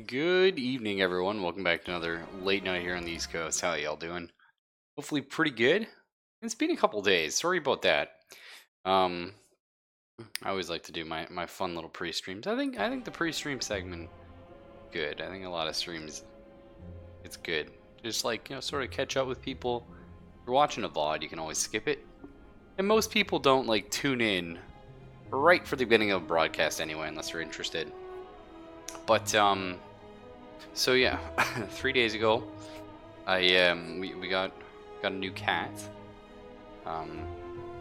Good evening, everyone. Welcome back to another late night here on the East Coast. How y'all doing? Hopefully, pretty good. It's been a couple days. Sorry about that. Um, I always like to do my fun little pre-streams. I think the pre-stream segment good. I think a lot of streams it's good. Just like sort of catch up with people. If you're watching a VOD, you can always skip it, and most people don't like tune in right for the beginning of a broadcast anyway, unless you're interested. But so yeah, 3 days ago, we got a new cat.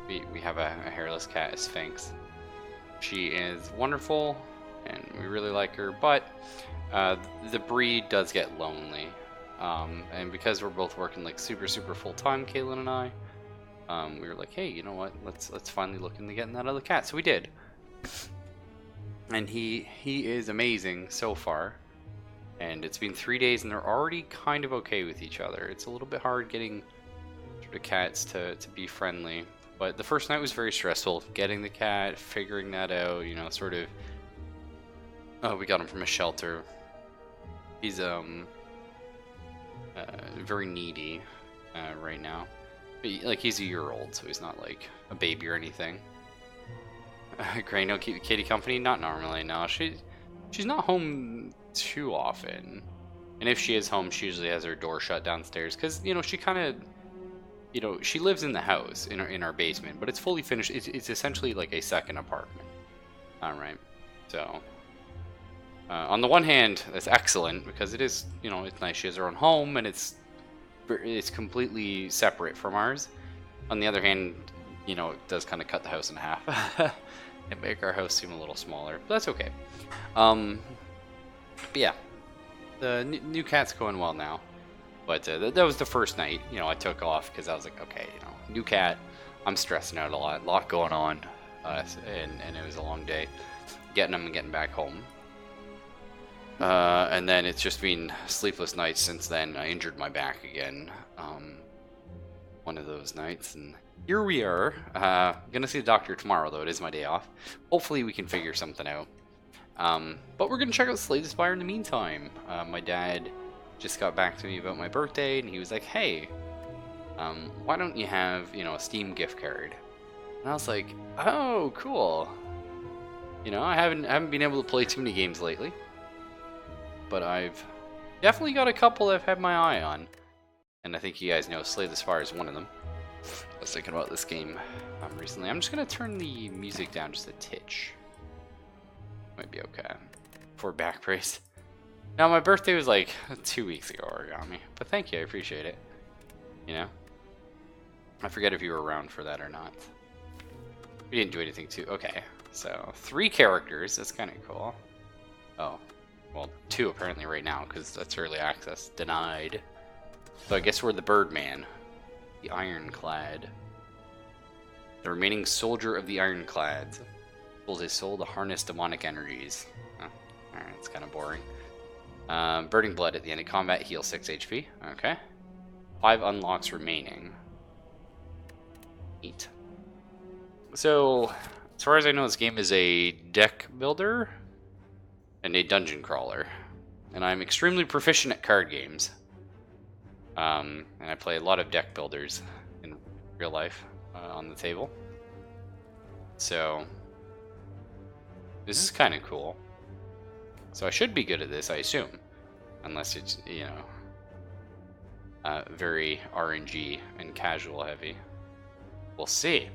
We have a hairless cat, a Sphinx. She is wonderful, and we really like her. But the breed does get lonely, and because we're both working like super full time, Caitlin and I, we were like, hey, you know what? Let's finally look into getting that other cat. So we did, and he is amazing so far. And it's been 3 days, and they're already kind of okay with each other. It's a little bit hard getting sort of cats to be friendly. But the first night was very stressful. Getting the cat, figuring that out, sort of. Oh, we got him from a shelter. He's very needy right now. But, he's a year old, so he's not like a baby or anything. Gray, no keep kitty company? Not normally, no. She's not home too often, and if she is home, she usually has her door shut downstairs because she kind of she lives in the house in our basement, but it's fully finished. It's essentially like a second apartment. All right, so on the one hand, that's excellent because it is it's nice. She has her own home, and it's completely separate from ours. On the other hand, it does kind of cut the house in half and make our house seem a little smaller, but that's okay. But yeah, the new cat's going well now. But that was the first night. I took off because I was like, okay, new cat. I'm stressing out a lot going on, and it was a long day, getting him and getting back home. And then it's just been sleepless nights since then. I injured my back again. One of those nights, and here we are. Gonna see the doctor tomorrow, though. It is my day off. Hopefully, we can figure something out. But we're going to check out Slay the Spire in the meantime. My dad just got back to me about my birthday, and he was like, hey, why don't you have, a Steam gift card? And I was like, oh, cool. I haven't been able to play too many games lately. But I've definitely got a couple I've had my eye on. And I think you guys know Slay the Spire is one of them. I was thinking about this game recently. I'm just going to turn the music down just a titch. Might be okay for back brace. Now my birthday was like 2 weeks ago, Origami, but thank you, I appreciate it. I forget if you were around for that or not. We didn't do anything too. Okay, so 3 characters. That's kind of cool. Oh, well, 2 apparently right now because that's early access denied. So I guess we're the Birdman, the Ironclad, the remaining soldier of the Ironclads. His soul to harness demonic energies. Oh, alright, it's kind of boring. Burning Blood at the end of combat, heal 6 HP. Okay. 5 unlocks remaining. Neat. So, as far as I know, this game is a deck builder and a dungeon crawler. And I'm extremely proficient at card games. And I play a lot of deck builders in real life on the table. So this is kind of cool. So I should be good at this, I assume. Unless it's, very RNG and casual heavy. We'll see.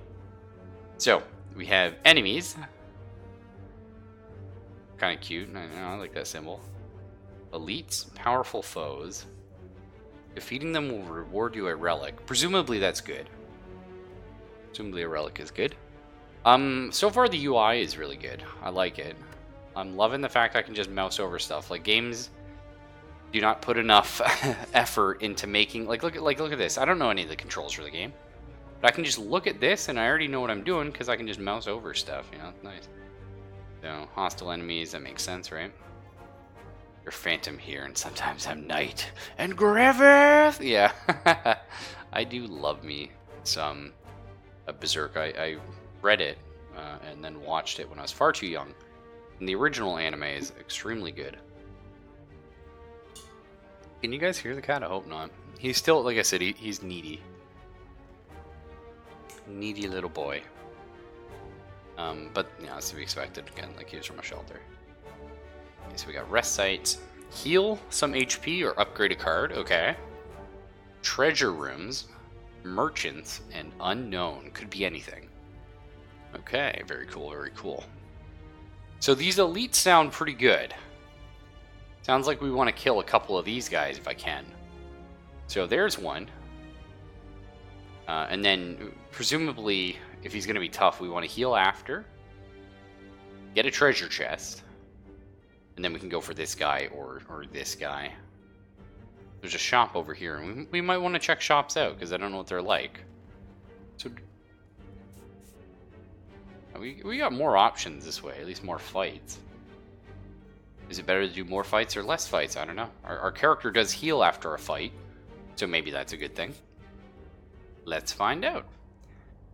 So, we have enemies. Kind of cute. I like that symbol. Elites, powerful foes. Defeating them will reward you a relic. Presumably that's good. Presumably a relic is good. So far the UI is really good. I like it. I'm loving the fact I can just mouse over stuff. Like, games do not put enough effort into making... Look at this. I don't know any of the controls for the game. But I can just look at this, and I already know what I'm doing, because I can just mouse over stuff, Nice. So, hostile enemies, that makes sense, right? You're Phantom here, and sometimes I'm Knight. And Griffith! Yeah. I do love me some Berserk. I read it and then watched it when I was far too young. And the original anime is extremely good. Can you guys hear the cat? I hope not. He's still, like I said, he's needy. Needy little boy. But, you know, that's to be expected. Again, like he was from a shelter. Okay, so we got rest sites. Heal some HP or upgrade a card. Okay. Treasure rooms. Merchants. And unknown. Could be anything. Okay, very cool, very cool. So these elites sound pretty good. Sounds like we want to kill a couple of these guys if I can. So there's one. And then, presumably, if he's going to be tough, we want to heal after. Get a treasure chest. And then we can go for this guy or this guy. There's a shop over here. And we might want to check shops out, because I don't know what they're like. So we got more options this way, at least more fights. Is it better to do more fights or less fights? I don't know. Our character does heal after a fight, so maybe that's a good thing. Let's find out.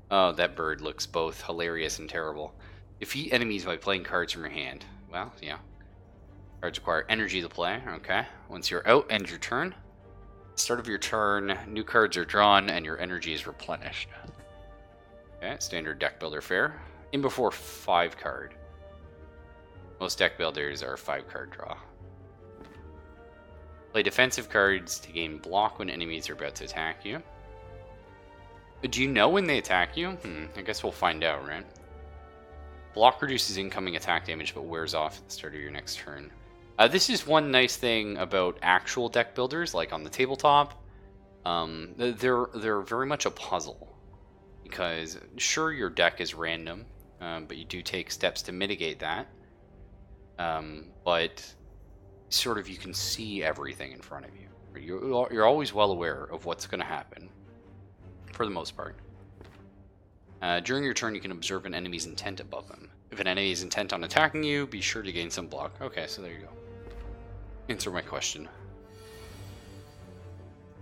Oh, that bird looks both hilarious and terrible. Defeat enemies by playing cards from your hand. Well, yeah. Cards require energy to play. Okay. Once you're out, end your turn. Start of your turn, new cards are drawn, and your energy is replenished. Okay, standard deck builder fare. In before 5 card. Most deck builders are 5 card draw. Play defensive cards to gain block when enemies are about to attack you. Do you know when they attack you? I guess we'll find out, right? Block reduces incoming attack damage but wears off at the start of your next turn. This is one nice thing about actual deck builders, like on the tabletop. They're very much a puzzle. Because, sure, your deck is random, but you do take steps to mitigate that. But sort of you can see everything in front of you. You're always well aware of what's going to happen, for the most part. During your turn, you can observe an enemy's intent above them. If an enemy is intent on attacking you, be sure to gain some block. Okay, so there you go. Answer my question.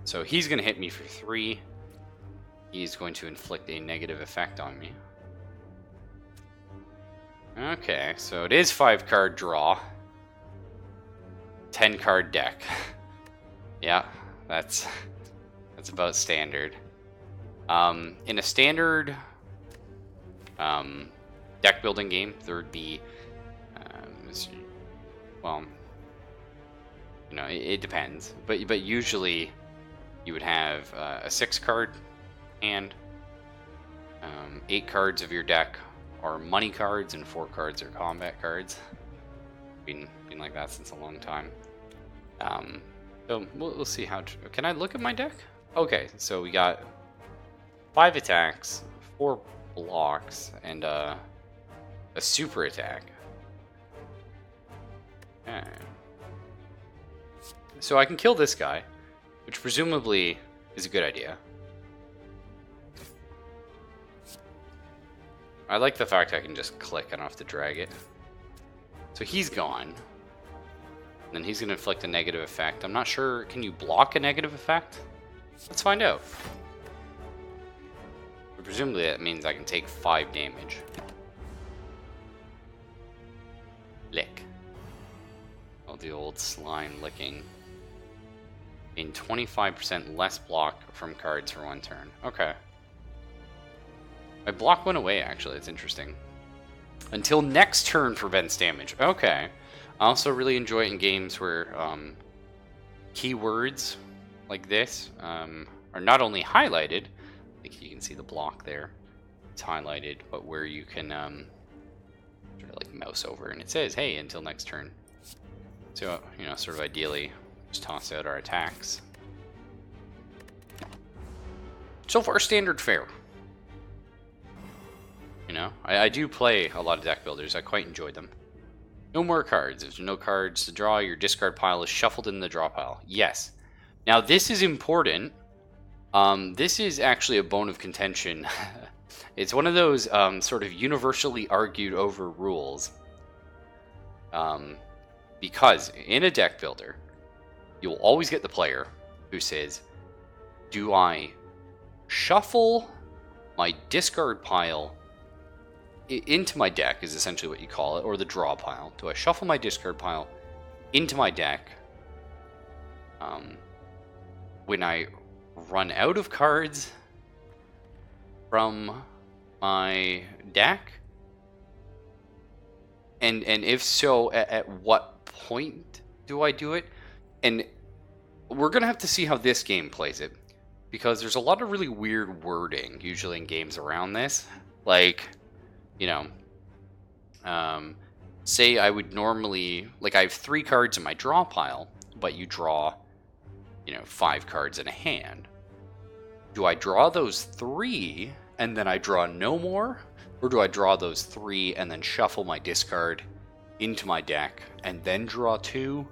So he's going to hit me for 3. He's going to inflict a negative effect on me. Okay, so it is 5 card draw. 10 card deck. Yeah, that's about standard. In a standard deck building game, there would be, well, you know, it depends, but usually you would have a 6 card hand. 8 cards of your deck are money cards, and 4 cards are combat cards. Been like that since a long time. So we'll see how. Can I look at my deck? Okay, so we got 5 attacks, 4 blocks, and a super attack. Okay. So I can kill this guy, which presumably is a good idea. I like the fact I can just click, I don't have to drag it. So he's gone. And then he's going to inflict a negative effect. I'm not sure, can you block a negative effect? Let's find out. But presumably that means I can take 5 damage. Lick. Oh, the old slime licking. Gain 25% less block from cards for 1 turn. Okay. My block went away, actually. It's interesting. Until next turn prevents damage. Okay. I also really enjoy it in games where keywords like this are not only highlighted, like you can see the block there, it's highlighted, but where you can sort of like mouse over and it says, hey, until next turn. So, you know, sort of ideally, just toss out our attacks. So far, standard fare. You know, I do play a lot of deck builders. I quite enjoy them. No more cards. If there's no cards to draw, your discard pile is shuffled in the draw pile. Yes. Now, this is important. This is actually a bone of contention. It's one of those sort of universally argued over rules. Because in a deck builder, you'll always get the player who says, do I shuffle my discard pile into my deck, is essentially what you call it, or the draw pile. Do I shuffle my discard pile into my deck, When I run out of cards from my deck, and if so, at what point do I do it? And we're gonna have to see how this game plays it, because there's a lot of really weird wording usually in games around this. Like, you know, say I would normally, like, I have 3 cards in my draw pile, but you draw, you know, 5 cards in a hand. Do I draw those 3 and then I draw no more? Or do I draw those 3 and then shuffle my discard into my deck and then draw 2?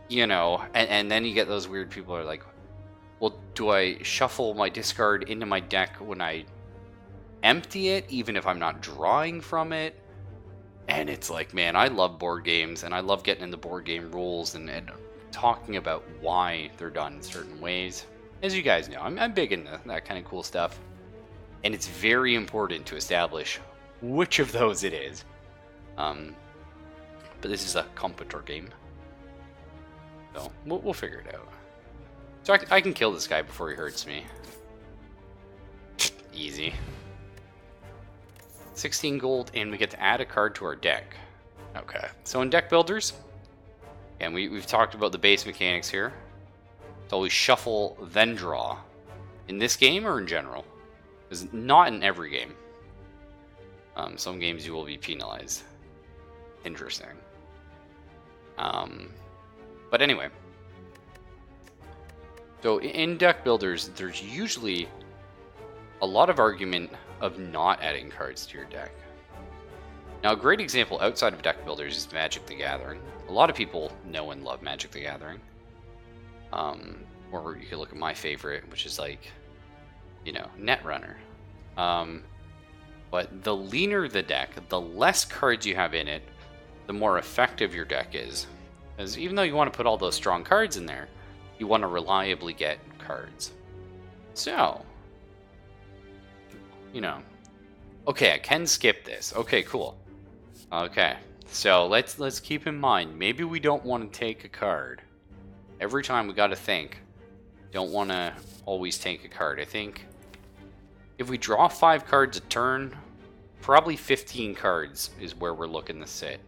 You know, and then you get those weird people who are like, well, do I shuffle my discard into my deck when I empty it, even if I'm not drawing from it? And it's like, man, I love board games, and I love getting into board game rules and talking about why they're done in certain ways. As you guys know, I'm big into that kind of cool stuff. And it's very important to establish which of those it is. But this is a computer game. So we'll figure it out. So I can kill this guy before he hurts me. Easy. 16 gold, and we get to add a card to our deck. Okay, so in deck builders, and we've talked about the base mechanics here. It's always shuffle, then draw. In this game or in general? Because not in every game. Some games you will be penalized. Interesting. But anyway. So in deck builders, there's usually a lot of argument of not adding cards to your deck. Now, a great example outside of deck builders is Magic the Gathering. A lot of people know and love Magic the Gathering. Or you could look at my favorite, which is like, you know, Netrunner. But the leaner the deck, the less cards you have in it, the more effective your deck is. Because even though you want to put all those strong cards in there, you want to reliably get cards. So, you know, okay, I can skip this. Okay, cool. Okay, so let's keep in mind, maybe we don't want to take a card. Every time we got to think, don't want to always take a card. I think if we draw 5 cards a turn, probably 15 cards is where we're looking to sit.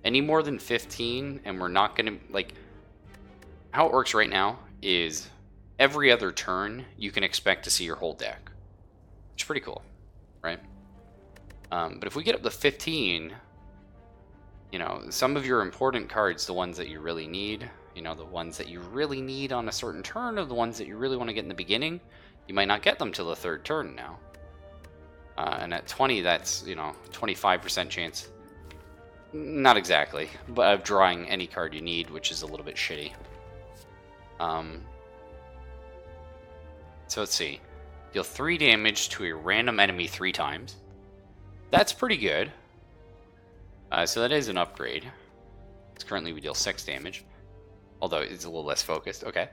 Any more than 15, and we're not going to, like, how it works right now is every other turn, you can expect to see your whole deck. Which is pretty cool, right? But if we get up to 15, you know, some of your important cards, the ones that you really need, you know, the ones that you really need on a certain turn, or the ones that you really want to get in the beginning, you might not get them till the 3rd turn now. And at 20, that's, you know, 25% chance. Not exactly, but of drawing any card you need, which is a little bit shitty. So let's see. Deal 3 damage to a random enemy 3 times. That's pretty good. So that is an upgrade. Because currently we deal 6 damage. Although it's a little less focused. Okay.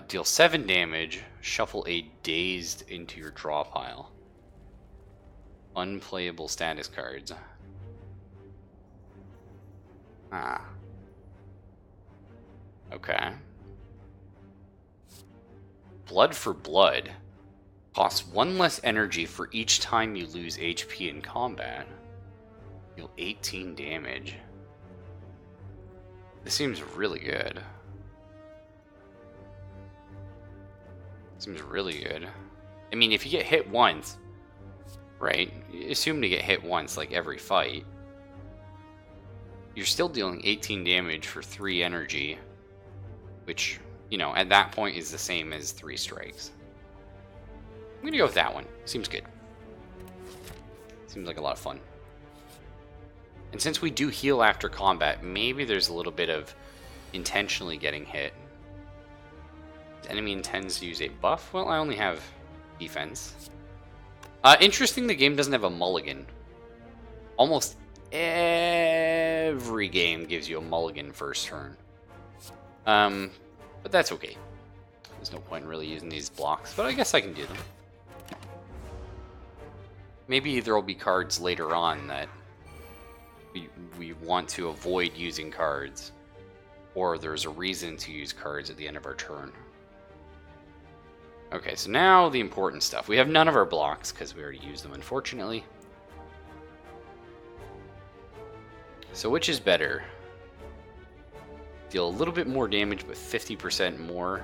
Deal 7 damage. Shuffle a Dazed into your draw pile. Unplayable status cards. Okay. Blood for Blood. Costs 1 less energy for each time you lose HP in combat. Deal 18 damage. This seems really good. Seems really good. I mean, if you get hit once, right? Assume to get hit once, like every fight. You're still dealing 18 damage for 3 energy, which, you know, at that point is the same as 3 strikes. I'm gonna go with that one. Seems good. Seems like a lot of fun. And since we do heal after combat, maybe there's a little bit of intentionally getting hit. The enemy intends to use a buff? Well, I only have defense. Interesting, the game doesn't have a mulligan. Almost every game gives you a mulligan first turn. But that's okay. There's no point in really using these blocks, but I guess I can do them. Maybe there will be cards later on that we want to avoid using cards. or there's a reason to use cards at the end of our turn. Okay, so now the important stuff. We have none of our blocks because we already used them, unfortunately. So which is better? Deal a little bit more damage, but 50% more.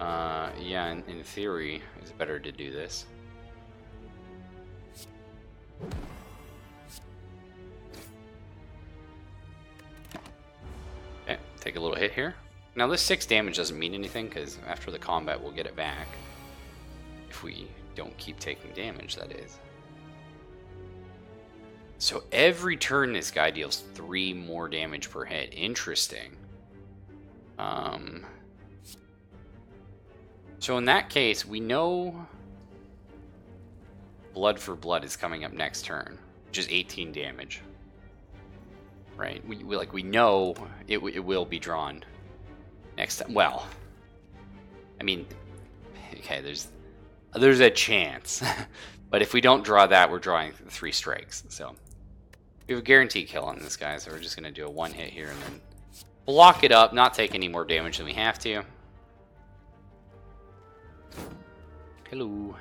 Yeah, in theory, it's better to do this. Okay, take a little hit here. Now this 6 damage doesn't mean anything, because after the combat we'll get it back. If we don't keep taking damage, that is. So every turn this guy deals 3 more damage per hit. Interesting. So in that case, we know Blood for Blood is coming up next turn, which is 18 damage. Right? We know it will be drawn next time. Well, I mean, okay, there's a chance. But if we don't draw that, we're drawing 3 strikes. So we have a guaranteed kill on this guy, so we're just going to do a 1 hit here and then block it up, not take any more damage than we have to. Hello.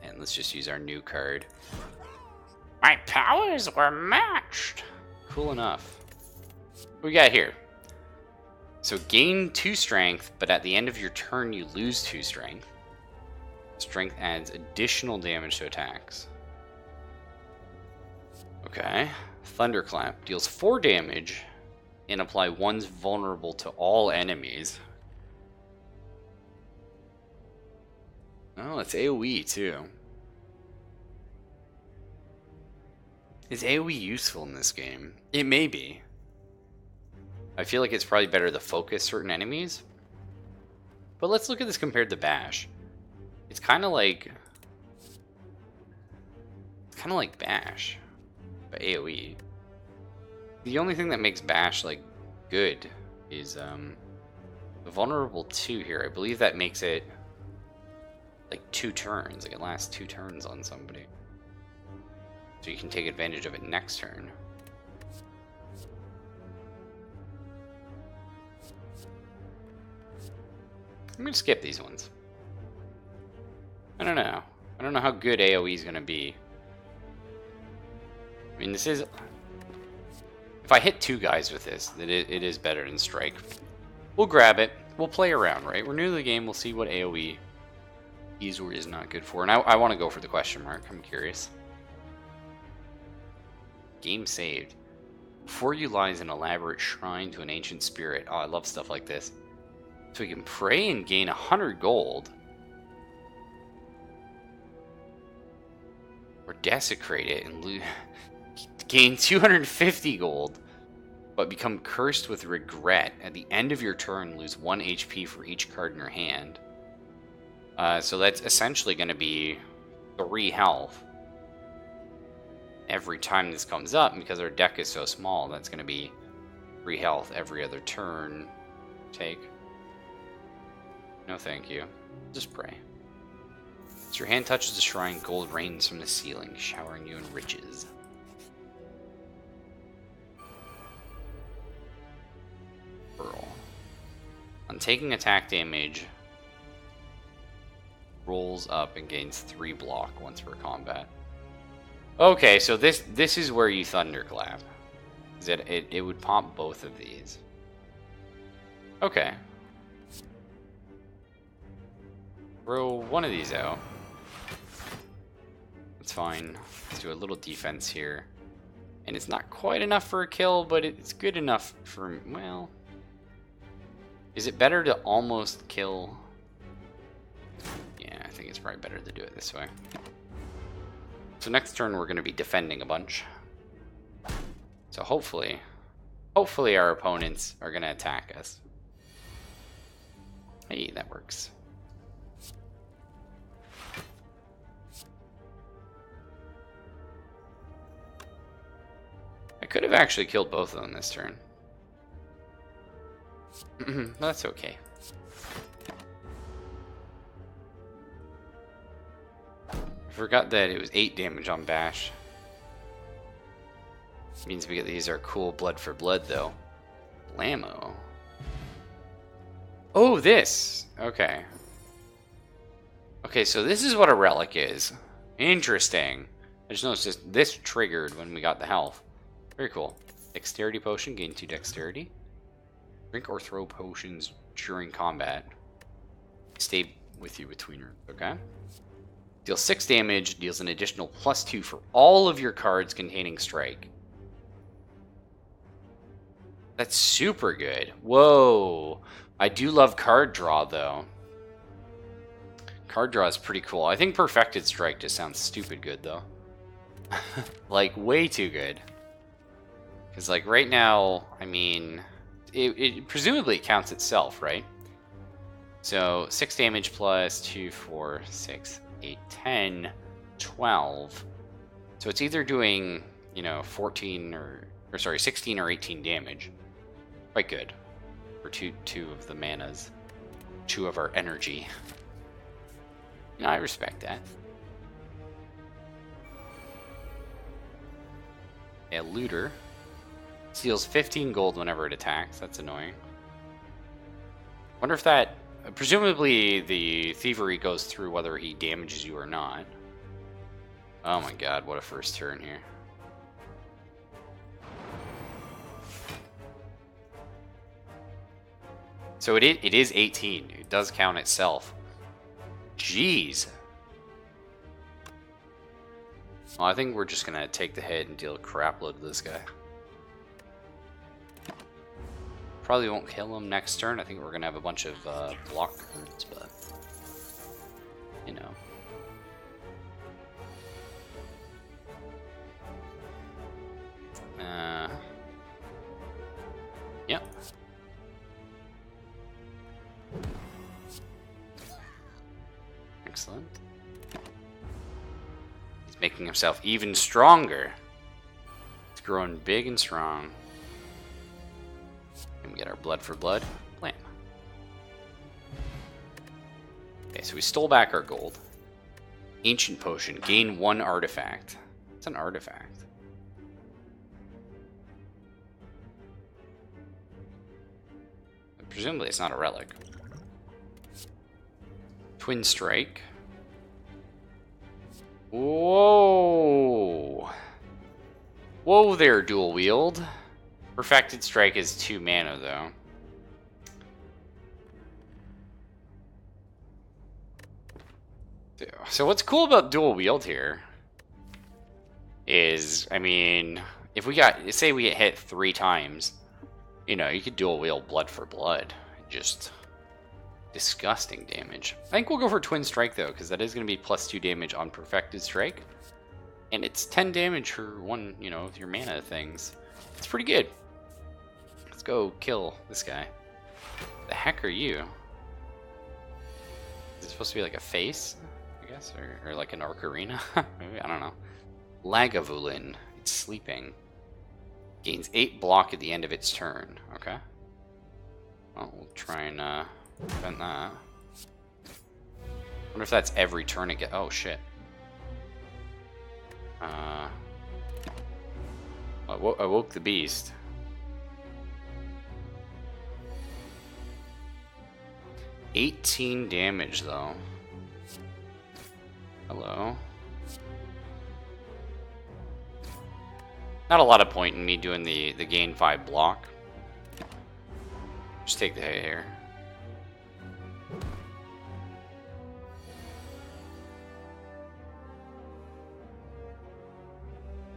And let's just use our new card. My powers were matched. Cool enough. What we got here? So gain 2 strength, but at the end of your turn you lose 2 strength. Strength adds additional damage to attacks. Okay. Thunderclap deals 4 damage and apply 1's vulnerable to all enemies. Oh, it's AoE too. Is AoE useful in this game? It may be. I feel like it's probably better to focus certain enemies. But let's look at this compared to Bash. It's kind of like Bash, but AoE. The only thing that makes Bash like good is the vulnerable 2 here. I believe that makes it like 2 turns. Like it lasts 2 turns on somebody, so you can take advantage of it next turn. I'm gonna skip these ones. I don't know. I don't know how good AoE is gonna be. I mean, this is... If I hit 2 guys with this, it is better than Strike. We'll grab it. We'll play around, right? We're new to the game. We'll see what AoE is or is not good for. And I want to go for the question mark. I'm curious. Game saved. Before you lies an elaborate shrine to an ancient spirit. Oh, I love stuff like this. So we can pray and gain 100 gold. Or desecrate it and gain 250 gold, but become cursed with regret. At the end of your turn, lose 1 HP for each card in your hand. So that's essentially going to be 3 health. Every time this comes up, and because our deck is so small, that's going to be 3 health every other turn. Take. No thank you. Just pray. As your hand touches the shrine, gold rains from the ceiling, showering you in riches. Pearl. On taking attack damage, rolls up and gains 3 block once per combat. Okay, so this is where you thunderclap. It would pop both of these. Okay. Throw one of these out. That's fine. Let's do a little defense here. And it's not quite enough for a kill, but it's good enough for, well... Is it better to almost kill? Yeah, I think it's probably better to do it this way. So next turn we're going to be defending a bunch. So hopefully our opponents are going to attack us. Hey, that works. I could have actually killed both of them this turn. That's okay. I forgot that it was 8 damage on Bash. Means we get these are cool blood for blood though. Blammo. Oh, this. Okay. Okay, so this is what a relic is. Interesting. I just noticed this triggered when we got the health. Very cool. Dexterity potion, gain 2 dexterity. Drink or throw potions during combat. Stay with you between runs, okay? Deals 6 damage, deals an additional +2 for all of your cards containing strike. That's super good. Whoa. I do love card draw, though. Card draw is pretty cool. I think Perfected Strike just sounds stupid good, though. Like, way too good. Because, like, right now, I mean, it presumably counts itself, right? So, 6 damage plus 2, 4, 6, 8, 10, 12. So it's either doing, you know, 14 or sorry, 16 or 18 damage. Quite good. For two of the manas. 2 of our energy. No, I respect that. A looter. Steals 15 gold whenever it attacks. That's annoying. Wonder if that... Presumably the thievery goes through whether he damages you or not. Oh my god, what a first turn here. So it is 18. It does count itself. Jeez. Well, I think we're just going to take the hit and deal a crap load to this guy. Probably won't kill him next turn. I think we're going to have a bunch of block cards, but... You know. Yep. Excellent. He's making himself even stronger. He's growing big and strong. And we get our blood for blood. Blam. Okay, so we stole back our gold. Ancient potion. Gain 1 artifact. It's an artifact. Presumably it's not a relic. Twin strike. Whoa. Whoa there, dual wield. Perfected strike is 2 mana though. So what's cool about dual wield here is, I mean, if we got, say we get hit 3 times, you know, you could dual wield blood for blood. Just disgusting damage. I think we'll go for twin strike though, because that is going to be +2 damage on perfected strike. And it's 10 damage for 1, you know, of your mana things. It's pretty good. Let's go kill this guy. The heck are you? Is it supposed to be like a face, I guess? Or like an ocarina? Maybe, I don't know. Lagavulin. It's sleeping. Gains 8 block at the end of its turn. Okay. Well, we'll try and prevent that. Wonder if that's every turn it gets. Oh shit. Awoke the beast. $18 damage though. Hello. Not a lot of point in me doing the gain 5 block. Just take the hit here.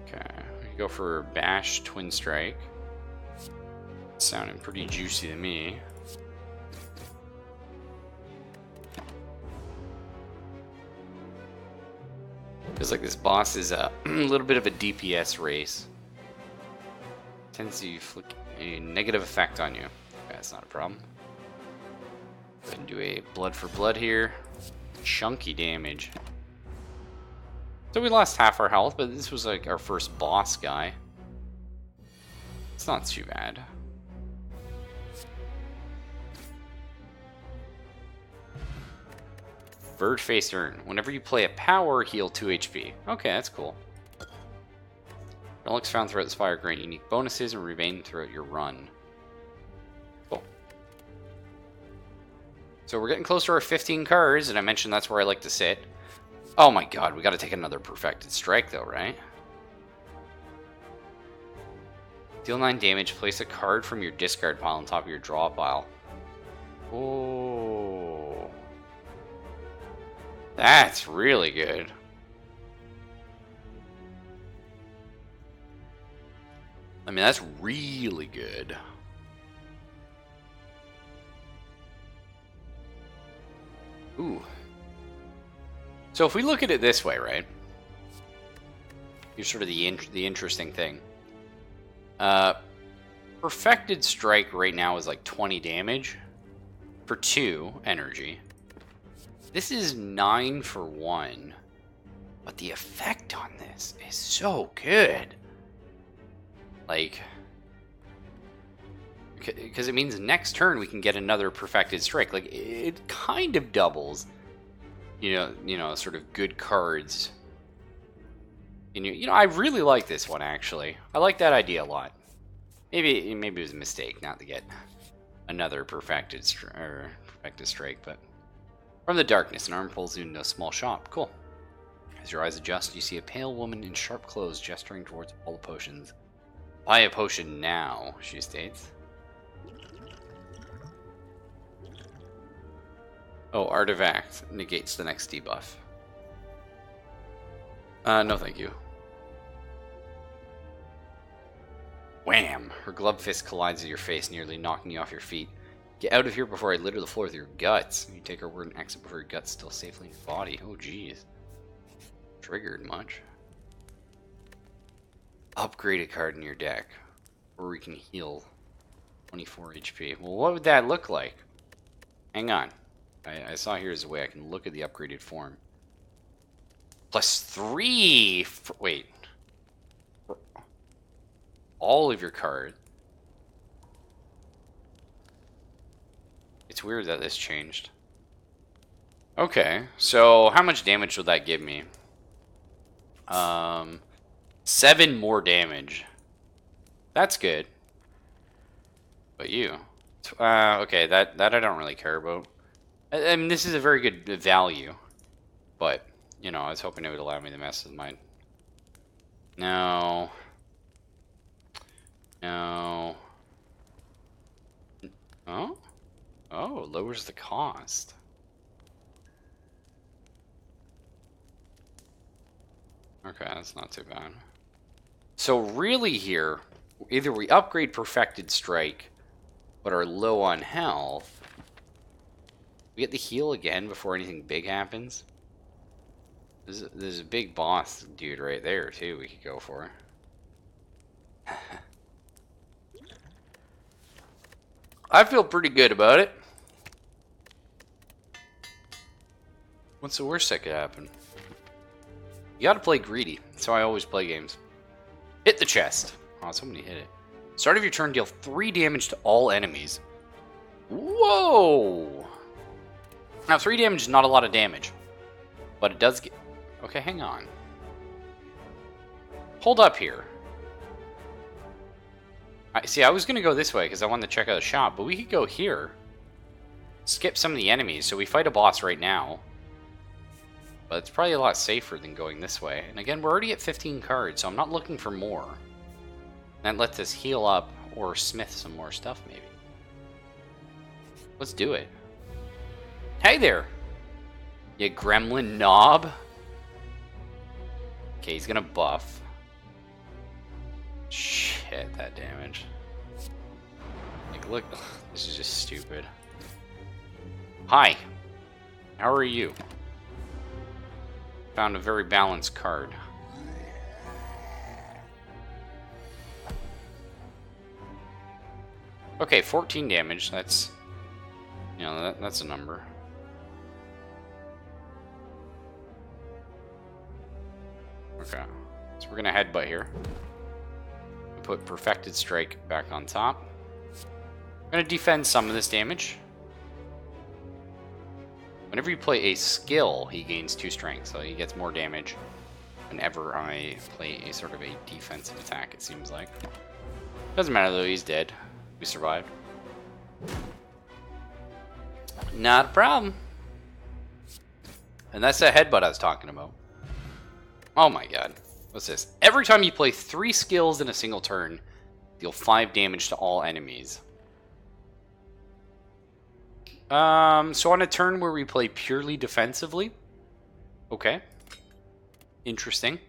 Okay, we go for bash twin strike. Sounding pretty juicy to me. Feels like this boss is a little bit of a DPS race. Tends to inflict a negative effect on you. Okay, that's not a problem. Go ahead and do a blood for blood here. Chunky damage. So we lost half our health, but this was like our first boss guy. It's not too bad. Bird face urn. Whenever you play a power, heal 2 HP. Okay, that's cool. Relics found throughout the Spire grant unique bonuses and remain throughout your run. Cool. So we're getting close to our 15 cards, and I mentioned that's where I like to sit. Oh my god, we gotta take another Perfected Strike though, right? Deal 9 damage, place a card from your discard pile on top of your draw pile. Oh. That's really good. I mean, that's really good. Ooh. So if we look at it this way, right? Here's sort of the interesting thing. Perfected Strike right now is like 20 damage for 2 energy. This is 9 for 1. But the effect on this is so good. Like, because it means next turn we can get another Perfected Strike. Like, it kind of doubles, you know, sort of good cards. And you know, I really like this one actually. I like that idea a lot. Maybe it was a mistake not to get another Perfected Strike, but from the darkness, an arm pulls you into a small shop. Cool. As your eyes adjust, you see a pale woman in sharp clothes gesturing towards all the potions. Buy a potion now, she states. Oh, artifact negates the next debuff. No thank you. Wham! Her gloved fist collides with your face, nearly knocking you off your feet. Get out of here before I litter the floor with your guts. You take her word and exit before your guts still safely in your body. Oh, jeez. Triggered much. Upgrade a card in your deck, or we can heal 24 HP. Well, what would that look like? Hang on. I saw here's a way I can look at the upgraded form. +3! Wait. For all of your cards. It's weird that this changed. Okay, so how much damage would that give me? 7 more damage. That's good. But you. Okay, that I don't really care about. I mean, this is a very good value. But, you know, I was hoping it would allow me to mess with mine. No. No. Oh? Oh, it lowers the cost. Okay, that's not too bad. So really here, either we upgrade Perfected Strike, but are low on health. We get the heal again before anything big happens. There's a big boss dude right there too we could go for. I feel pretty good about it. What's the worst that could happen? You gotta play greedy. That's how I always play games. Hit the chest. Oh, somebody hit it. Start of your turn, deal 3 damage to all enemies. Whoa! Now, 3 damage is not a lot of damage. But it does get... Okay, hang on. Hold up here. See, I was going to go this way because I wanted to check out the shop, but we could go here. Skip some of the enemies, so we fight a boss right now. But it's probably a lot safer than going this way. And again, we're already at 15 cards, so I'm not looking for more. That lets us heal up or smith some more stuff, maybe. Let's do it. Hey there! You gremlin knob! Okay, he's gonna buff. Shit, that damage. Like, look, this is just stupid. Hi. How are you? Found a very balanced card. Okay, 14 damage. That's, you know, that's a number. Okay, so we're gonna headbutt here. Put Perfected Strike back on top. I'm gonna defend some of this damage. Whenever you play a skill, he gains 2 strength, so he gets more damage. whenever I play a sort of a defensive attack, it seems like. Doesn't matter though, he's dead. We survived. Not a problem. And that's that headbutt I was talking about. Oh my god. What's this? Every time you play 3 skills in a single turn, deal 5 damage to all enemies. So on a turn where we play purely defensively. Okay. Interesting.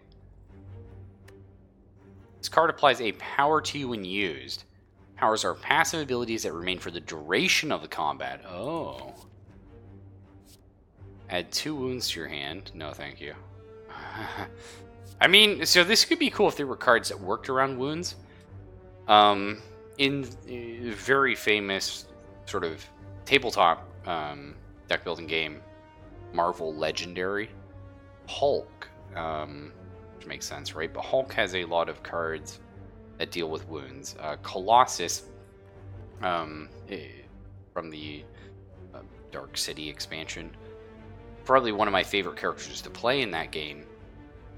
This card applies a power to you when used. Powers are passive abilities that remain for the duration of the combat. Oh. Add 2 wounds to your hand. No, thank you. I mean, so this could be cool if there were cards that worked around wounds. In a very famous sort of tabletop deck building game, Marvel Legendary, Hulk, which makes sense, right? But Hulk has a lot of cards that deal with wounds. Colossus, from the Dark City expansion, probably one of my favorite characters to play in that game.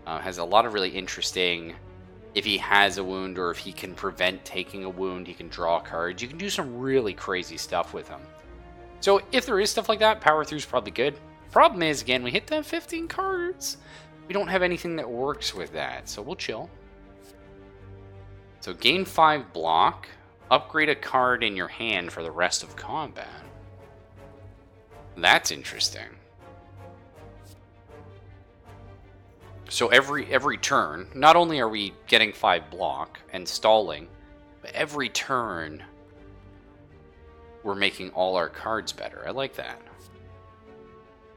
Has a lot of really interesting, if he has a wound or if he can prevent taking a wound, he can draw cards. You can do some really crazy stuff with him. So if there is stuff like that, power through is probably good. Problem is, again, we hit that 15 cards. We don't have anything that works with that, so we'll chill. So gain 5 block, upgrade a card in your hand for the rest of combat. That's interesting. So every turn, not only are we getting 5 block and stalling, but every turn we're making all our cards better. I like that.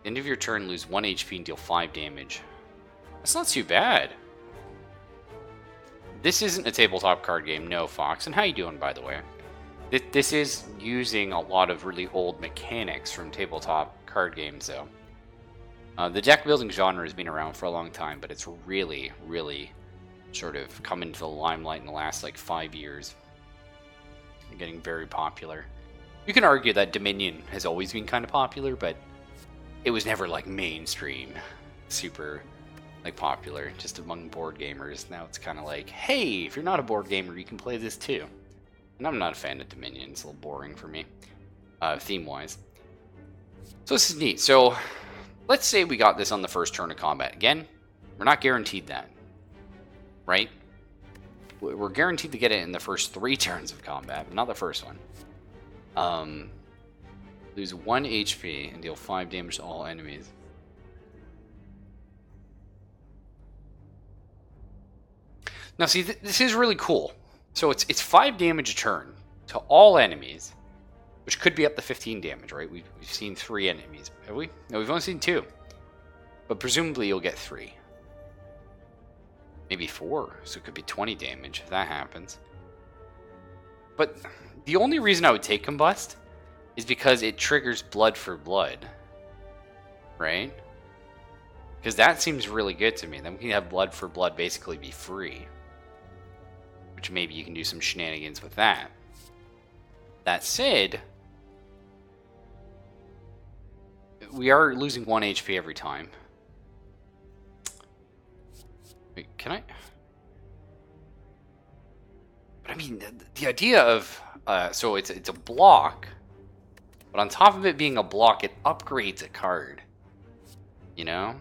End of your turn, lose 1 HP and deal 5 damage. That's not too bad. This isn't a tabletop card game, no, Fox. And how you doing, by the way? This is using a lot of really old mechanics from tabletop card games, though. The deck building genre has been around for a long time, but it's really, really sort of come into the limelight in the last, like, 5 years. Getting very popular. You can argue that Dominion has always been kind of popular, but it was never, like, mainstream, super, like, popular, just among board gamers. Now it's kind of like, hey, if you're not a board gamer, you can play this too. And I'm not a fan of Dominion. It's a little boring for me, theme-wise. So this is neat. So let's say we got this on the first turn of combat. Again, we're not guaranteed that, right? We're guaranteed to get it in the first 3 turns of combat, but not the first one. Lose 1 HP and deal 5 damage to all enemies. Now, see, this is really cool. So it's 5 damage a turn to all enemies, which could be up to 15 damage, right? We've seen 3 enemies, have we? No, we've only seen 2. But presumably you'll get 3. Maybe 4, so it could be 20 damage if that happens. But the only reason I would take Combust is because it triggers blood for blood, right? Because that seems really good to me. Then we can have blood for blood basically be free. Which maybe you can do some shenanigans with that. That said, we are losing 1 HP every time. Wait, can I? But I mean, the idea of so it's a block, but on top of it being a block, it upgrades a card. You know,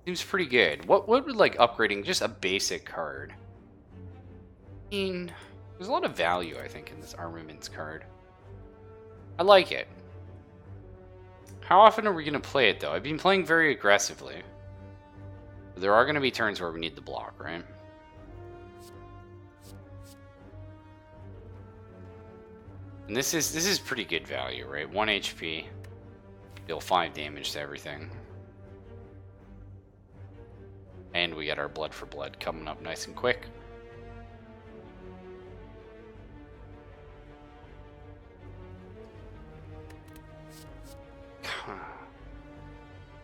seems pretty good. What would like upgrading just a basic card? I mean, there's a lot of value, I think, in this armaments card. I like it. How often are we going to play it, though? I've been playing very aggressively. But there are going to be turns where we need the block, right? And this is pretty good value, right? 1 HP, deal 5 damage to everything. And we get our blood for blood coming up nice and quick.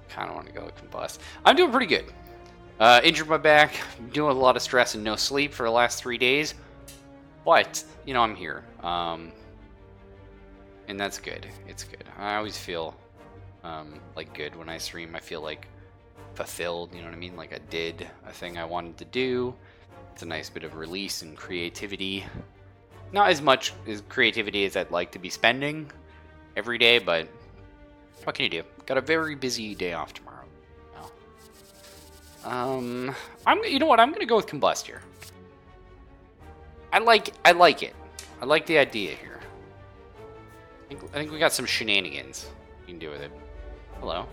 Kind of want to go with Combust. I'm doing pretty good. Injured my back, doing a lot of stress and no sleep for the last 3 days. But, you know, I'm here. And that's good. It's good. I always feel like good when I stream. I feel like fulfilled, you know what I mean? Like I did a thing I wanted to do. It's a nice bit of release and creativity. Not as much as creativity as I'd like to be spending every day, but what can you do? Got a very busy day off tomorrow. You know what? I'm gonna go with combust here. I like it. I like the idea here. I think we got some shenanigans we can do with it. Hello.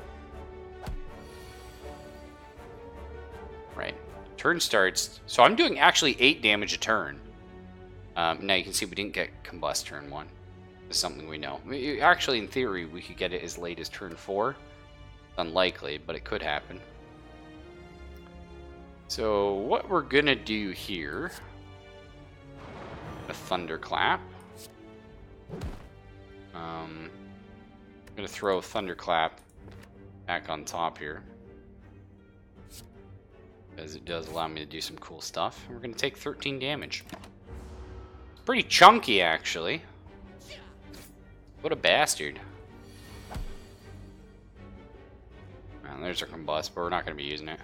Right. Turn starts. So I'm doing actually 8 damage a turn. Now you can see we didn't get combust turn 1. It's something we know. Actually, in theory, we could get it as late as turn 4. Unlikely, but it could happen. So what we're gonna do here, a thunderclap. I'm gonna throw thunderclap back on top here, because it does allow me to do some cool stuff. We're gonna take 13 damage. Pretty chunky, actually. What a bastard. Man, there's our combust, but we're not gonna be using it.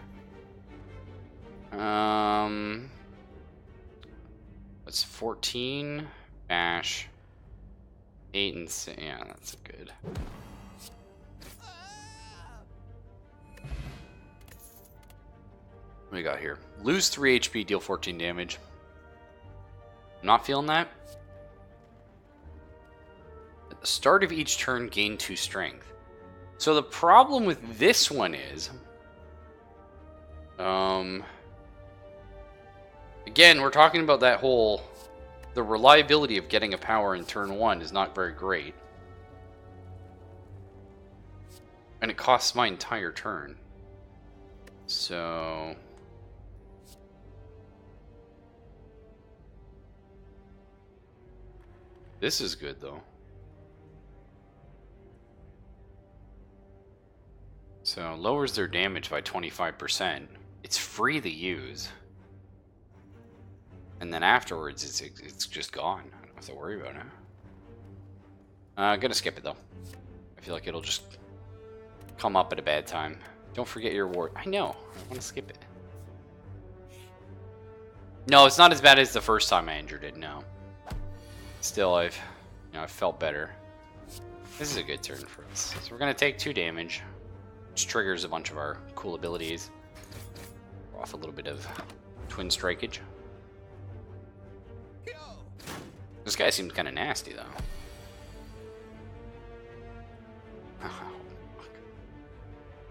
What's 14? Bash. 8 and 6. Yeah, that's good. What do we got here? Lose 3 HP, deal 14 damage. I'm not feeling that. At the start of each turn, gain 2 strength. So the problem with this one is... Again, we're talking about that whole... The reliability of getting a power in turn 1 is not very great. And it costs my entire turn. So... This is good, though. So, lowers their damage by 25%. It's free to use. And then afterwards, it's just gone. I don't have to worry about it. Gonna skip it, though. I feel like it'll just come up at a bad time. Don't forget your ward. I know. I want to skip it. No, it's not as bad as the first time I injured it, no. Still, I've felt better. This is a good turn for us. So we're gonna take 2 damage, which triggers a bunch of our cool abilities. We're off a little bit of twin strikeage. This guy seems kind of nasty, though. Oh, fuck.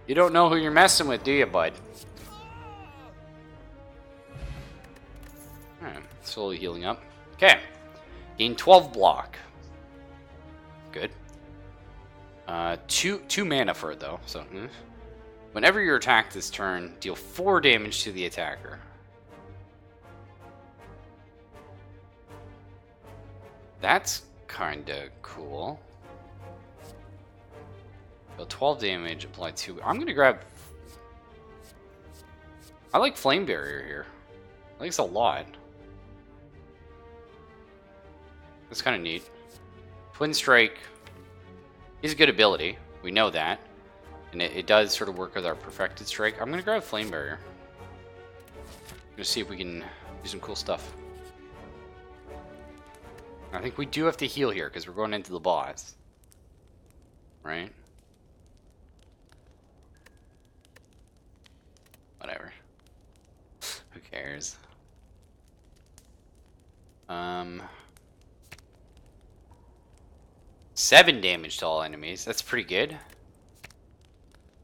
You don't know who you're messing with, do you, bud? Alright, slowly healing up. Okay. Gain 12 block. Good. 2 mana for it, though. So, whenever you're attacked this turn, deal 4 damage to the attacker. That's kinda cool. So 12 damage, apply 2. I'm gonna grab... I like Flame Barrier here. I like this a lot. That's kind of neat. Twin Strike is a good ability. We know that. And it does sort of work with our Perfected Strike. I'm gonna grab Flame Barrier. I'm gonna see if we can do some cool stuff. I think we do have to heal here because we're going into the boss. Right? Whatever. Who cares? 7 damage to all enemies. That's pretty good.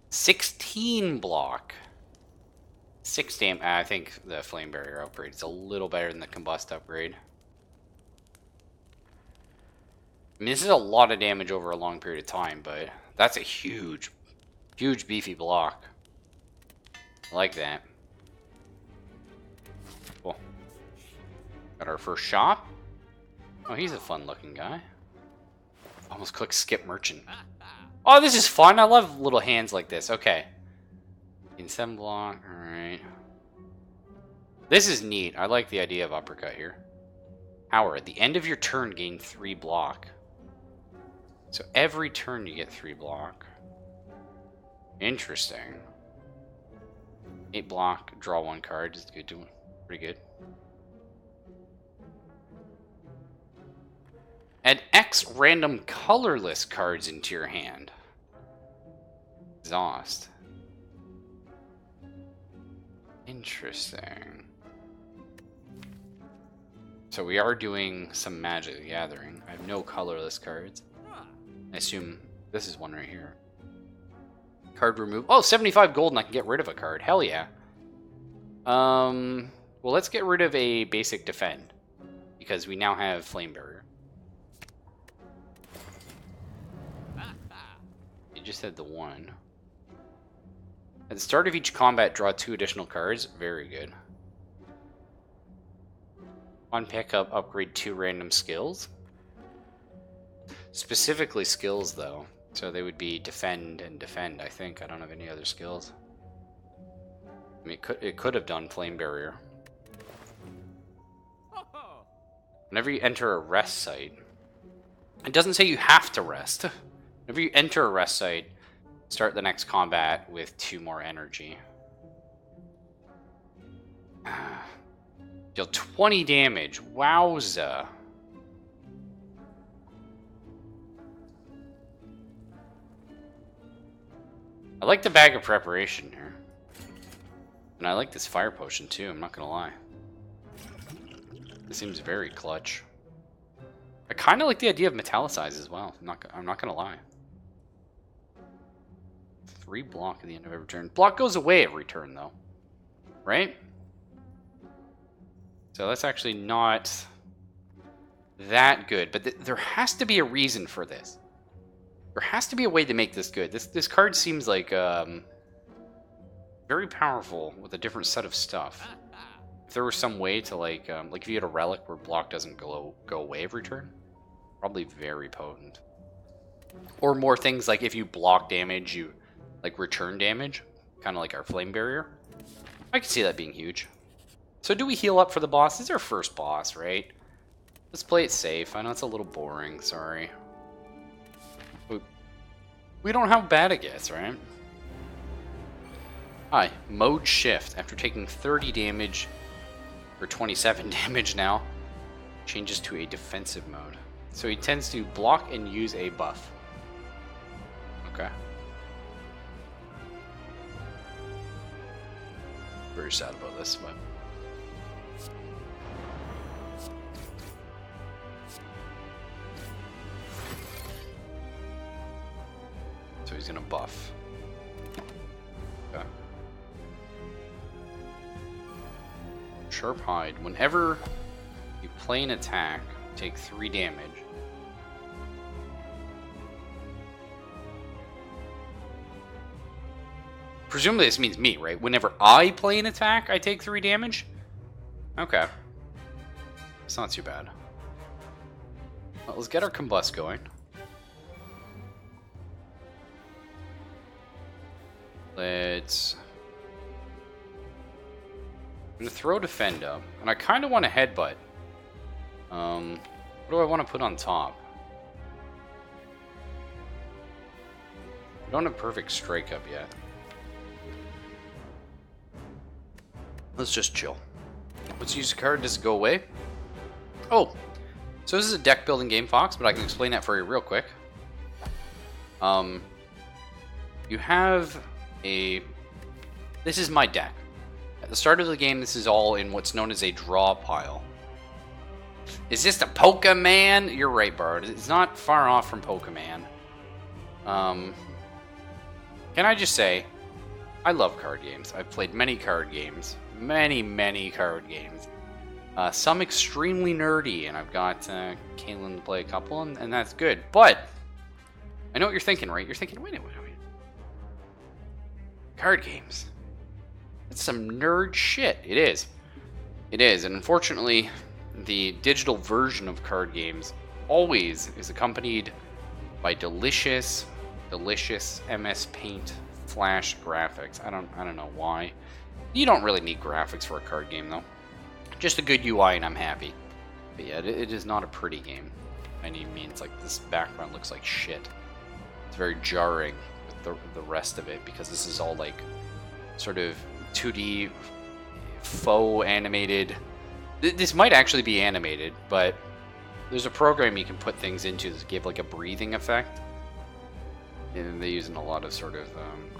16 block. 6 damage. I think the Flame Barrier upgrade is a little better than the Combust upgrade. I mean, this is a lot of damage over a long period of time, but that's a huge, huge beefy block. I like that. Cool. Got our first shop. Oh, he's a fun-looking guy. Almost click skip merchant. Oh, this is fun. I love little hands like this. Okay. In 7 block. Alright. This is neat. I like the idea of uppercut here. Power. At the end of your turn, gain 3 block. So every turn you get 3 block. Interesting. 8 block, draw 1 card is good. Pretty good. Add X random colorless cards into your hand. Exhaust. Interesting. So we are doing some Magic the Gathering. I have no colorless cards. I assume this is one right here. Card remove. Oh, 75 gold and I can get rid of a card. Hell yeah. Well, let's get rid of a basic defend. Because we now have Flame Barrier. You just had the one. At the start of each combat, draw 2 additional cards. Very good. On pickup, upgrade 2 random skills. Specifically skills, though. So they would be defend and defend, I think. I don't have any other skills. I mean, it could have done Flame Barrier. Whenever you enter a rest site, it doesn't say you have to rest. Whenever you enter a rest site, start the next combat with 2 more energy. Deal 20 damage. Wowza. I like the bag of preparation here. And I like this fire potion too, I'm not gonna lie. This seems very clutch. I kinda like the idea of metallicize as well. I'm not gonna lie. 3 block at the end of every turn. Block goes away every turn though. Right? So that's actually not that good. But there has to be a reason for this. There has to be a way to make this good. This card seems like very powerful with a different set of stuff. If there was some way to like if you had a relic where block doesn't go away every turn, probably very potent. Or more things like if you block damage, you like return damage, kind of like our Flame Barrier. I can see that being huge. So do we heal up for the boss? This is our first boss, right? Let's play it safe. I know it's a little boring, sorry. We don't know how bad it gets, right? Hi, mode shift. After taking 30 damage, or 27 damage now, changes to a defensive mode. So he tends to block and use a buff. Okay. Very sad about this, but... So he's gonna buff. Okay. Sharp Hide. Whenever you play an attack, take 3 damage. Presumably this means me, right? Whenever I play an attack, I take 3 damage? Okay. It's not too bad. Well, let's get our Combust going. Let's... I'm going to throw Defend up. And I kind of want to Headbutt. What do I want to put on top? I don't have Perfect Strike up yet. Let's just chill. Let's use a card. Does it go away? Oh! So this is a deck building game, Fox, but I can explain that for you real quick. You have a... This is my deck. At the start of the game, this is all in what's known as a draw pile. Is this the Pokemon? You're right, Bard. It's not far off from Pokemon. Can I just say, I love card games. I've played many card games. Many card games. Some extremely nerdy, and I've got Caitlin to play a couple, and that's good. But, I know what you're thinking, right? You're thinking, wait. Card games. That's some nerd shit. It is. It is, and unfortunately, the digital version of card games always is accompanied by delicious MS Paint Flash graphics. I don't know why. You don't really need graphics for a card game, though. Just a good UI, and I'm happy. But yeah, it is not a pretty game by any means. Like, this background looks like shit. It's very jarring with the rest of it, because this is all, like, sort of 2D faux animated. This might actually be animated, but there's a program you can put things into to give like a breathing effect. And they use in a lot of sort of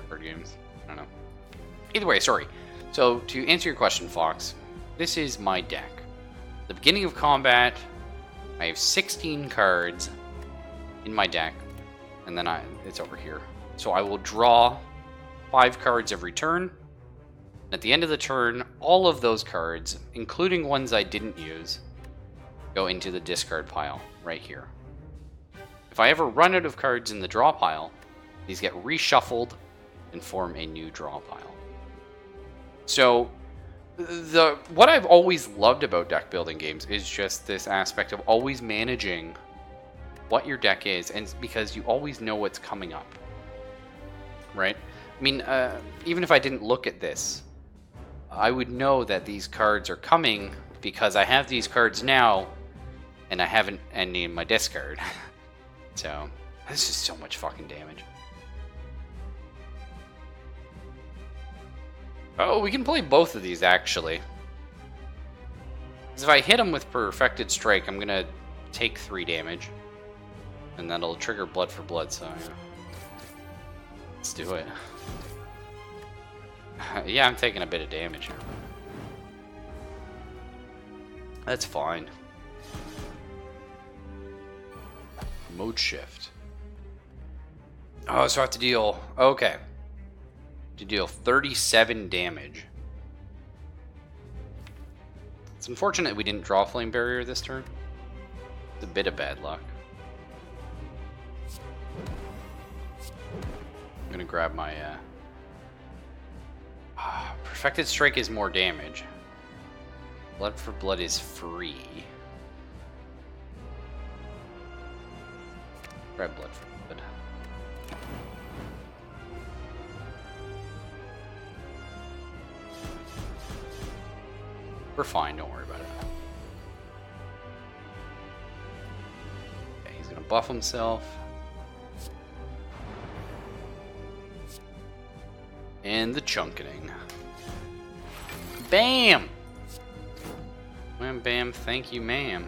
card games. I don't know. Either way, sorry. So to answer your question, Fox, this is my deck. At the beginning of combat, I have 16 cards in my deck, and then it's over here. So I will draw 5 cards every turn. At the end of the turn, all of those cards, including ones I didn't use, go into the discard pile right here. If I ever run out of cards in the draw pile, these get reshuffled and form a new draw pile. So what I've always loved about deck building games is just this aspect of always managing what your deck is, and because you always know what's coming up, right? I mean, even if I didn't look at this, I would know that these cards are coming because I have these cards now, and I haven't any in my discard. So, this is so much fucking damage. Oh, we can play both of these, actually. Because if I hit him with Perfected Strike, I'm going to take 3 damage. And that'll trigger Blood for Blood, so yeah. Let's do it. Yeah, I'm taking a bit of damage here. That's fine. Mode shift. Oh, so I have to deal... Okay. To deal 37 damage. It's unfortunate we didn't draw Flame Barrier this turn. It's a bit of bad luck. I'm gonna grab my... Perfected Strike is more damage. Blood for Blood is free. Grab Blood for Blood. We're fine, don't worry about it. Okay, he's gonna buff himself. And the chunketing. Bam! Wham bam, thank you, ma'am.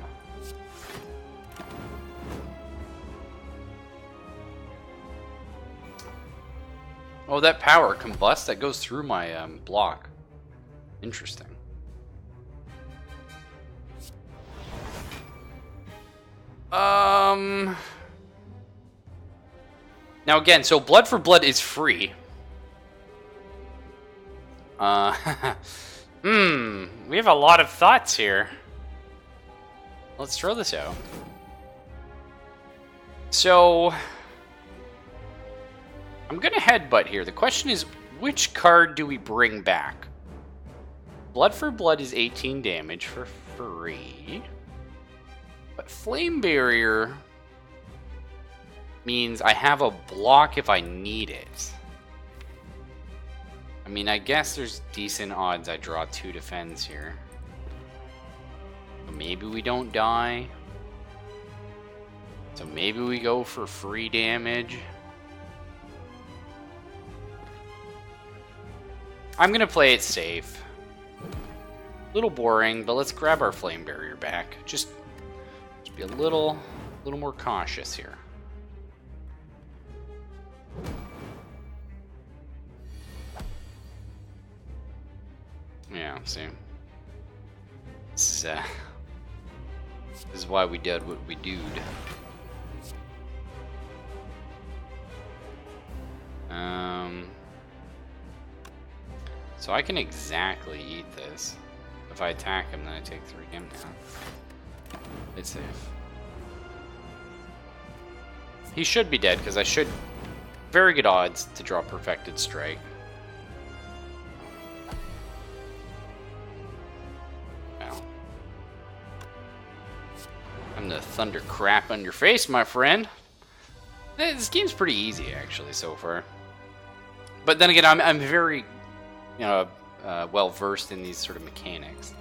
Oh, that power combust that goes through my block. Interesting. Now again, so Blood for Blood is free. We have a lot of thoughts here. Let's throw this out. So, I'm gonna headbutt here. The question is, which card do we bring back? Blood for Blood is 18 damage for free. But Flame Barrier means I have a block if I need it. I mean, I guess there's decent odds I draw 2 defense here. But maybe we don't die. So maybe we go for free damage. I'm gonna play it safe. A little boring, but let's grab our Flame Barrier back. Just be a little more cautious here. Yeah, see. This is why we did what we did. So I can exactly eat this. If I attack him, then I take 3 him down. It's safe. He should be dead, because I should... Very good odds to draw Perfected Strike. Well. I'm the thunder crap on your face, my friend. This game's pretty easy, actually, so far. But then again, I'm very, well versed in these sort of mechanics.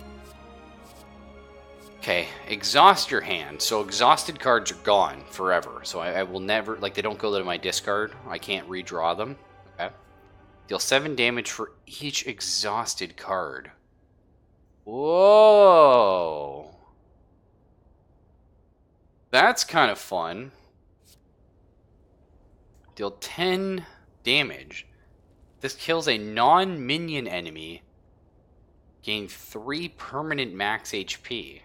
Okay, exhaust your hand. So exhausted cards are gone forever. So I will never, like, they don't go to my discard. I can't redraw them. Okay. Deal 7 damage for each exhausted card. Whoa. That's kind of fun. Deal 10 damage. This kills a non-minion enemy. Gain 3 permanent max HP.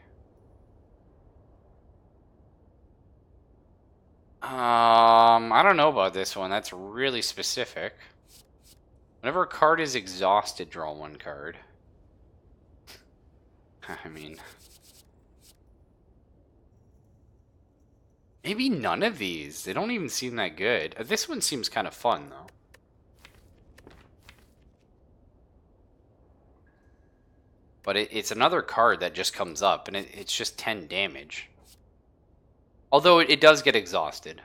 I don't know about this one. That's really specific. Whenever a card is exhausted, draw 1 card. I mean... maybe none of these. They don't even seem that good. This one seems kind of fun, though. But it's another card that just comes up, and it's just 10 damage. Although it does get exhausted.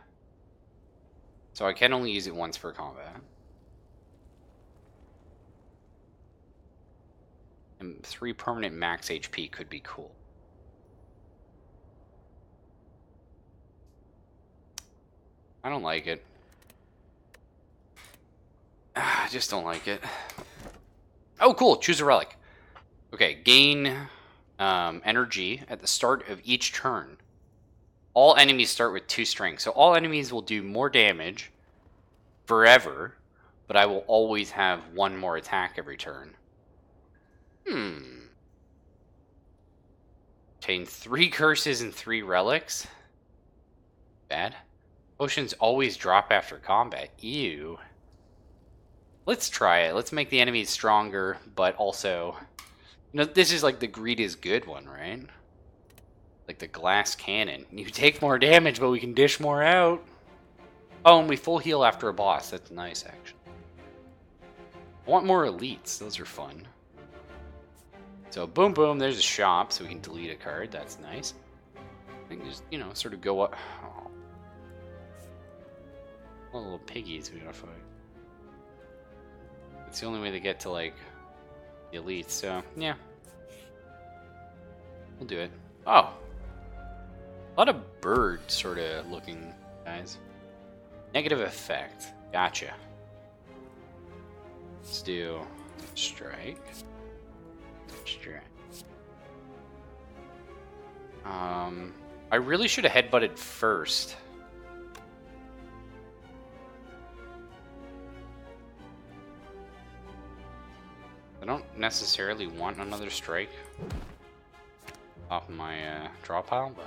So I can only use it once per combat. And 3 permanent max HP could be cool. I don't like it. I just don't like it. Oh, cool. Choose a relic. Okay, gain energy at the start of each turn. All enemies start with 2 strength. So all enemies will do more damage forever, but I will always have 1 more attack every turn. Obtain 3 curses and 3 relics. Bad. Potions always drop after combat. Ew. Let's try it. Let's make the enemies stronger, but also... you know, this is like the greed is good one, right? Like the glass cannon. You take more damage, but we can dish more out. Oh, and we full heal after a boss. That's nice, actually. I want more elites. Those are fun. So, boom, boom. There's a shop, so we can delete a card. That's nice. I think just, you know, sort of go up... oh. Little piggies we gotta fight. It's the only way to get to, like, the elites, so, yeah. We'll do it. Oh! A lot of bird sort of looking guys. Negative effect. Gotcha. Let's do strike. Strike. I really should have headbutted first. I don't necessarily want another strike off my draw pile, but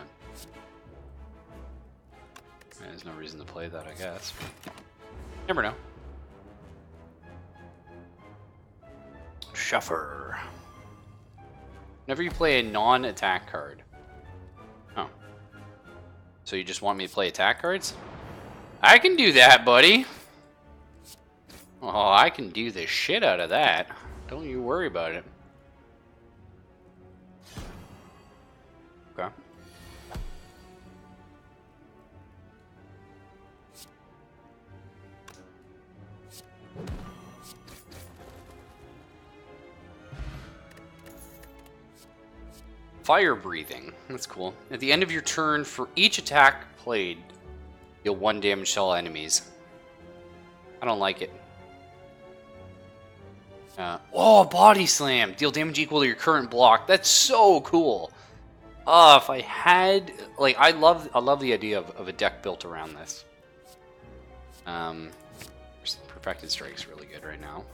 there's no reason to play that, I guess. Never know. Shuffer. Whenever you play a non-attack card. Oh. So you just want me to play attack cards? I can do that, buddy. Oh, I can do the shit out of that. Don't you worry about it. Okay. Fire breathing. That's cool. At the end of your turn, for each attack played, deal 1 damage to all enemies. I don't like it. Oh, body slam. Deal damage equal to your current block. That's so cool. If I had, like, I love the idea of a deck built around this. Perfected Strike's really good right now.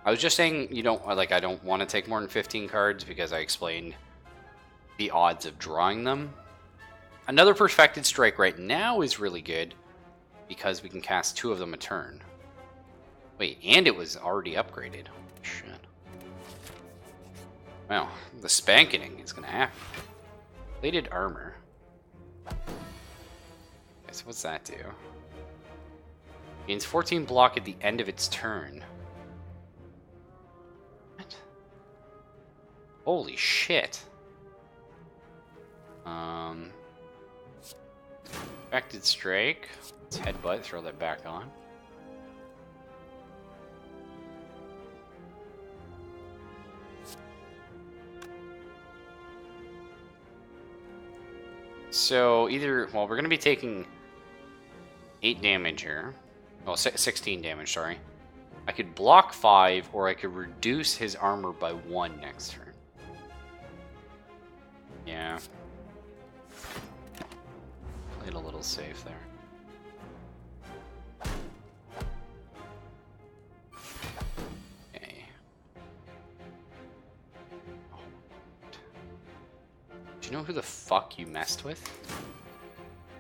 I was just saying, you don't, like, I don't want to take more than 15 cards because I explained the odds of drawing them. Another Perfected Strike right now is really good because we can cast 2 of them a turn. Wait, and it was already upgraded. Holy shit. Well, the spanking is gonna happen. Plated armor. Okay, so what's that do? Gains 14 block at the end of its turn. What? Holy shit. Affected Strike. Let's headbutt, throw that back on. So either, well, we're going to be taking 8 damage here. Well, 16 damage, sorry. I could block 5, or I could reduce his armor by 1 next turn. Yeah. Played a little safe there. Okay. Do you know who the fuck you messed with?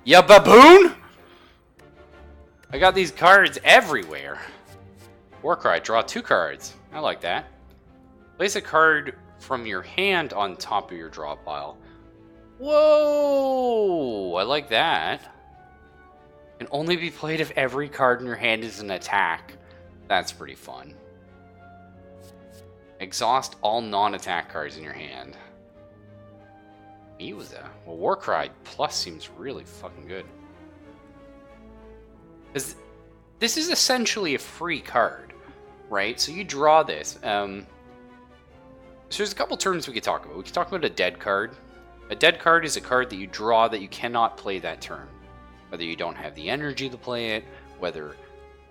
Ya baboon! I got these cards everywhere. Warcry, draw 2 cards. I like that. Place a card from your hand on top of your draw pile. Whoa! I like that. Can only be played if every card in your hand is an attack. That's pretty fun. Exhaust all non-attack cards in your hand. Well, Warcry Plus seems really fucking good. Because this is essentially a free card, right? So you draw this. So there's a couple terms we could talk about. We could talk about a dead card. A dead card is a card that you draw that you cannot play that turn. Whether you don't have the energy to play it, whether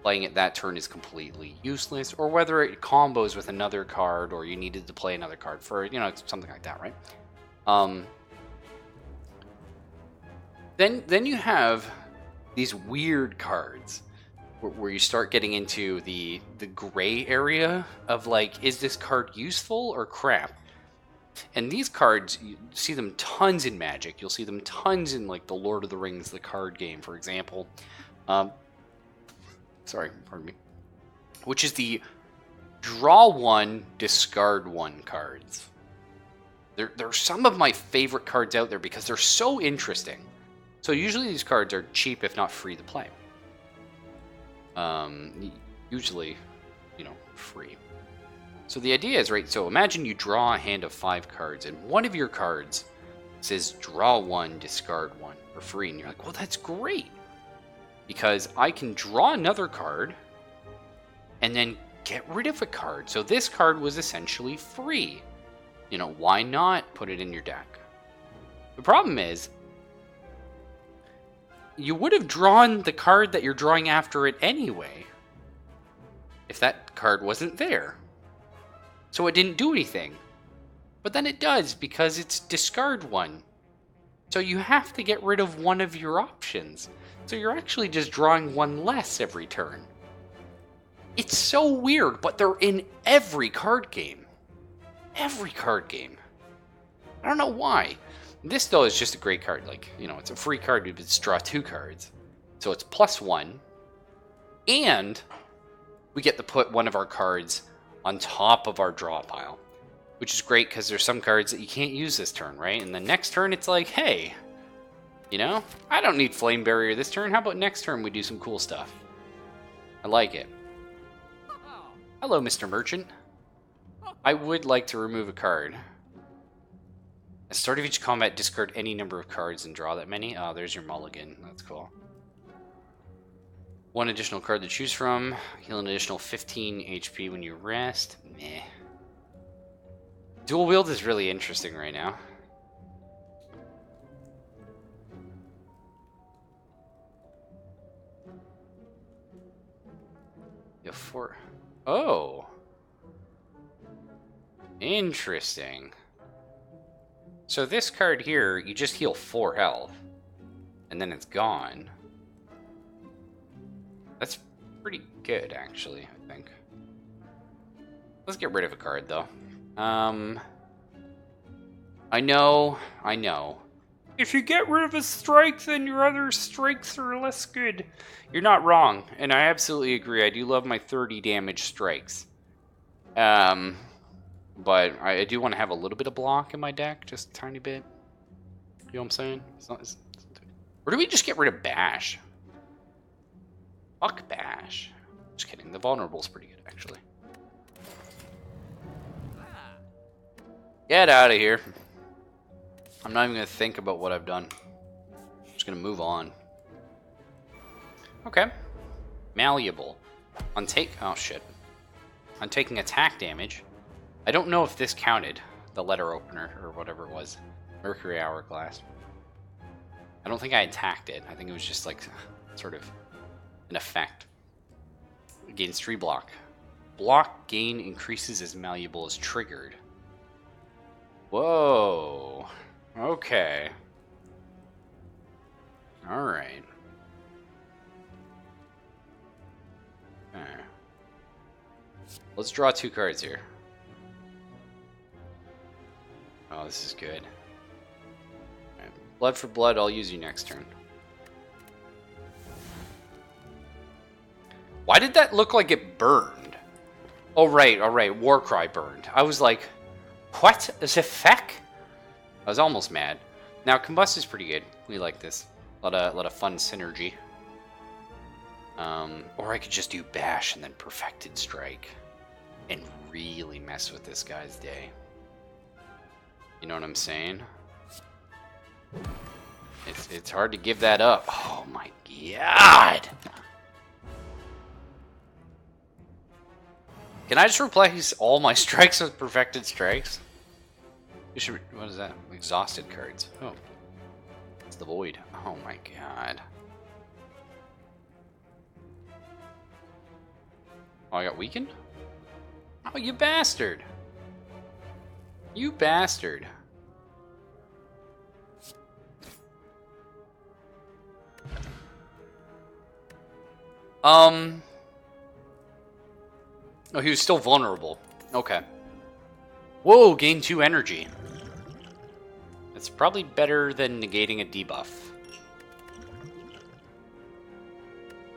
playing it that turn is completely useless, or whether it combos with another card, or you needed to play another card for, you know, something like that, right? Then you have these weird cards where you start getting into the gray area of, like, is this card useful or crap? And these cards, you see them tons in Magic. You'll see them tons in, like, the Lord of the Rings, the card game, for example. Sorry, pardon me. Which is the draw 1, discard 1 cards. They're some of my favorite cards out there because they're so interesting. So usually these cards are cheap, if not free to play. Usually, you know, free. So the idea is, right, so imagine you draw a hand of 5 cards, and one of your cards says draw 1, discard 1 for free. And you're like, well, that's great. Because I can draw another card and then get rid of a card. So this card was essentially free. You know, why not put it in your deck? The problem is, you would have drawn the card that you're drawing after it anyway, if that card wasn't there. So it didn't do anything. But then it does, because it's discard 1. So you have to get rid of one of your options. So you're actually just drawing 1 less every turn. It's so weird, but they're in every card game. Every card game. I don't know why. This, though, is just a great card. Like, you know, it's a free card. You just draw 2 cards. So it's +1. And we get to put one of our cards on top of our draw pile. Which is great, because there's some cards that you can't use this turn, right? And the next turn, it's like, hey, you know, I don't need Flame Barrier this turn. How about next turn we do some cool stuff? I like it. Hello, Mr. Merchant. I would like to remove a card. At the start of each combat, discard any number of cards and draw that many. Oh, there's your mulligan. That's cool. 1 additional card to choose from. Heal an additional 15 HP when you rest. Meh. Dual wield is really interesting right now. You have 4. Oh. Interesting. So this card here, you just heal 4 health. And then it's gone. That's pretty good, actually, I think. Let's get rid of a card, though. I know. If you get rid of a strike, then your other strikes are less good. You're not wrong, and I absolutely agree. I do love my 30 damage strikes. But I do want to have a little bit of block in my deck, just a tiny bit. You know what I'm saying? Or do we just get rid of Bash? Fuck Bash. Just kidding. The Vulnerable's pretty good, actually. Get out of here. I'm not even going to think about what I've done. I'm just going to move on. Okay. Malleable. Oh, shit. On taking attack damage. I don't know if this counted. The letter opener, or whatever it was. Mercury Hourglass. I don't think I attacked it. I think it was just like, sort of, an effect. Against 3 block. block gain increases as malleable is triggered. Whoa. Okay. Alright. Let's draw 2 cards here. Oh, this is good. Right. Blood for blood, I'll use you next turn. Why did that look like it burned? Oh, right, alright. Warcry burned. I was like, what the feck? I was almost mad. Now, Combust is pretty good. We like this. A lot of fun synergy. Or I could just do Bash and then Perfected Strike. And really mess with this guy's day. You know what I'm saying? It's hard to give that up. Oh my god! Can I just replace all my strikes with Perfected Strikes? You should. What is that? Exhausted cards. Oh. It's the Void. Oh my god. Oh, I got weakened? Oh, you bastard! You bastard. Oh, he was still vulnerable. Okay. Whoa, gain 2 energy. That's probably better than negating a debuff.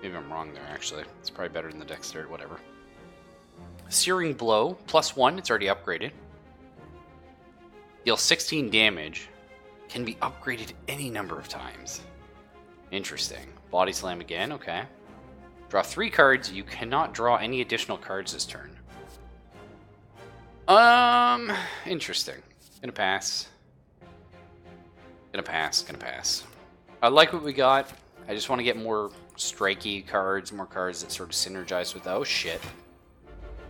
Maybe I'm wrong there, actually. It's probably better than the Dexterity, whatever. Searing Blow, +1, it's already upgraded. Deal 16 damage. Can be upgraded any number of times. Interesting. Body Slam again, okay. Draw 3 cards. You cannot draw any additional cards this turn. Interesting. Gonna pass. Gonna pass. I like what we got. I just want to get more strikey cards, more cards that sort of synergize with... Oh, shit.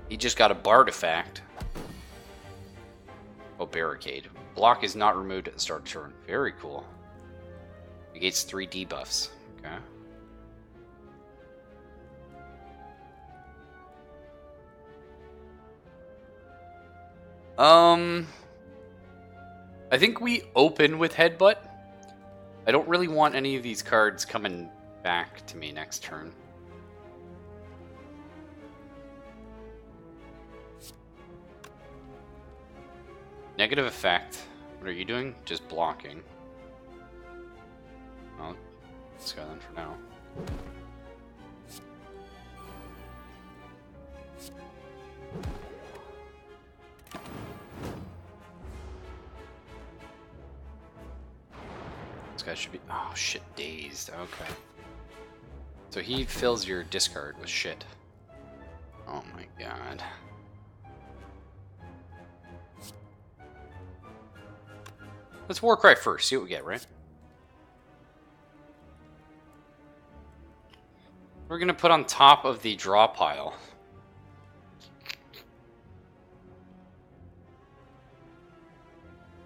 He just got a Bartifact. Oh, Barricade. Block is not removed at the start of turn. Very cool. Negates 3 debuffs. Okay. I think we open with Headbutt. I don't really want any of these cards coming back to me next turn. Negative effect. What are you doing? Just blocking. Well, let's go then for now. This guy should be... Oh, shit. Dazed. Okay. So he fills your discard with shit. Oh my god. Let's Warcry first. See what we get, right? We're going to put on top of the draw pile.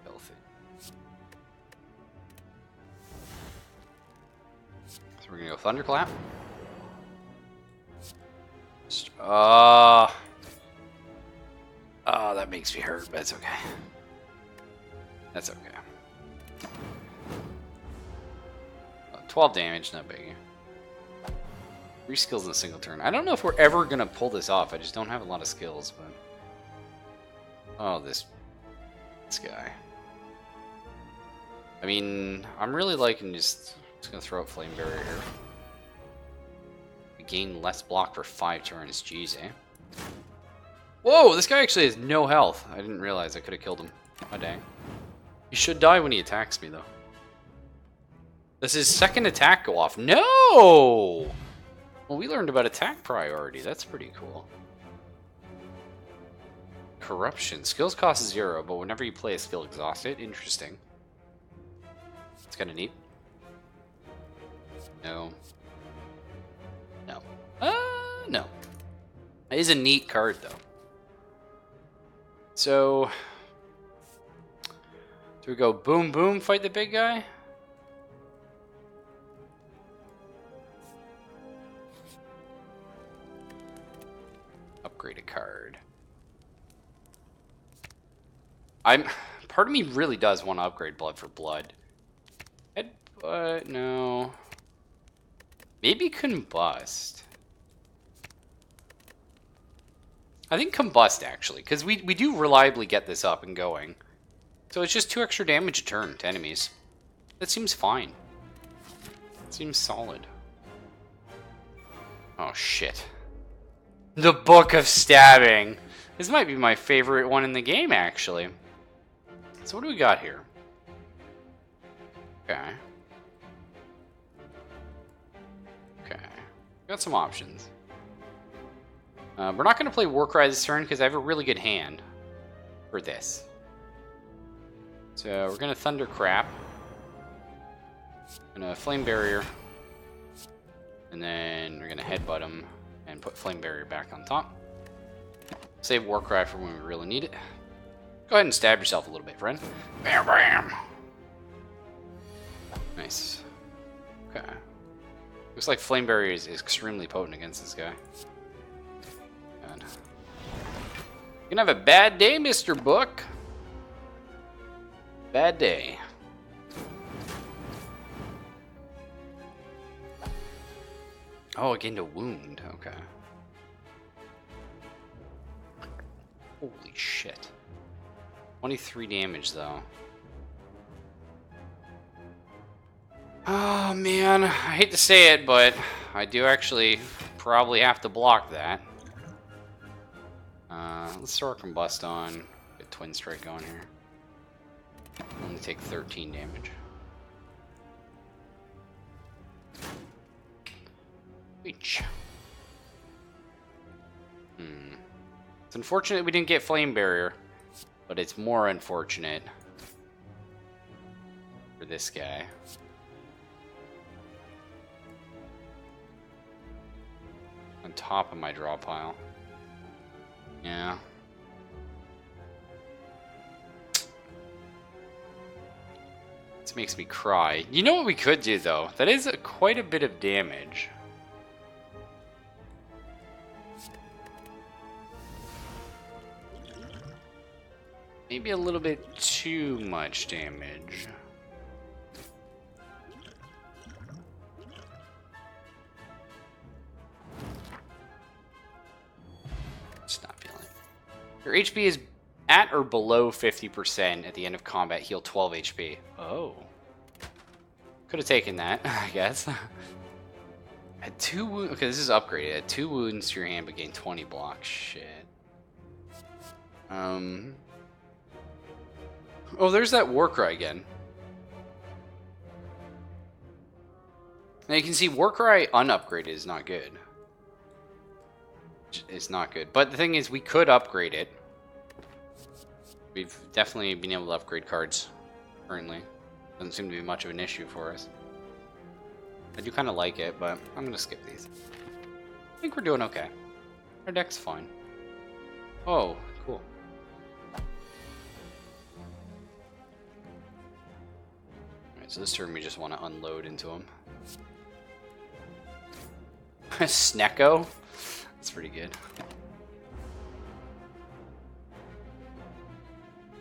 Filthy. So we're going to go Thunderclap. Oh, that makes me hurt, but it's okay. That's okay. 12 damage, not big. 3 skills in a single turn. I don't know if we're ever going to pull this off. I just don't have a lot of skills, but... Oh, this guy. I mean, I'm really liking just going to throw out Flame Barrier here. We gain less block for 5 turns. Jeez, eh? Whoa, this guy actually has no health. I didn't realize I could have killed him. Oh, dang. He should die when he attacks me, though. Does his second attack go off? No! Well, we learned about attack priority. That's pretty cool. Corruption. Skills cost 0, but whenever you play a skill, exhaust it. Interesting. It's kind of neat. No. No. No. It is a neat card, though. So... Do we go boom, boom, fight the big guy? upgrade a card. Part of me really does want to upgrade Blood for Blood. But no. Maybe Combust. I think Combust, actually, because we do reliably get this up and going. So it's just 2 extra damage a turn to enemies. That seems fine. Seems solid. Oh, shit. The Book of Stabbing. This might be my favorite one in the game, actually. So what do we got here? Okay. Okay. Got some options. We're not going to play Warcry this turn because I have a really good hand for this. So we're going to Thundercrap. Going to Flame Barrier. And then we're going to Headbutt him and put Flame Barrier back on top. Save Warcry for when we really need it. Go ahead and stab yourself a little bit, friend. Bam, bam. Nice. Okay. Looks like Flame Barrier is extremely potent against this guy. God. You're gonna have a bad day, Mr. Book. Bad day. Oh, I gained a wound. Okay. Holy shit. 23 damage, though. Oh, man. I hate to say it, but I do actually probably have to block that. Let's throw our Combust on. Get Twin Strike going here. Only take 13 damage. Reach. It's unfortunate we didn't get Flame Barrier, but it's more unfortunate for this guy. On top of my draw pile. Yeah. This makes me cry. You know what we could do, though? That is quite a bit of damage. Maybe a little bit too much damage. Just not feeling it. Your HP is at or below 50% at the end of combat. Heal 12 HP. Oh. Could have taken that, I guess. At 2 wounds. Okay, this is upgraded. At 2 wounds to your hand, but gain 20 blocks. Shit. Oh, there's that Warcry again. Now you can see Warcry unupgraded is not good. It's not good. But the thing is, we could upgrade it. We've definitely been able to upgrade cards currently. Doesn't seem to be much of an issue for us. I do kind of like it, but I'm going to skip these. I think we're doing okay. Our deck's fine. Oh, cool. Alright, so this turn we just want to unload into him. Snecko? That's pretty good.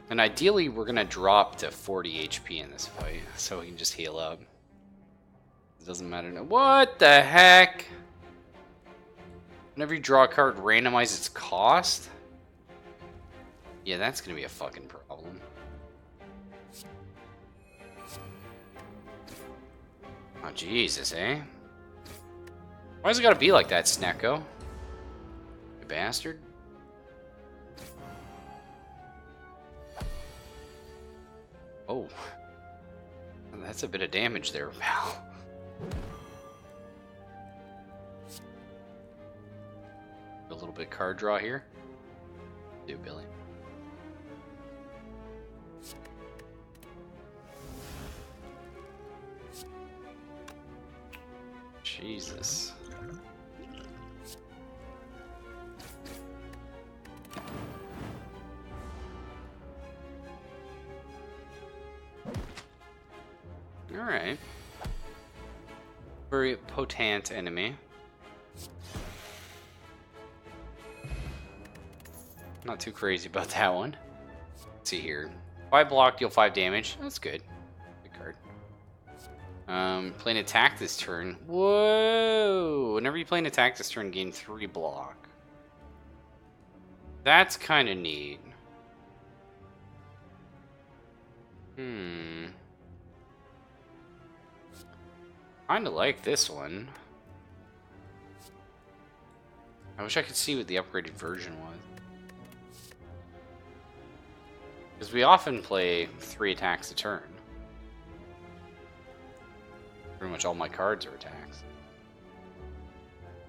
And ideally, we're going to drop to 40 HP in this fight, so we can just heal up. It doesn't matter now. What the heck? Whenever you draw a card, randomize its cost? Yeah, that's going to be a fucking problem. Oh, Jesus, eh? Why's it gotta be like that, Snecko? You bastard. Oh. That's a bit of damage there, pal. A little bit card draw here. Do, Billy. Jesus. Alright. Very potent enemy. Not too crazy about that one. Let's see here. 5 block, deal 5 damage. That's good. Good card. Play an attack this turn. Whoa! Whenever you play an attack this turn, gain 3 block. That's kind of neat. Kinda like this one. I wish I could see what the upgraded version was. Because we often play 3 attacks a turn. Pretty much all my cards are attacks.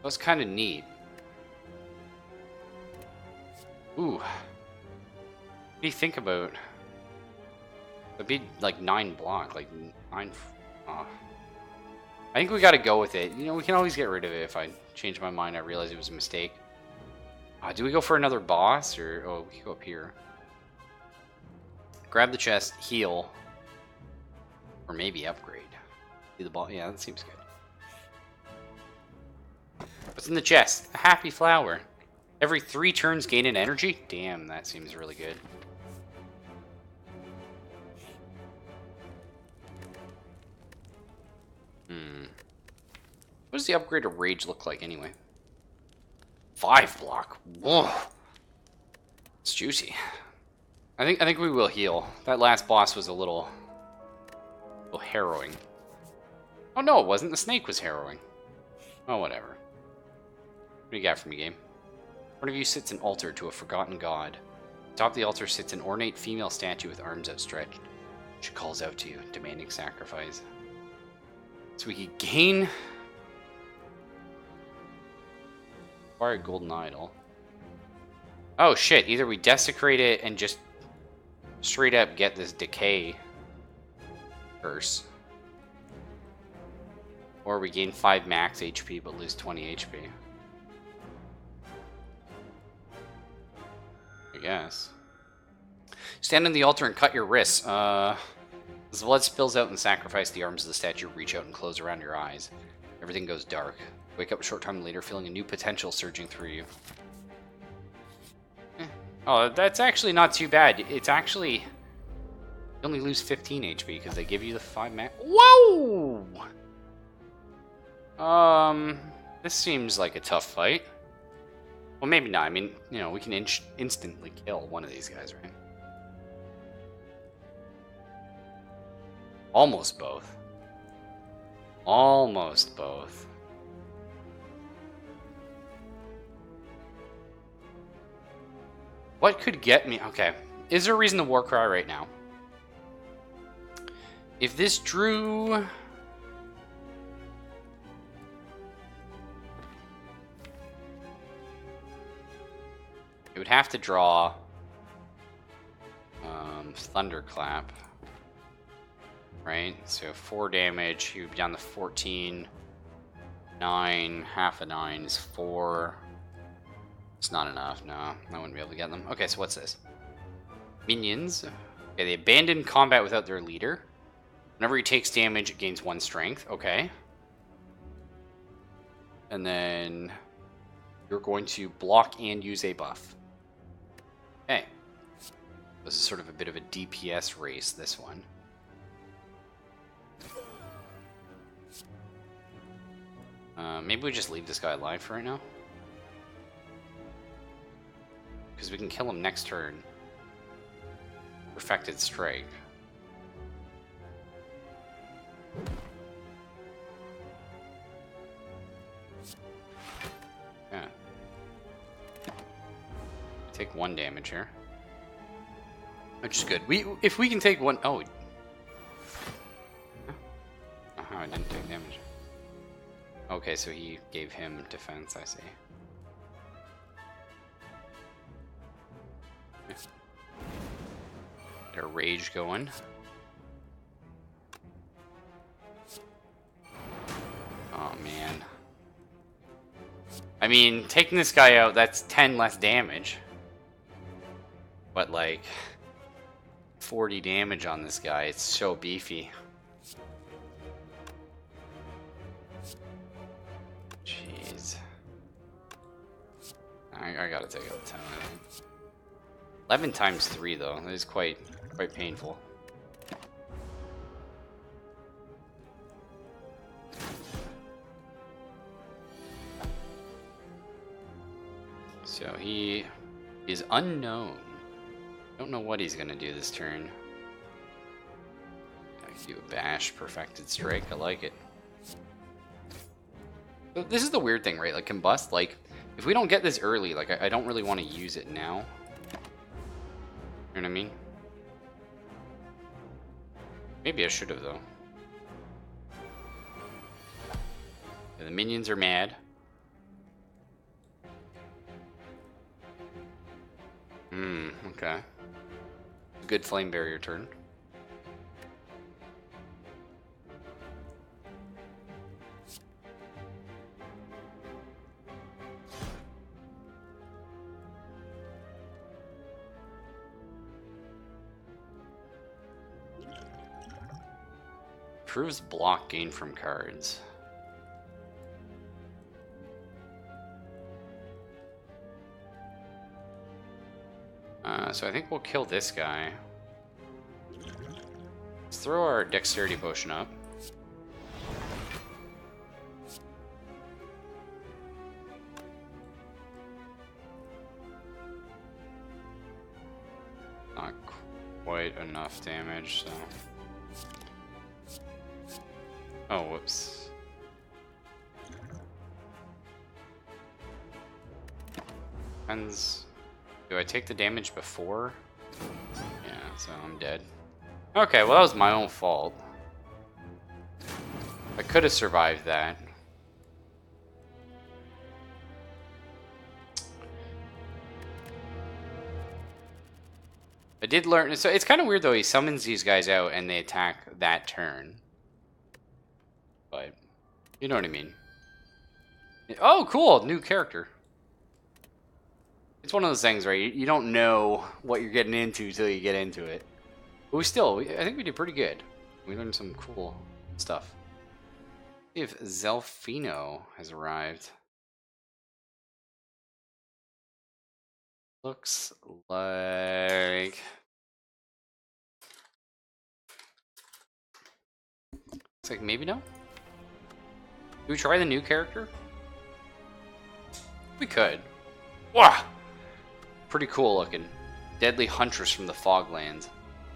That's kind of neat. Ooh. What do you think about... It'd be like 9 block, like 9... I think we gotta go with it. You know, we can always get rid of it if I change my mind. I realize it was a mistake. Do we go for another boss, or... Oh, we can go up here. Grab the chest, heal. Or maybe upgrade. See the ball? Yeah, that seems good. What's in the chest? A happy flower. Every 3 turns gain an energy? Damn, that seems really good. What does the upgrade of rage look like anyway? 5 block. Whoa. It's juicy. I think we will heal. That last boss was a little harrowing. Oh no, it wasn't. The snake was harrowing. Oh, whatever. What do you got for me, game? In front of you sits an altar to a forgotten god. Atop the altar sits an ornate female statue with arms outstretched. She calls out to you, demanding sacrifice. So we can gain... Acquire a golden idol. Oh shit, either we desecrate it and just straight up get this decay curse. Or we gain 5 max HP but lose 20 HP. I guess. Stand on the altar and cut your wrists. As the blood spills out and sacrifice, the arms of the statue reach out and close around your eyes. Everything goes dark. Wake up a short time later feeling a new potential surging through you. Oh, that's actually not too bad. It's actually... You only lose 15 HP because they give you the 5 max... Whoa! This seems like a tough fight. Well, maybe not. I mean, you know, we can instantly kill one of these guys, right? Almost both. Almost both. What could get me... Okay. Is there a reason to war cry right now? If this drew... It would have to draw... Thunderclap. Right? So 4 damage. He would be down to 14. 9. Half a 9 is 4. It's not enough. No, I wouldn't be able to get them. Okay, so what's this? Minions. Okay, they abandon combat without their leader. Whenever he takes damage, it gains 1 strength. Okay. And then you're going to block and use a buff. Okay. This is sort of a bit of a DPS race, this one. Maybe we just leave this guy alive for right now. Because we can kill him next turn. Perfected Strike. Yeah. Take 1 damage here. Which is good. If we can take 1... Oh. I didn't take damage. Okay, so he gave him defense, I see. Get our rage going. Oh, man. I mean, taking this guy out, that's 10 less damage. But, like, 40 damage on this guy. It's so beefy. Jeez. I gotta take out 10, I think. 11 times 3 though. That is quite painful. So he is unknown. Don't know what he's gonna do this turn. I do a bash, perfected strike. I like it. So this is the weird thing, right? Like combust. Like if we don't get this early, like I don't really want to use it now. You know what I mean? Maybe I should have though. Yeah, the minions are mad. Okay. Good flame barrier turn. Improves block gain from cards. So I think we'll kill this guy. Let's throw our dexterity potion up. Not quite enough damage, so... Oh, whoops. Depends. Do I take the damage before? Yeah, so I'm dead. Okay, well that was my own fault. I could have survived that. I did learn, so it's kind of weird though, he summons these guys out and they attack that turn. But, you know what I mean. Oh, cool, new character. It's one of those things, right? You don't know what you're getting into till you get into it. But I think we did pretty good. We learned some cool stuff. See if Zelfino has arrived. Looks like... Looks like maybe no? Do we try the new character? We could. Wow! Pretty cool looking. Deadly Huntress from the Foglands.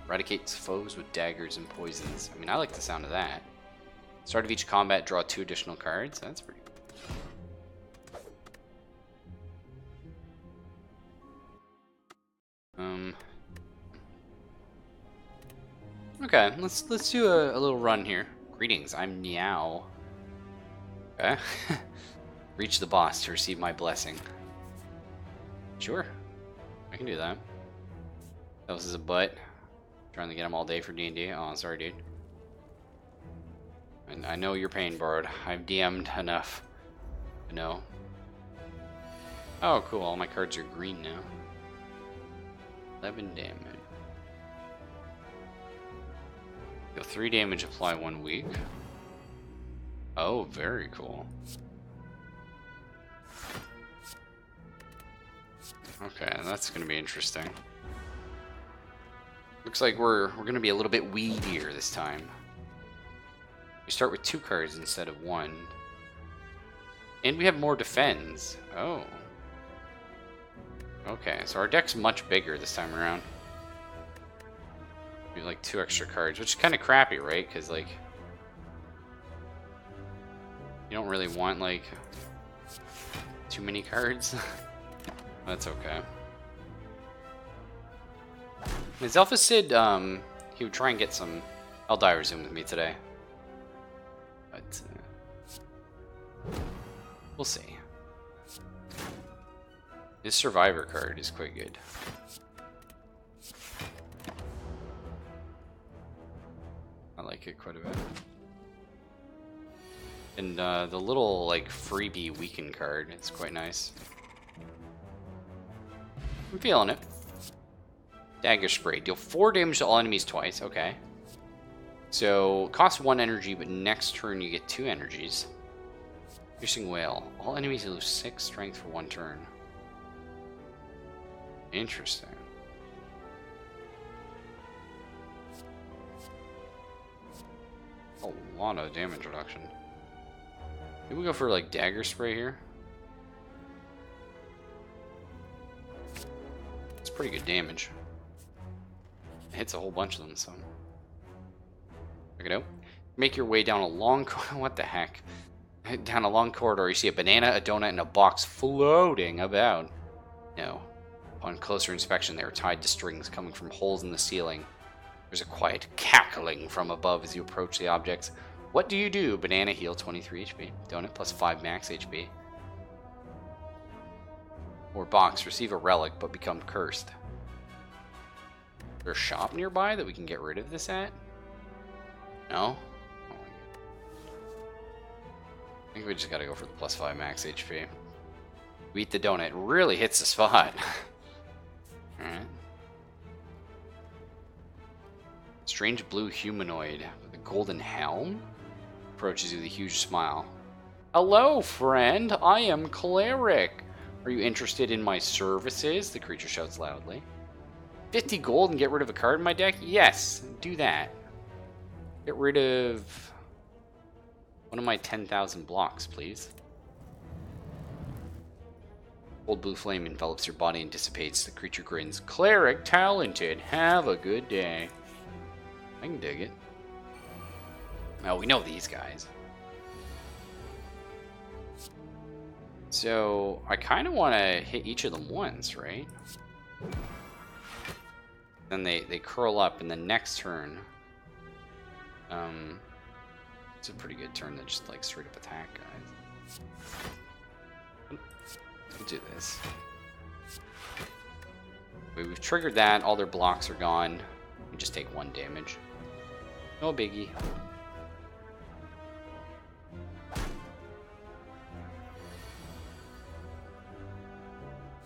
Eradicates foes with daggers and poisons. I mean, I like the sound of that. Start of each combat, draw 2 additional cards. That's pretty cool. Okay, let's do a little run here. Greetings, I'm Niao. Okay. Reach the boss to receive my blessing. Sure. I can do that. That was a butt. Trying to get him all day for D&D. Oh, sorry, dude. And I know your pain, Bard. I've DM'd enough to know. Oh, cool. All my cards are green now. 11 damage. Deal 3 damage, apply 1 week. Oh, very cool. Okay, that's going to be interesting. Looks like we're going to be a little bit weedier this time. We start with 2 cards instead of 1. And we have more defense. Oh. Okay, so our deck's much bigger this time around. We have like 2 extra cards, which is kind of crappy, right? Because, like, you don't really want, like, too many cards. That's okay. His Alpha Sid, he would try and get some Eldire Zoom with me today. But, we'll see. His Survivor card is quite good. I like it quite a bit. And the little, like, freebie weaken card, it's quite nice. I'm feeling it. Dagger Spray. Deal 4 damage to all enemies twice. Okay. So, cost 1 energy, but next turn you get 2 energies. Piercing Wail. All enemies lose 6 strength for 1 turn. Interesting. A lot of damage reduction. Maybe we go for like dagger spray here. It's pretty good damage. It hits a whole bunch of them, so. Check it out. Make your way down a long what the heck? Down a long corridor, you see a banana, a donut, and a box floating about. No. On closer inspection, they are tied to strings coming from holes in the ceiling. There's a quiet cackling from above as you approach the objects. What do you do? Banana, heal 23 HP. Donut plus 5 max HP. Or box, receive a relic but become cursed. Is there a shop nearby that we can get rid of this at? No? I think we just gotta go for the plus 5 max HP. We eat the donut. It really hits the spot. Alright. Strange blue humanoid with a golden helm approaches you with a huge smile. Hello, friend. I am Cleric. Are you interested in my services? The creature shouts loudly. 50 gold and get rid of a card in my deck? Yes, do that. Get rid of one of my 10,000 blocks, please. Old blue flame envelops your body and dissipates. The creature grins. Cleric talented. Have a good day. I can dig it. Oh, we know these guys. So, I kind of want to hit each of them once, right? Then they curl up in the next turn. It's a pretty good turn to just like straight up attack, guys. Let's do this. Wait, we've triggered that. All their blocks are gone. We just take 1 damage. No biggie.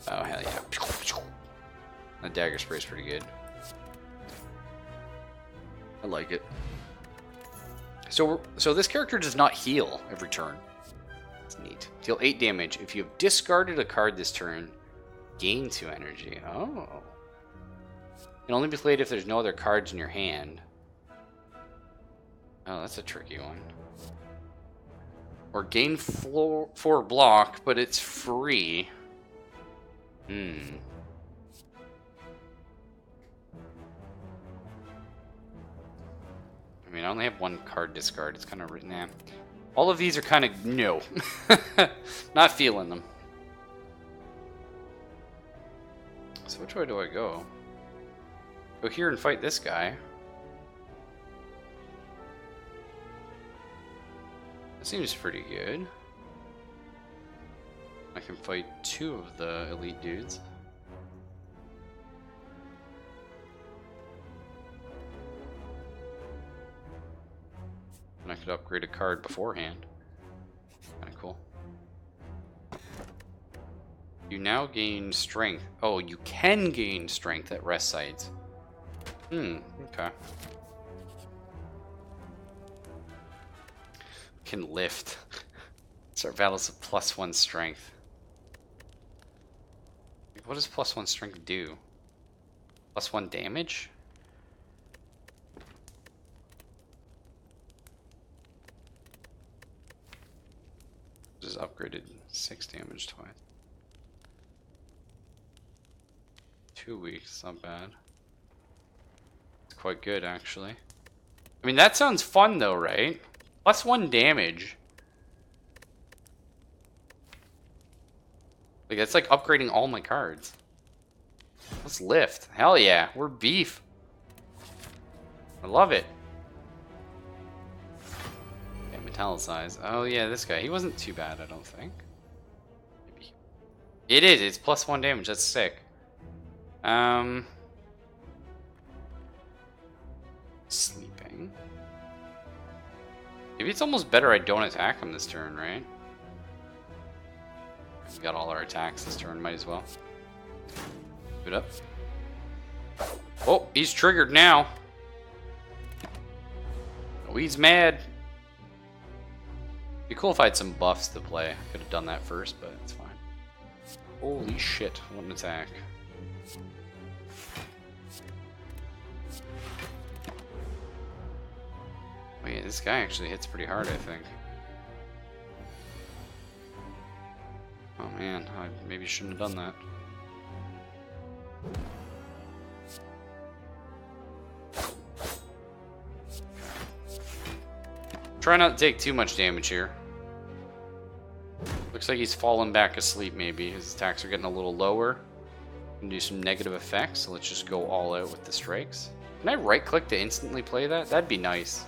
Oh, hell yeah. The dagger spray is pretty good. I like it. So this character does not heal every turn. It's neat. Deal 8 damage. If you have discarded a card this turn, gain 2 energy. Oh. Can only be played if there's no other cards in your hand. Oh, that's a tricky one. Or gain 4 block, but it's free. I mean, I only have 1 card discard. It's kind of written there. All of these are kind of no. Not feeling them. So which way do I go? Go here and fight this guy. That seems pretty good. I can fight 2 of the elite dudes. And I could upgrade a card beforehand. Kinda cool. You now gain strength. Oh, you can gain strength at rest sites. Okay. Can lift. Start battles with +1 strength. What does +1 strength do? +1 damage? Just upgraded 6 damage twice. 2 weeks, not bad. It's quite good, actually. I mean, that sounds fun, though, right? +1 damage. Like, that's like upgrading all my cards. Let's lift. Hell yeah, we're beef. I love it. Okay, metallicize. Oh yeah, this guy. He wasn't too bad, I don't think. Maybe. It is. It's +1 damage. That's sick. Sleeping. Maybe it's almost better I don't attack him this turn, right? We got all our attacks this turn, might as well. Good up. Oh, he's triggered now. Oh, he's mad. Be cool if I had some buffs to play. I could have done that first, but it's fine. Holy shit, what an attack. Wait, this guy actually hits pretty hard, I think. Oh man, I maybe shouldn't have done that. Try not to take too much damage here. Looks like he's fallen back asleep maybe. His attacks are getting a little lower. Can do some negative effects, so let's just go all out with the strikes. Can I right click to instantly play that? That'd be nice.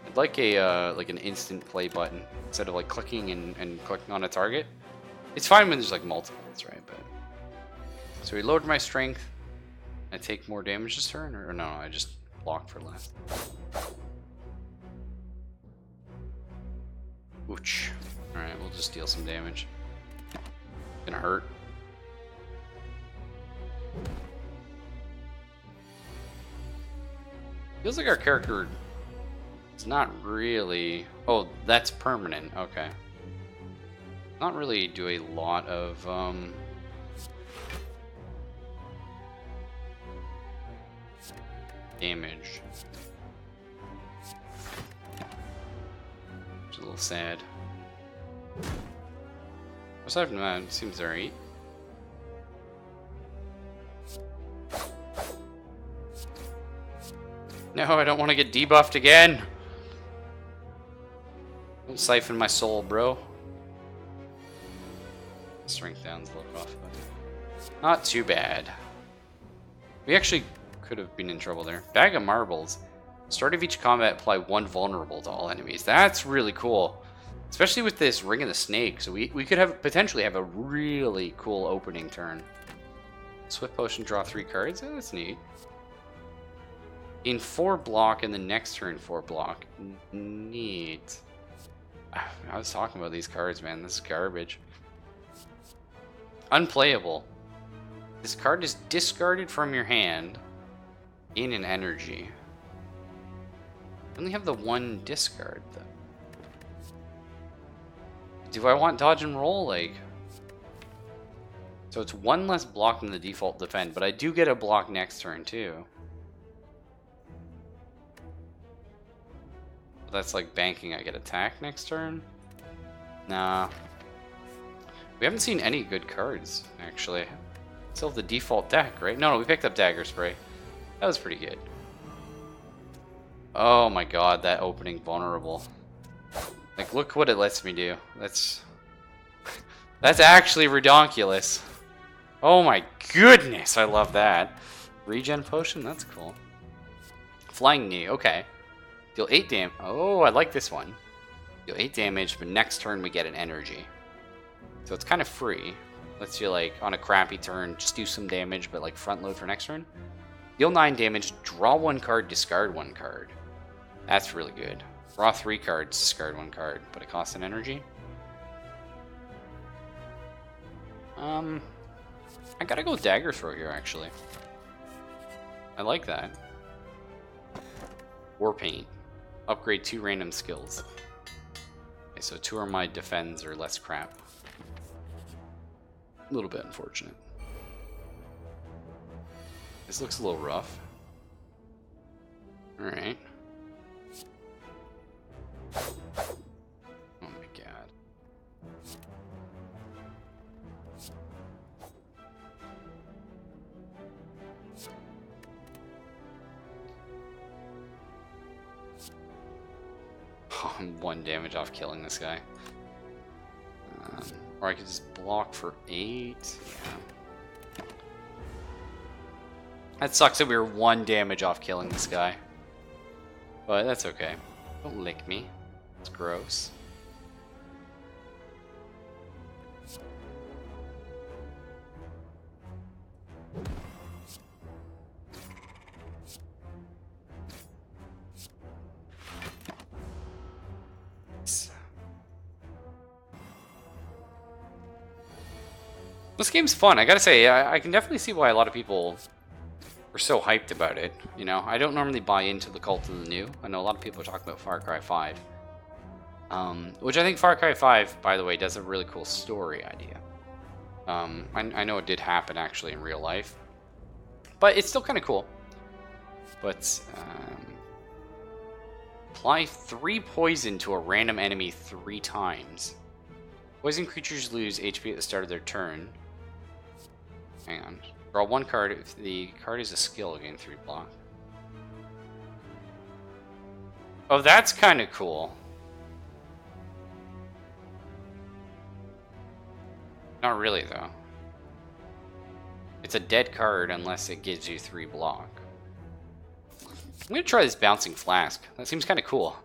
I'd like a like an instant play button instead of like clicking and clicking on a target. It's fine when there's like multiples, right? But so we lowered my strength. I take more damage this turn, or no, I just block for less. Ouch. Alright, we'll just deal some damage. Gonna hurt. Feels like our character is not really... Oh, that's permanent. Okay. Not really do a lot of... damage. Which is a little sad. Aside from that, it seems alright. No, I don't want to get debuffed again. Don't siphon my soul, bro. Strength down's a little rough, but not too bad. We actually could have been in trouble there. Bag of marbles. Start of each combat, apply 1 vulnerable to all enemies. That's really cool. Especially with this Ring of the Snake. So we could have potentially have a really cool opening turn. Swift Potion, draw 3 cards. Oh, that's neat. In 4 block, and the next turn 4 block. Neat. I was talking about these cards, man. This is garbage. Unplayable. This card is discarded from your hand in an energy. You only have the 1 discard, though. Do I want dodge and roll? Like, so it's 1 less block than the default defend, but I do get a block next turn, too. That's like banking. I get attack next turn. Nah. We haven't seen any good cards, actually. Still have the default deck, right? No, we picked up Dagger Spray. That was pretty good. Oh my god, that opening vulnerable. Like, look what it lets me do. That's actually redonkulous. Oh my goodness, I love that. Regen potion, that's cool. Flying Knee, okay. Deal 8 damage. Oh, I like this one. Deal 8 damage, but next turn we get an energy. So it's kind of free. Lets you, like, on a crappy turn, just do some damage, but, like, front load for next turn. Deal 9 damage, draw 1 card, discard 1 card. That's really good. Draw 3 cards, discard 1 card, but it costs an energy. I gotta go Dagger Throw here, actually. I like that. War Paint. Upgrade 2 random skills. Okay, so 2 of my defends are less crap. A little bit unfortunate. This looks a little rough. Alright. Oh my god. I'm 1 damage off killing this guy. Or I could just block for 8. Yeah. That sucks that we were 1 damage off killing this guy. But that's okay. Don't lick me. It's gross. This game's fun. I gotta say, I can definitely see why a lot of people were so hyped about it. You know, I don't normally buy into the cult of the new. I know a lot of people are talking about Far Cry 5. Which I think Far Cry 5, by the way, does a really cool story idea. I know it did happen actually in real life. But it's still kind of cool. But Apply 3 poison to a random enemy 3 times. Poison creatures lose HP at the start of their turn. Hang on. Draw 1 card. If the card is a skill, gain 3 block. Oh, that's kind of cool. Not really, though. It's a dead card unless it gives you 3 block. I'm gonna try this Bouncing Flask. That seems kind of cool.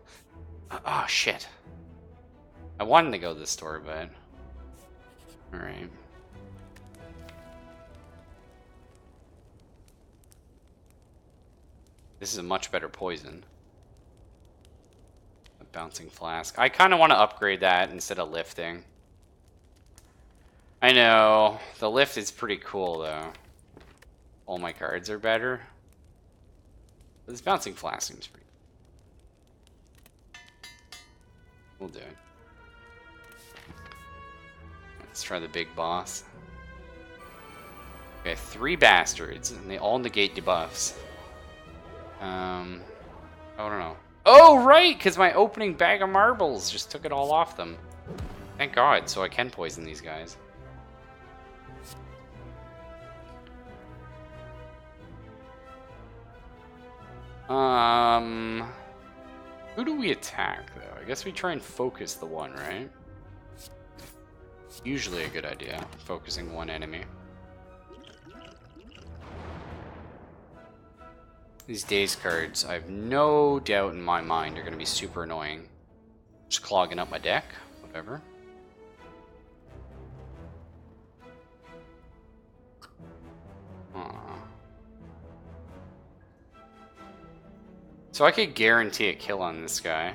Oh, shit. I wanted to go to this store, but... Alright. This is a much better poison. A Bouncing Flask. I kind of want to upgrade that instead of lifting. I know. The lift is pretty cool, though. All my cards are better. This Bouncing Flask seems pretty... We'll do it. Let's try the big boss. Okay, 3 bastards, and they all negate debuffs. I don't know. Oh, right! Because my opening bag of marbles just took it all off them. Thank God, so I can poison these guys. Who do we attack, though? I guess we try and focus the one, right? Usually a good idea, focusing one enemy. These daze cards, I have no doubt in my mind, are going to be super annoying. Just clogging up my deck, whatever. So I could guarantee a kill on this guy.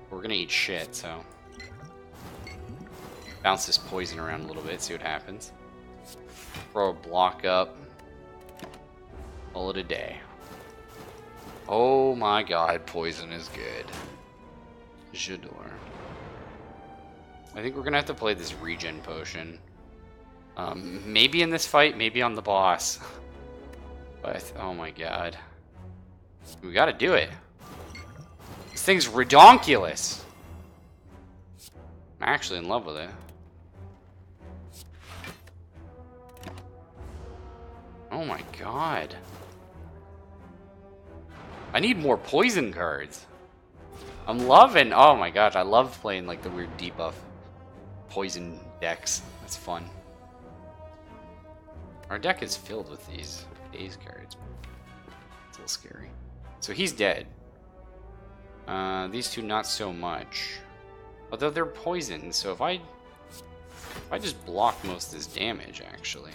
We're gonna eat shit, so... Bounce this poison around a little bit, see what happens. Throw a block up. Call it a day. Oh my god, poison is good. J'adore. I think we're gonna have to play this regen potion. Maybe in this fight, maybe on the boss. But, oh my god. We gotta do it. This thing's redonkulous. I'm actually in love with it. Oh my god. I need more poison cards. I'm loving... Oh my gosh, I love playing like the weird debuff poison decks. That's fun. Our deck is filled with these daze cards. It's a little scary. So he's dead. These two not so much. Although they're poisoned, so if I just block most of this damage, actually.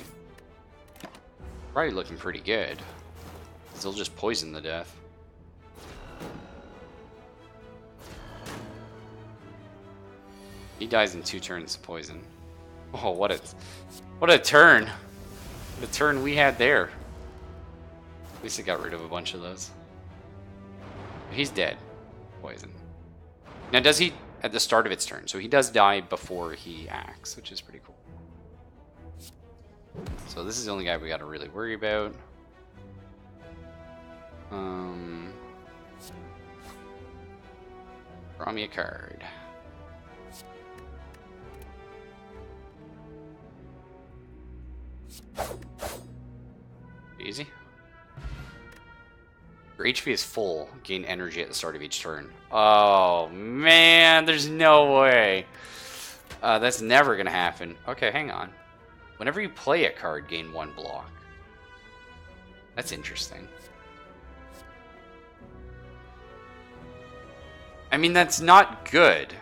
Probably looking pretty good. Because they'll just poison the death. He dies in 2 turns of poison. Oh, what a turn. The turn we had there. At least it got rid of a bunch of those. He's dead. Poison. Now, does he at the start of its turn? So he does die before he acts, which is pretty cool. So this is the only guy we got to really worry about. Draw me a card. Easy. Your HP is full. Gain energy at the start of each turn. Oh, man. There's no way. That's never going to happen. Okay, hang on. Whenever you play a card, gain 1 block. That's interesting. I mean, that's not good.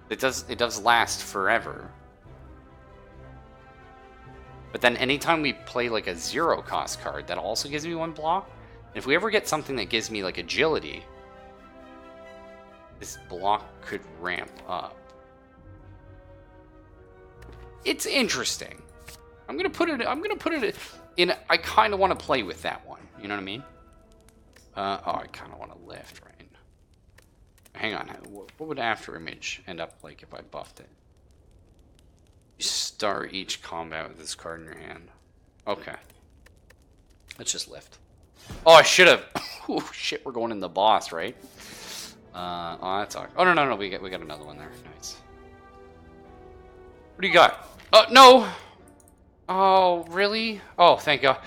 It does last forever. But then anytime we play like a 0 cost card, that also gives me 1 block. And if we ever get something that gives me like agility, this block could ramp up. It's interesting. I'm gonna put it in. I kind of want to play with that one. You know what I mean? Oh, I kind of want to lift, right? Hang on. What would After Image end up like if I buffed it? You start each combat with this card in your hand. Okay. Let's just lift. Oh, I should have. Oh shit, we're going in the boss, right? Oh, that's all. Oh no, we got another one there. Nice. What do you got? Oh no. Oh really? Oh, thank God.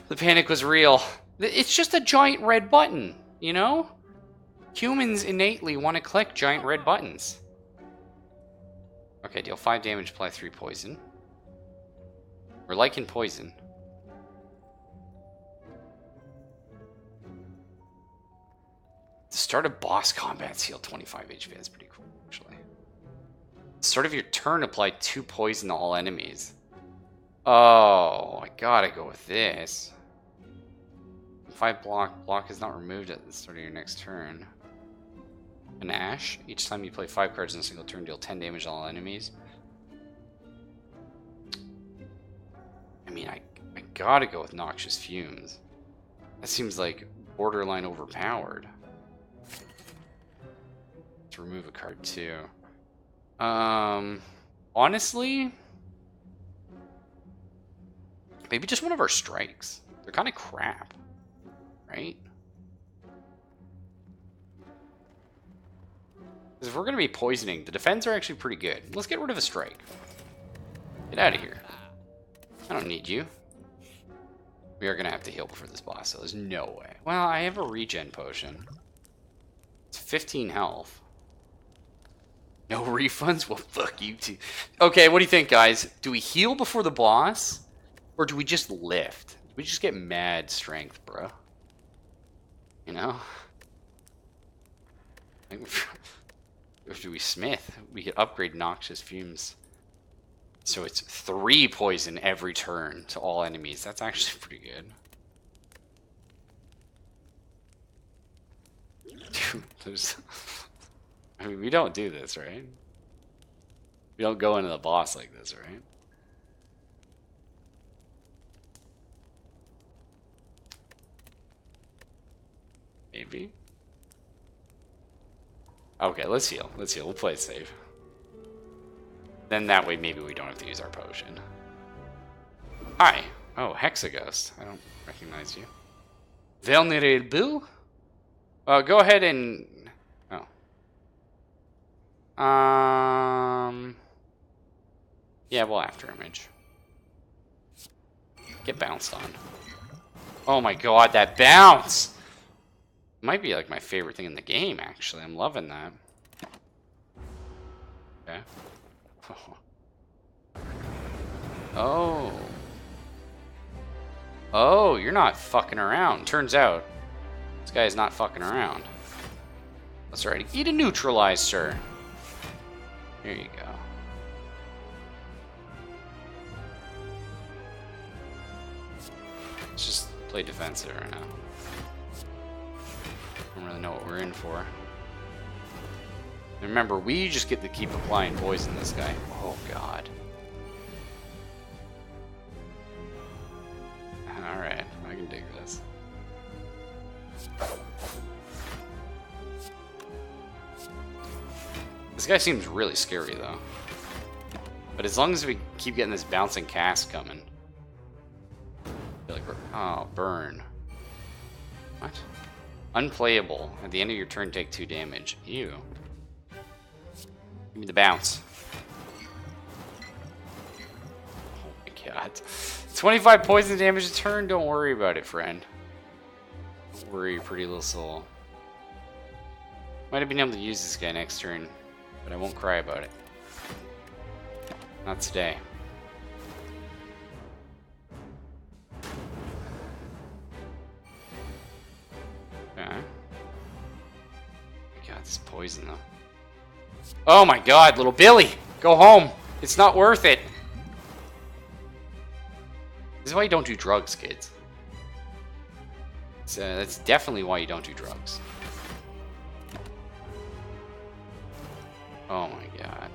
The panic was real. It's just a giant red button, you know? Humans innately want to click giant red buttons. Okay, deal 5 damage, apply 3 poison. We're liking poison. The start of boss combats heal 25 HP. That's pretty cool, actually. Start of your turn, apply 2 poison to all enemies. Oh, I gotta go with this. 5 block is not removed at the start of your next turn. An Ash. Each time you play 5 cards in a single turn, deal 10 damage to all enemies. I mean, I gotta go with Noxious Fumes. That seems like borderline overpowered. To remove a card too. Honestly, maybe just one of our strikes. They're kind of crap, right? Because if we're going to be poisoning, the defense are actually pretty good. Let's get rid of a strike. Get out of here. I don't need you. We are going to have to heal before this boss, so there's no way. Well, I have a regen potion. It's 15 health. No refunds? Well, fuck you too. Okay, what do you think, guys? Do we heal before the boss? Or do we just lift? Do we just get mad strength, bro? You know? Or do we smith? We could upgrade Noxious Fumes. So it's 3 poison every turn to all enemies. That's actually pretty good. Dude, there's... I mean, we don't do this, right? We don't go into the boss like this, right? Maybe. Okay, let's heal. Let's heal. We'll play it safe. Then that way maybe we don't have to use our potion. Hi. Oh, Hexaghost. I don't recognize you. Vulnerable? Go ahead and... Yeah, we'll after image. Get bounced on. Oh my god, that bounce! Might be like my favorite thing in the game, actually. I'm loving that. Okay. Oh. Oh, you're not fucking around. Turns out, this guy is not fucking around. That's right. Eat a neutralizer. There you go. Let's just play defensive right now. Don't really know what we're in for. And remember, we just get to keep applying poison to this guy. Oh god. Alright, I can dig this. This guy seems really scary, though. But as long as we keep getting this bouncing cast coming. I feel like we're... Oh, burn. What? Unplayable. At the end of your turn, take 2 damage. Ew. Give me the bounce. Oh my god. 25 poison damage a turn? Don't worry about it, friend. Don't worry, pretty little soul. Might have been able to use this guy next turn. But I won't cry about it. Not today. Okay. God, this poison though. Oh my god, little Billy! Go home! It's not worth it! This is why you don't do drugs, kids. That's definitely why you don't do drugs. Oh my god.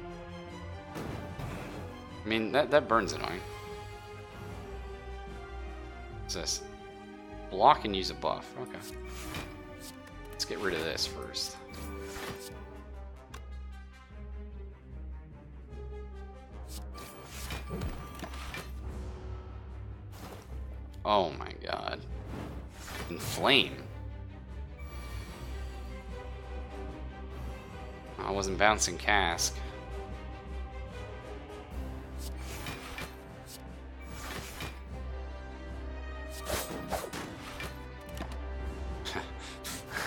I mean, that burn's annoying. What's this? Block and use a buff. Okay. Let's get rid of this first. Oh my god. Inflame. I wasn't bouncing cask.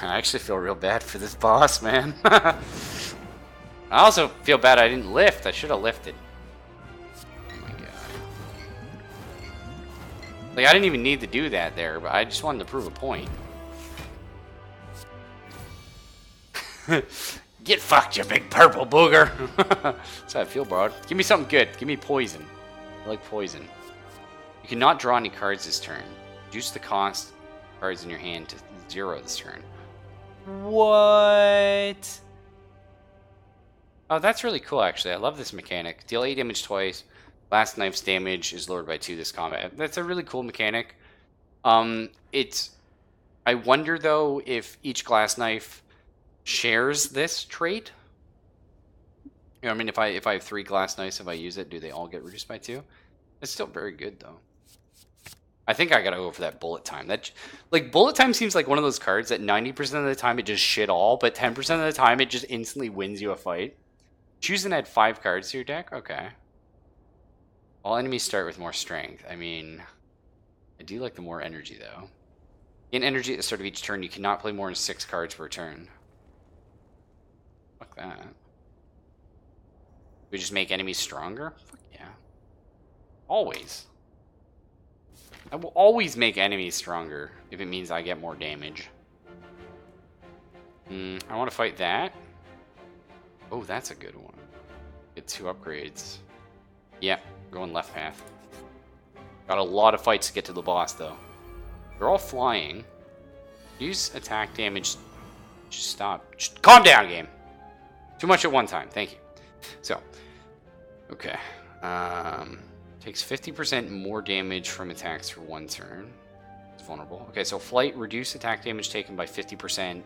I actually feel real bad for this boss, man. I also feel bad I didn't lift. I should have lifted. Oh my god. Like, I didn't even need to do that there, but I just wanted to prove a point. Get fucked, you big purple booger. That's how I feel, bro. Give me something good. Give me poison. I like poison. You cannot draw any cards this turn. Reduce the cost of cards in your hand to 0 this turn. What? Oh, that's really cool, actually. I love this mechanic. Deal 8 damage twice. Last knife's damage is lowered by 2 this combat. That's a really cool mechanic. I wonder, though, if each glass knife shares this trait. You know, I mean, if I have 3 glass knives, if I use it, do they all get reduced by 2? It's still very good, though. I think I gotta go for that bullet time. Like, bullet time seems like one of those cards that 90% of the time it just shit all, but 10% of the time it just instantly wins you a fight. Choose and add 5 cards to your deck? Okay. All enemies start with more strength. I mean, I do like the more energy, though. In energy at the start of each turn, you cannot play more than 6 cards per turn. Fuck that. We just make enemies stronger? Fuck yeah. Always. I will always make enemies stronger if it means I get more damage. I want to fight that. Oh, that's a good one. Get 2 upgrades. Yeah, going left path. Got a lot of fights to get to the boss, though. They're all flying. Use attack damage. Just stop. Just calm down, game. Too much at one time. Thank you. So, okay. Takes 50% more damage from attacks for 1 turn. It's vulnerable. Okay, so flight, reduce attack damage taken by 50%.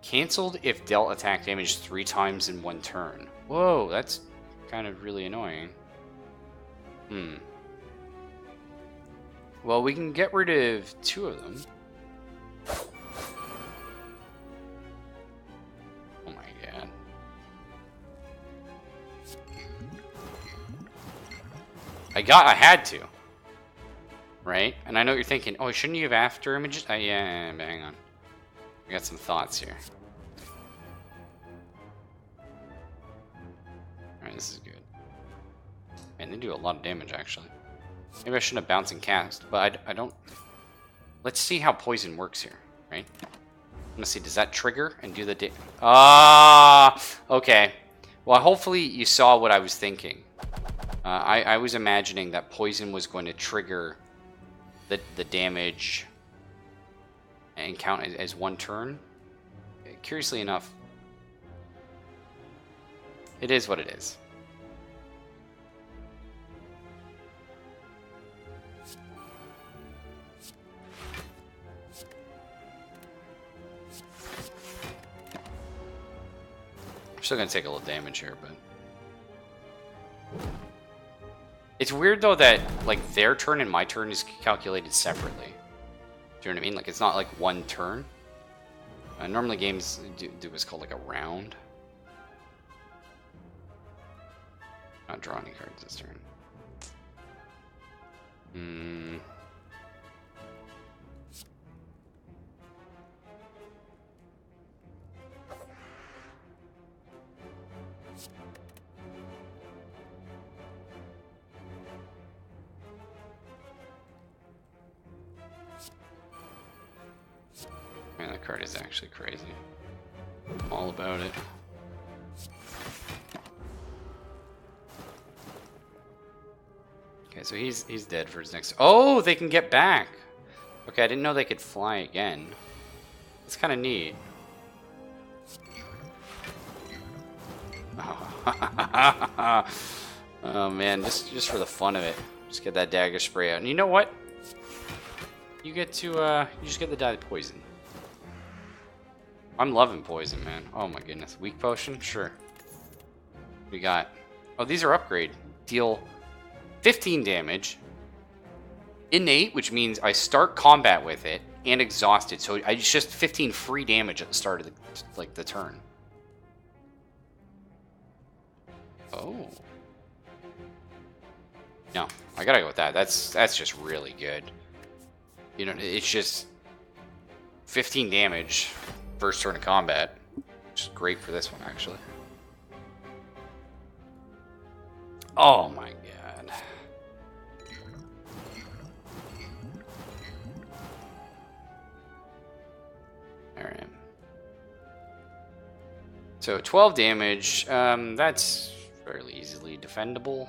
Canceled if dealt attack damage 3 times in 1 turn. Whoa, that's kind of really annoying. Well, we can get rid of 2 of them. Oh my god. I had to. Right? And I know what you're thinking, oh, shouldn't you have after images? Yeah, hang on. I got some thoughts here. Alright, this is good. Man, they do a lot of damage, actually. Maybe I shouldn't have bouncing cast, but I don't... Let's see how poison works here, right? I'm gonna see, does that trigger and do the okay. Well, hopefully you saw what I was thinking. I was imagining that poison was going to trigger the damage and count as 1 turn. Curiously enough, it is what it is. I'm still gonna take a little damage here, but it's weird though that like their turn and my turn is calculated separately. Do you know what I mean? Like it's not like 1 turn. Normally games do what's called like a round. Not draw any cards this turn. Man, that card is actually crazy. I'm all about it. Okay, so he's dead for his next... Oh, they can get back! Okay, I didn't know they could fly again. It's kind of neat. Oh man, just for the fun of it. Just get that dagger spray out. And you know what? You get to, you just get the die poison. I'm loving poison, man. Oh my goodness. Weak potion? Sure. We got... Oh, these are upgrade. Deal 15 damage. innate, which means I start combat with it, and exhausted. So it's just 15 free damage at the start of the turn. Oh. No, I gotta go with that. That's just really good. You know, it's just 15 damage first turn of combat, which is great for this one, actually. Oh my god. Alright. So 12 damage, that's fairly easily defendable.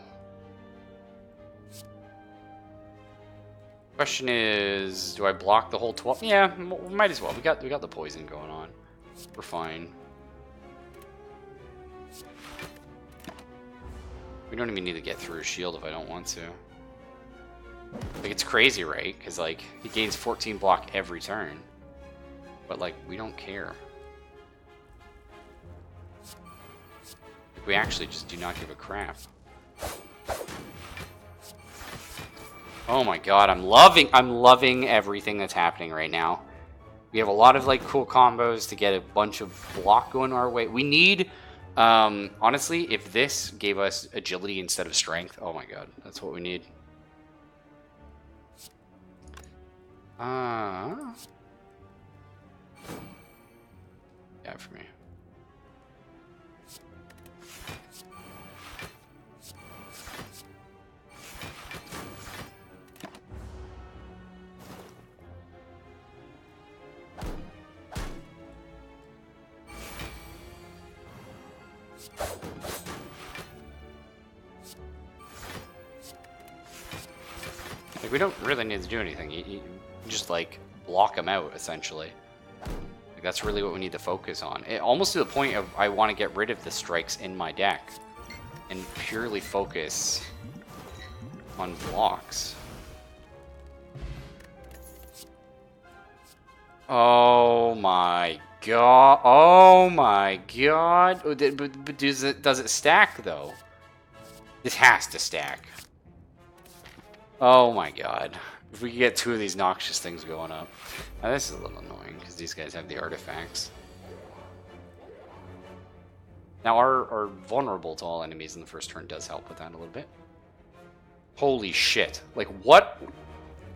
Question is, do I block the whole 12? Yeah, might as well. We got the poison going on. We're fine. We don't even need to get through a shield if I don't want to. Like, it's crazy, right? Because, like, he gains 14 block every turn. But, like, we don't care. Like, we actually just do not give a crap. Oh my god, I'm loving everything that's happening right now. We have a lot of, like, cool combos to get a bunch of block going our way. We need, honestly, if this gave us agility instead of strength, oh my god, that's what we need. Yeah, for me. Like, we don't really need to do anything. You just, like, block them out, essentially. Like, that's really what we need to focus on. Almost to the point of I want to get rid of the strikes in my deck and purely focus on blocks. Oh my god. Oh my god. But does it stack, though? This has to stack. Oh my god. If we could get two of these noxious things going up. Now this is a little annoying because these guys have the artifacts. Now our vulnerable to all enemies in the first turn does help with that a little bit. Holy shit. Like, what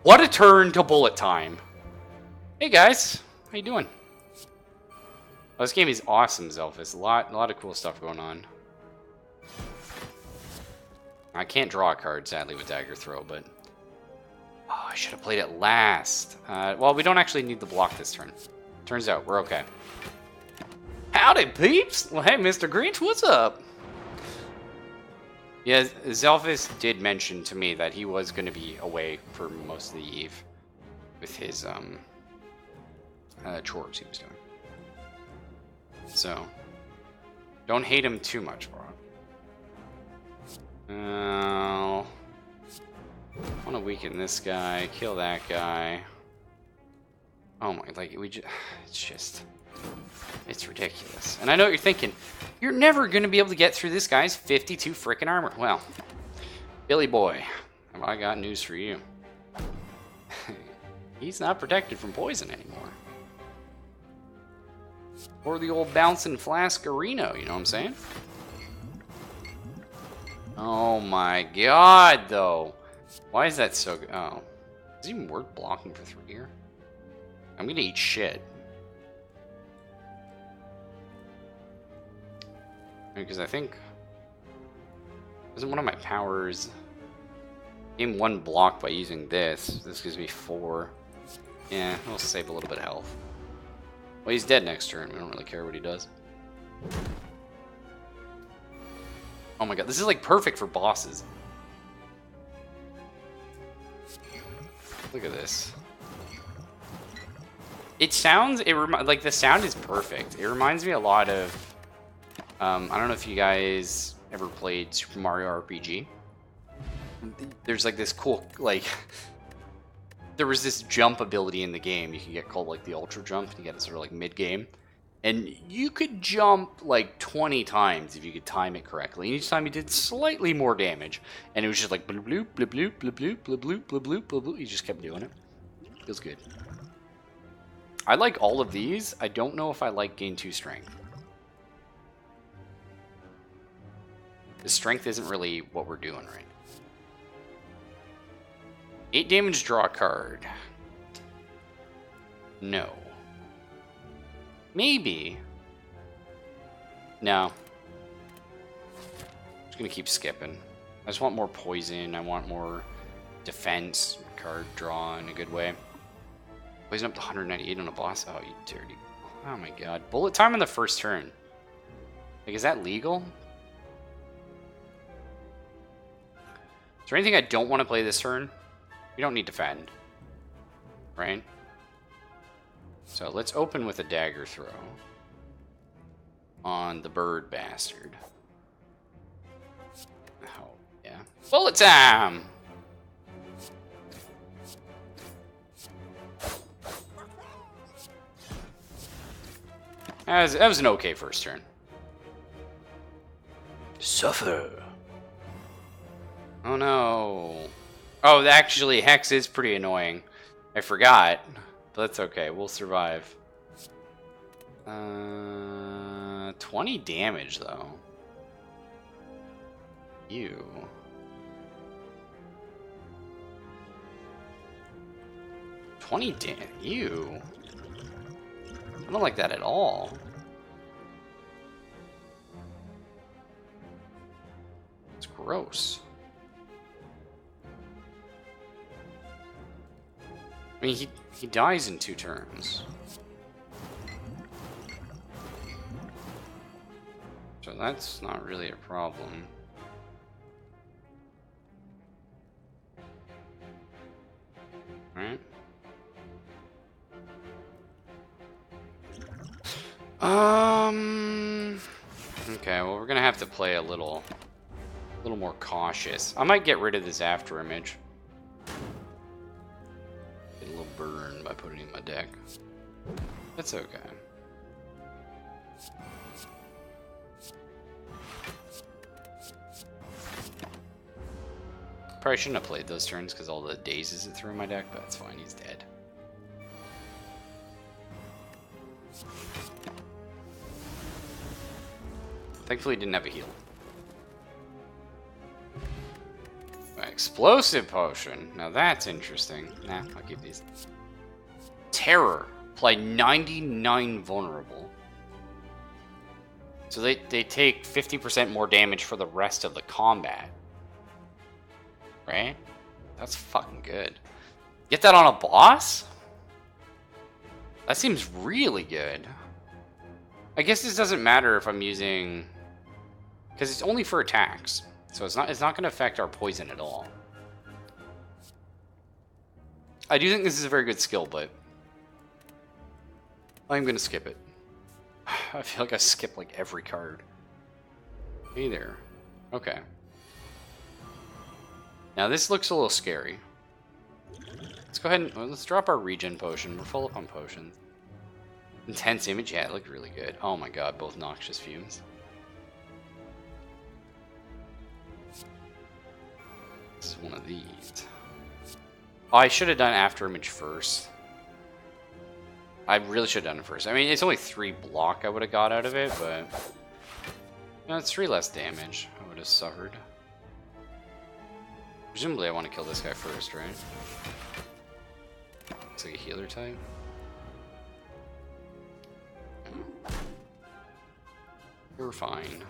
a turn to bullet time. Hey guys, how you doing? Oh, this game is awesome, Zelphus. A lot of cool stuff going on. I can't draw a card, sadly, with Dagger Throw, but... Oh, I should have played it last. Well, we don't actually need the block this turn. Turns out, we're okay. Howdy, peeps! Well, hey, Mr. Grinch, what's up? Yeah, Zelphus did mention to me that he was going to be away for most of the eve with his chores he was doing. So, don't hate him too much, bro. I want to weaken this guy, kill that guy. Oh my, like, it's ridiculous. And I know what you're thinking, you're never going to be able to get through this guy's 52 frickin' armor. Well, Billy boy, have I got news for you. He's not protected from poison anymore. Or the old bouncing flaskerino, you know what I'm saying? Oh my god, though. Why is that so good? Oh. Is it even worth blocking for 3 here? I'm gonna eat shit. Because I think... Isn't one of my powers... Gain 1 block by using this. This gives me 4. Yeah, we'll save a little bit of health. Well, he's dead next turn. We don't really care what he does. Oh my god, this is like perfect for bosses. Look at this. It sounds, like the sound is perfect. It reminds me a lot of, I don't know if you guys ever played Super Mario RPG. There's like this cool, like, there was this jump ability in the game you can get called like the Ultra Jump. You get it sort of like mid-game. And you could jump like 20 times if you could time it correctly. And each time you did slightly more damage. And it was just like bloop bloop bloop bloop bloop bloop bloop bloop bloop bloop bloop bloop. You just kept doing it. Feels good. I like all of these. I don't know if I like gain 2 strength. The strength isn't really what we're doing right now. 8 damage, draw a card. No. Maybe. No. Just gonna keep skipping. I just want more poison. I want more defense. Card draw in a good way. Poison up to 198 on a boss. Oh, you dirty. Oh my god. Bullet time on the first turn. Like, is that legal? Is there anything I don't want to play this turn? We don't need defend. Right? So let's open with a dagger throw on the bird bastard. Oh, yeah. Bullet time! That was an okay first turn. Suffer. Oh no. Oh, actually, Hex is pretty annoying. I forgot. But that's okay. We'll survive. 20 damage, though. Ew. Ew. I don't like that at all. It's gross. I mean, he dies in 2 turns. So that's not really a problem. Right? Okay, well, we're gonna have to play a little more cautious. I might get rid of this after image. Get a little burn by putting it in my deck. That's okay. Probably shouldn't have played those turns because all the dazes it threw in my deck, but it's fine, he's dead. Thankfully, he didn't have a heal. Explosive potion. Now that's interesting. Nah, I'll keep these. Terror. Apply 99 vulnerable. So they take 50% more damage for the rest of the combat. Right? That's fucking good. Get that on a boss? That seems really good. I guess this doesn't matter if I'm using... because it's only for attacks. So it's not going to affect our poison at all. I do think this is a very good skill, but I'm going to skip it. I feel like I skip like every card. Hey there. Okay. Now this looks a little scary. Let's go ahead and let's drop our regen potion. We're full up on potions. Intense image, yeah, it looked really good. Oh my god, both noxious fumes. This is one of these. Oh, I should have done after image first. I really should have done it first. I mean, it's only 3 block I would have got out of it, but... you know, it's 3 less damage I would have suffered. Presumably I want to kill this guy first, right? Looks like a healer type. You're fine.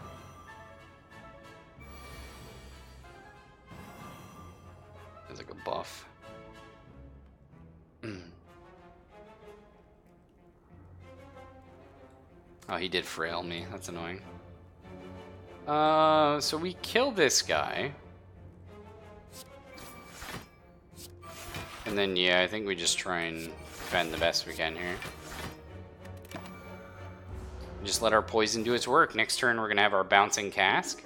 There's like a buff. Oh, he did frail me. That's annoying. So we kill this guy. And then, yeah, I think we just try and defend the best we can here. Just let our poison do its work. Next turn, we're going to have our bouncing cask.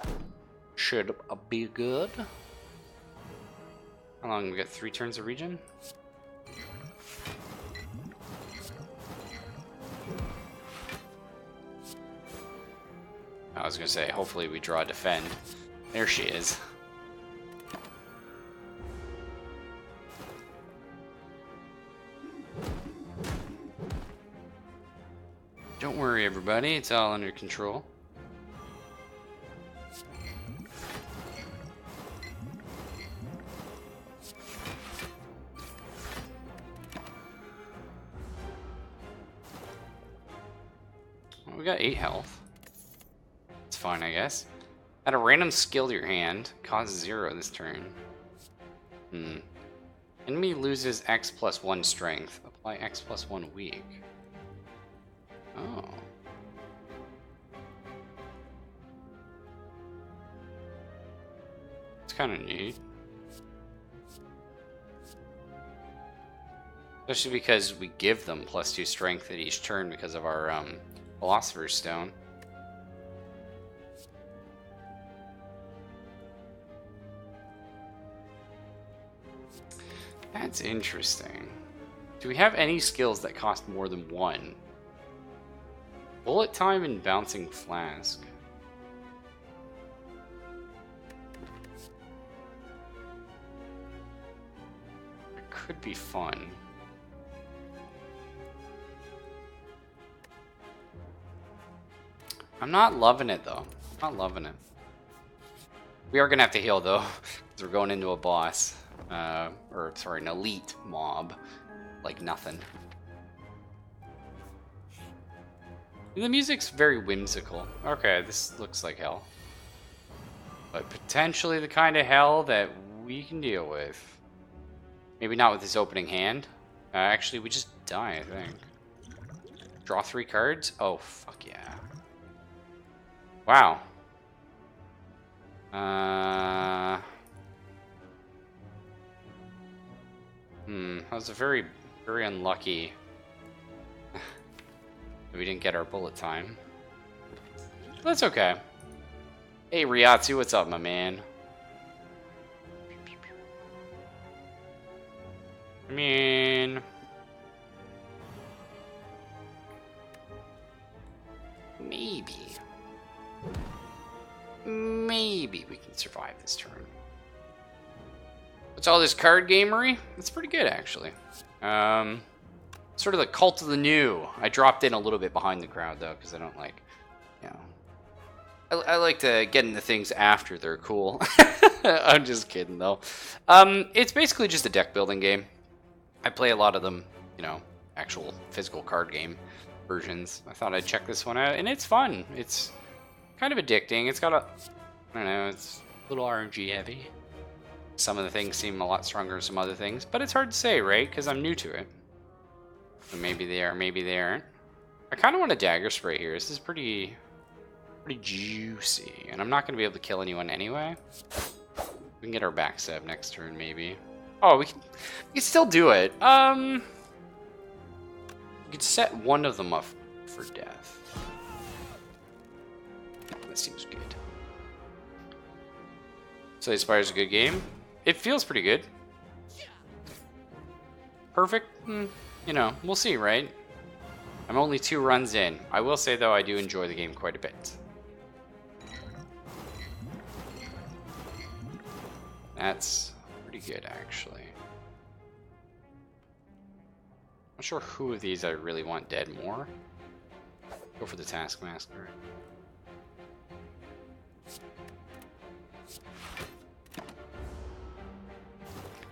Should be good. How long? We got 3 turns of regen? I was gonna say, hopefully we draw defend. There she is. Don't worry, everybody. It's all under control. Well, we got 8 health. It's fine, I guess. Add a random skill to your hand. Costs 0 this turn. Enemy loses X plus 1 strength. Apply X plus 1 weak. Oh. It's kind of neat. Especially because we give them plus 2 strength at each turn because of our Philosopher's Stone. That's interesting. Do we have any skills that cost more than 1? Bullet time and bouncing flask. It could be fun. I'm not loving it though. I'm not loving it. We are gonna have to heal though, because we're going into a boss. Or sorry, an elite mob. Like nothing. The music's very whimsical. Okay, this looks like hell. But potentially the kind of hell that we can deal with. Maybe not with this opening hand. Actually, we just die, I think. Draw 3 cards? Oh, fuck yeah. Wow. That was a very, very unlucky. We didn't get our bullet time. That's okay. Hey, Ryatsu, what's up, my man? I mean... Maybe we can survive this turn. What's all this card gamery? It's pretty good, actually. Sort of the cult of the new. I dropped in a little bit behind the crowd, though, because I don't like, you know... I like to get into things after they're cool. I'm just kidding, though. It's basically just a deck building game. I play a lot of them, you know, actual physical card game versions. I thought I'd check this one out, and it's fun. It's kind of addicting. It's got a... I don't know, it's a little RNG heavy. Some of the things seem a lot stronger than some other things, but it's hard to say, right? Because I'm new to it. So maybe they are, maybe they aren't. I kind of want a dagger spray here. This is pretty juicy, and I'm not going to be able to kill anyone anyway. We can get our backstab next turn, maybe. Oh, we can still do it. We could set one of them up for death. That seems good. So Spire's a good game. It feels pretty good. Perfect? You know, we'll see, right? I'm only 2 runs in. I will say, though, I do enjoy the game quite a bit. That's pretty good, actually. Not sure who of these I really want dead more. Go for the Taskmaster.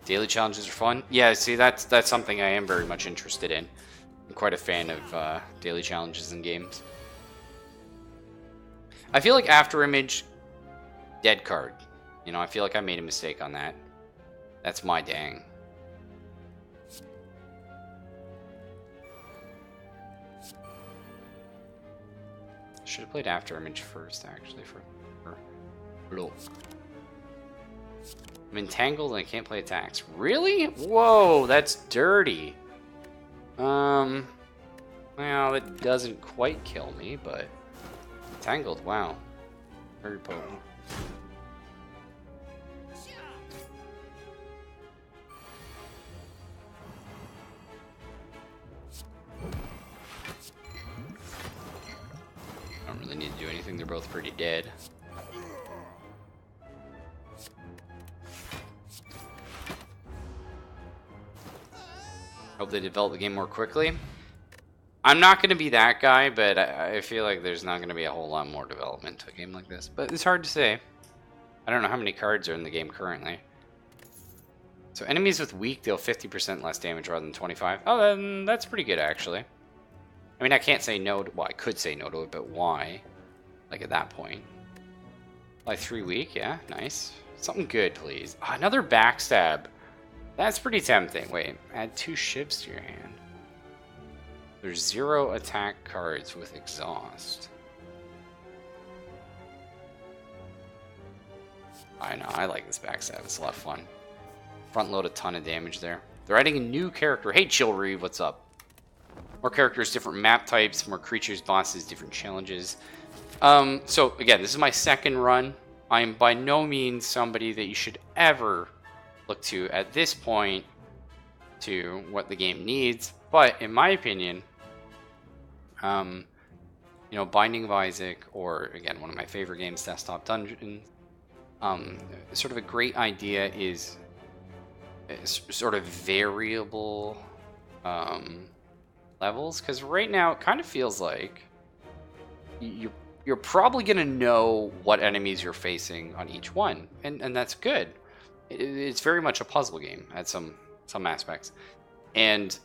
Daily challenges are fun. Yeah, see, that's something I am very much interested in. I'm quite a fan of daily challenges in games. I feel like After Image, dead card. You know, I feel like I made a mistake on that. That's my dang. Should have played After Image first, actually, for look. I'm entangled and I can't play attacks. Really? Whoa, that's dirty. Well, it doesn't quite kill me, but entangled, wow. Very potent. I don't really need to do anything, they're both pretty dead. Hope they develop the game more quickly. I'm not going to be that guy, but I feel like there's not going to be a whole lot more development to a game like this. But it's hard to say. I don't know how many cards are in the game currently. So enemies with weak deal 50% less damage rather than 25. Oh, then that's pretty good, actually. I mean, I can't say no to... Well, I could say no to it, but why? Like, at that point. Like, 3 weak, yeah, nice. Something good, please. Oh, another backstab. That's pretty tempting. Wait, add 2 shivs to your hand. There's 0 attack cards with exhaust. I know, I like this backstab. It's a lot of fun. Front load a ton of damage there. They're adding a new character. Hey, Chill Reeve, what's up? More characters, different map types, more creatures, bosses, different challenges. So, again, this is my second run. I am by no means somebody that you should ever look to at this point to what the game needs. But, in my opinion, you know, Binding of Isaac, or, again, one of my favorite games, Desktop Dungeon, sort of a great idea is sort of variable levels, because right now it kind of feels like you're probably going to know what enemies you're facing on each one, and that's good. It's very much a puzzle game at some aspects, and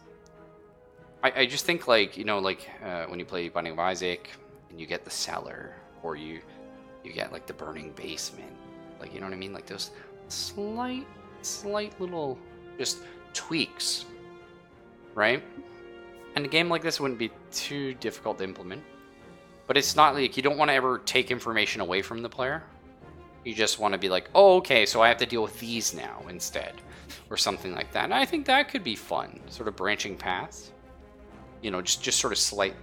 I just think, like, you know, like when you play Binding of Isaac and you get the cellar, or you get like the burning basement, like, you know what I mean, like those slight little just tweaks, right? And a game like this wouldn't be too difficult to implement. But it's not like you don't want to ever take information away from the player. You just want to be like, oh, okay, so I have to deal with these now instead. Or something like that. And I think that could be fun. Sort of branching paths. You know, just sort of slight.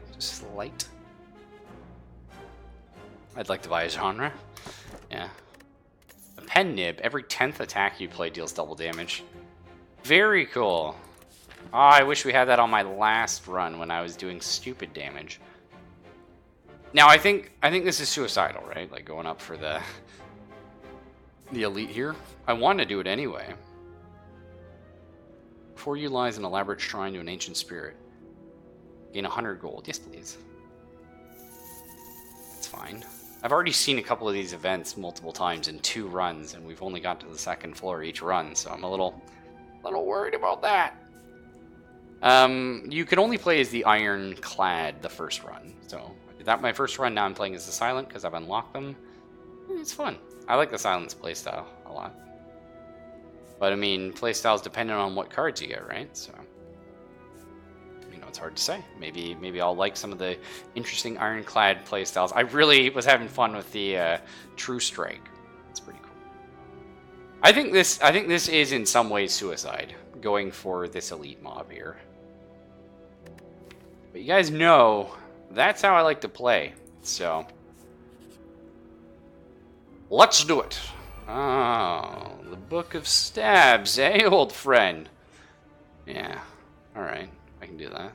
I'd like to buy a genre. Yeah. A pen nib. Every 10th attack you play deals double damage. Very cool. Oh, I wish we had that on my last run when I was doing stupid damage. Now, I think this is suicidal, right? Like, going up for the elite here. I want to do it anyway. Before you lies an elaborate shrine to an ancient spirit. Gain 100 gold. Yes, please. That's fine. I've already seen a couple of these events multiple times in 2 runs, and we've only got to the 2nd floor each run, so I'm a little worried about that. You could only play as the Ironclad the first run, so I did that my first run. Now I'm playing as the Silent because I've unlocked them. It's fun. I like the Silent's playstyle a lot. But I mean, playstyles dependent on what cards you get, right? So, you know, it's hard to say. Maybe I'll like some of the interesting Ironclad playstyles. I really was having fun with the True Strike. It's pretty cool. I think this is in some ways suicide, going for this elite mob here. But you guys know, that's how I like to play. So, let's do it. Oh, the Book of Stabs, eh, old friend? Yeah, alright, I can do that.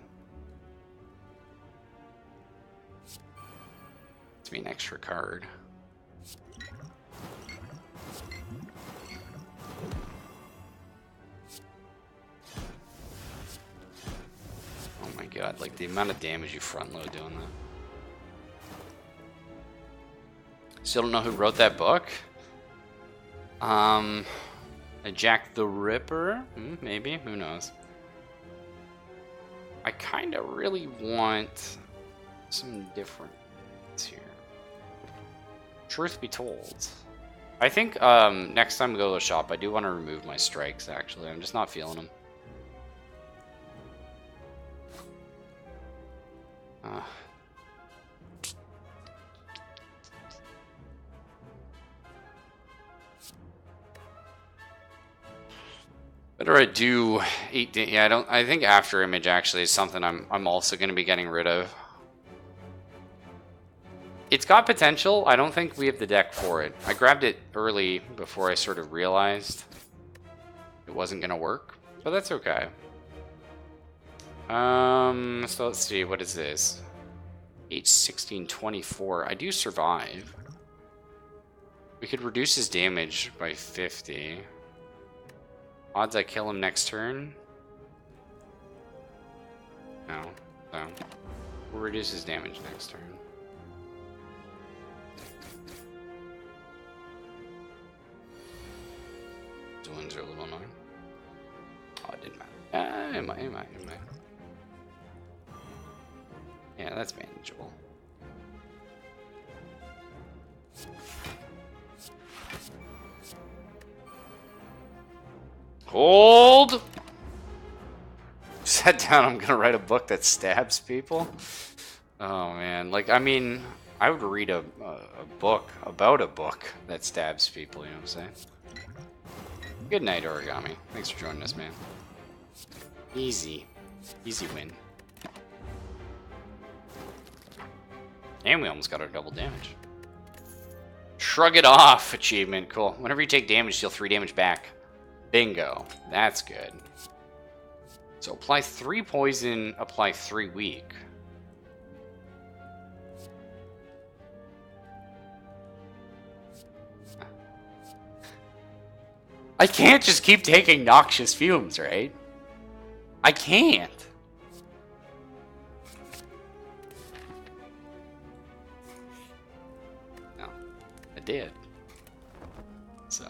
It's me an extra card. Oh my god, like the amount of damage you front load doing that. Still don't know who wrote that book. Jack the Ripper? Maybe, who knows. I kind of really want some difference here. Truth be told, I think next time we go to the shop, I do want to remove my strikes, actually. I'm just not feeling them. Better I do 8. Yeah, I think After Image actually is something I'm also going to be getting rid of. It's got potential. I don't think we have the deck for it. I grabbed it early before I sort of realized it wasn't going to work, but that's okay. So let's see, what is this? H1624. I do survive. We could reduce his damage by 50. Odds I kill him next turn? No. So, we'll reduce his damage next turn. The ones are a little annoying. Oh, it didn't matter. It might. Yeah, that's manageable. Hold! Sat down, I'm gonna write a book that stabs people? Oh man, like, I mean, I would read a book about a book that stabs people, you know what I'm saying? Good night, Origami. Thanks for joining us, man. Easy. Easy win. And we almost got our double damage. Shrug it off achievement. Cool. Whenever you take damage, deal 3 damage back. Bingo. That's good. So apply 3 poison, apply 3 weak. I can't just keep taking noxious fumes, right? I can't. No, I did. So,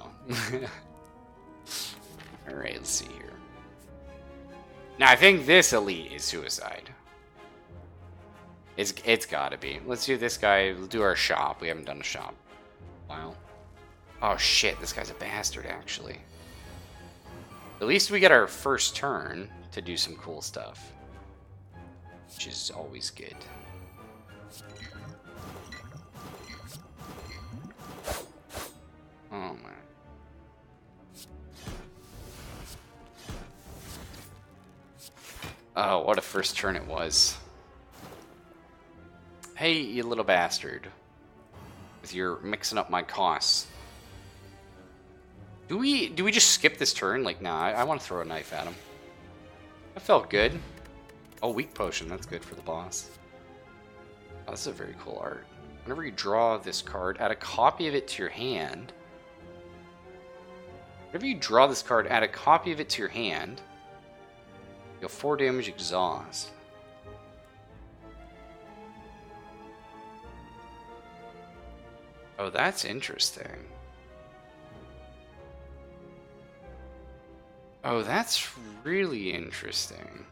all right, let's see here. Now, I think this elite is suicide. It's gotta be. Let's do this guy. We'll do our shop. We haven't done a shop. Wow. Oh shit, this guy's a bastard, actually. At least we get our first turn to do some cool stuff, which is always good. Oh man. Oh, what a first turn it was. Hey, you little bastard. With your mixing up my costs. Do we just skip this turn? Like, nah, I want to throw a knife at him. That felt good. Oh, weak potion. That's good for the boss. Oh, this is a very cool art. Whenever you draw this card, add a copy of it to your hand. Whenever you draw this card, add a copy of it to your hand. You'll 4 damage exhaust. Oh, that's interesting. Oh, that's really interesting.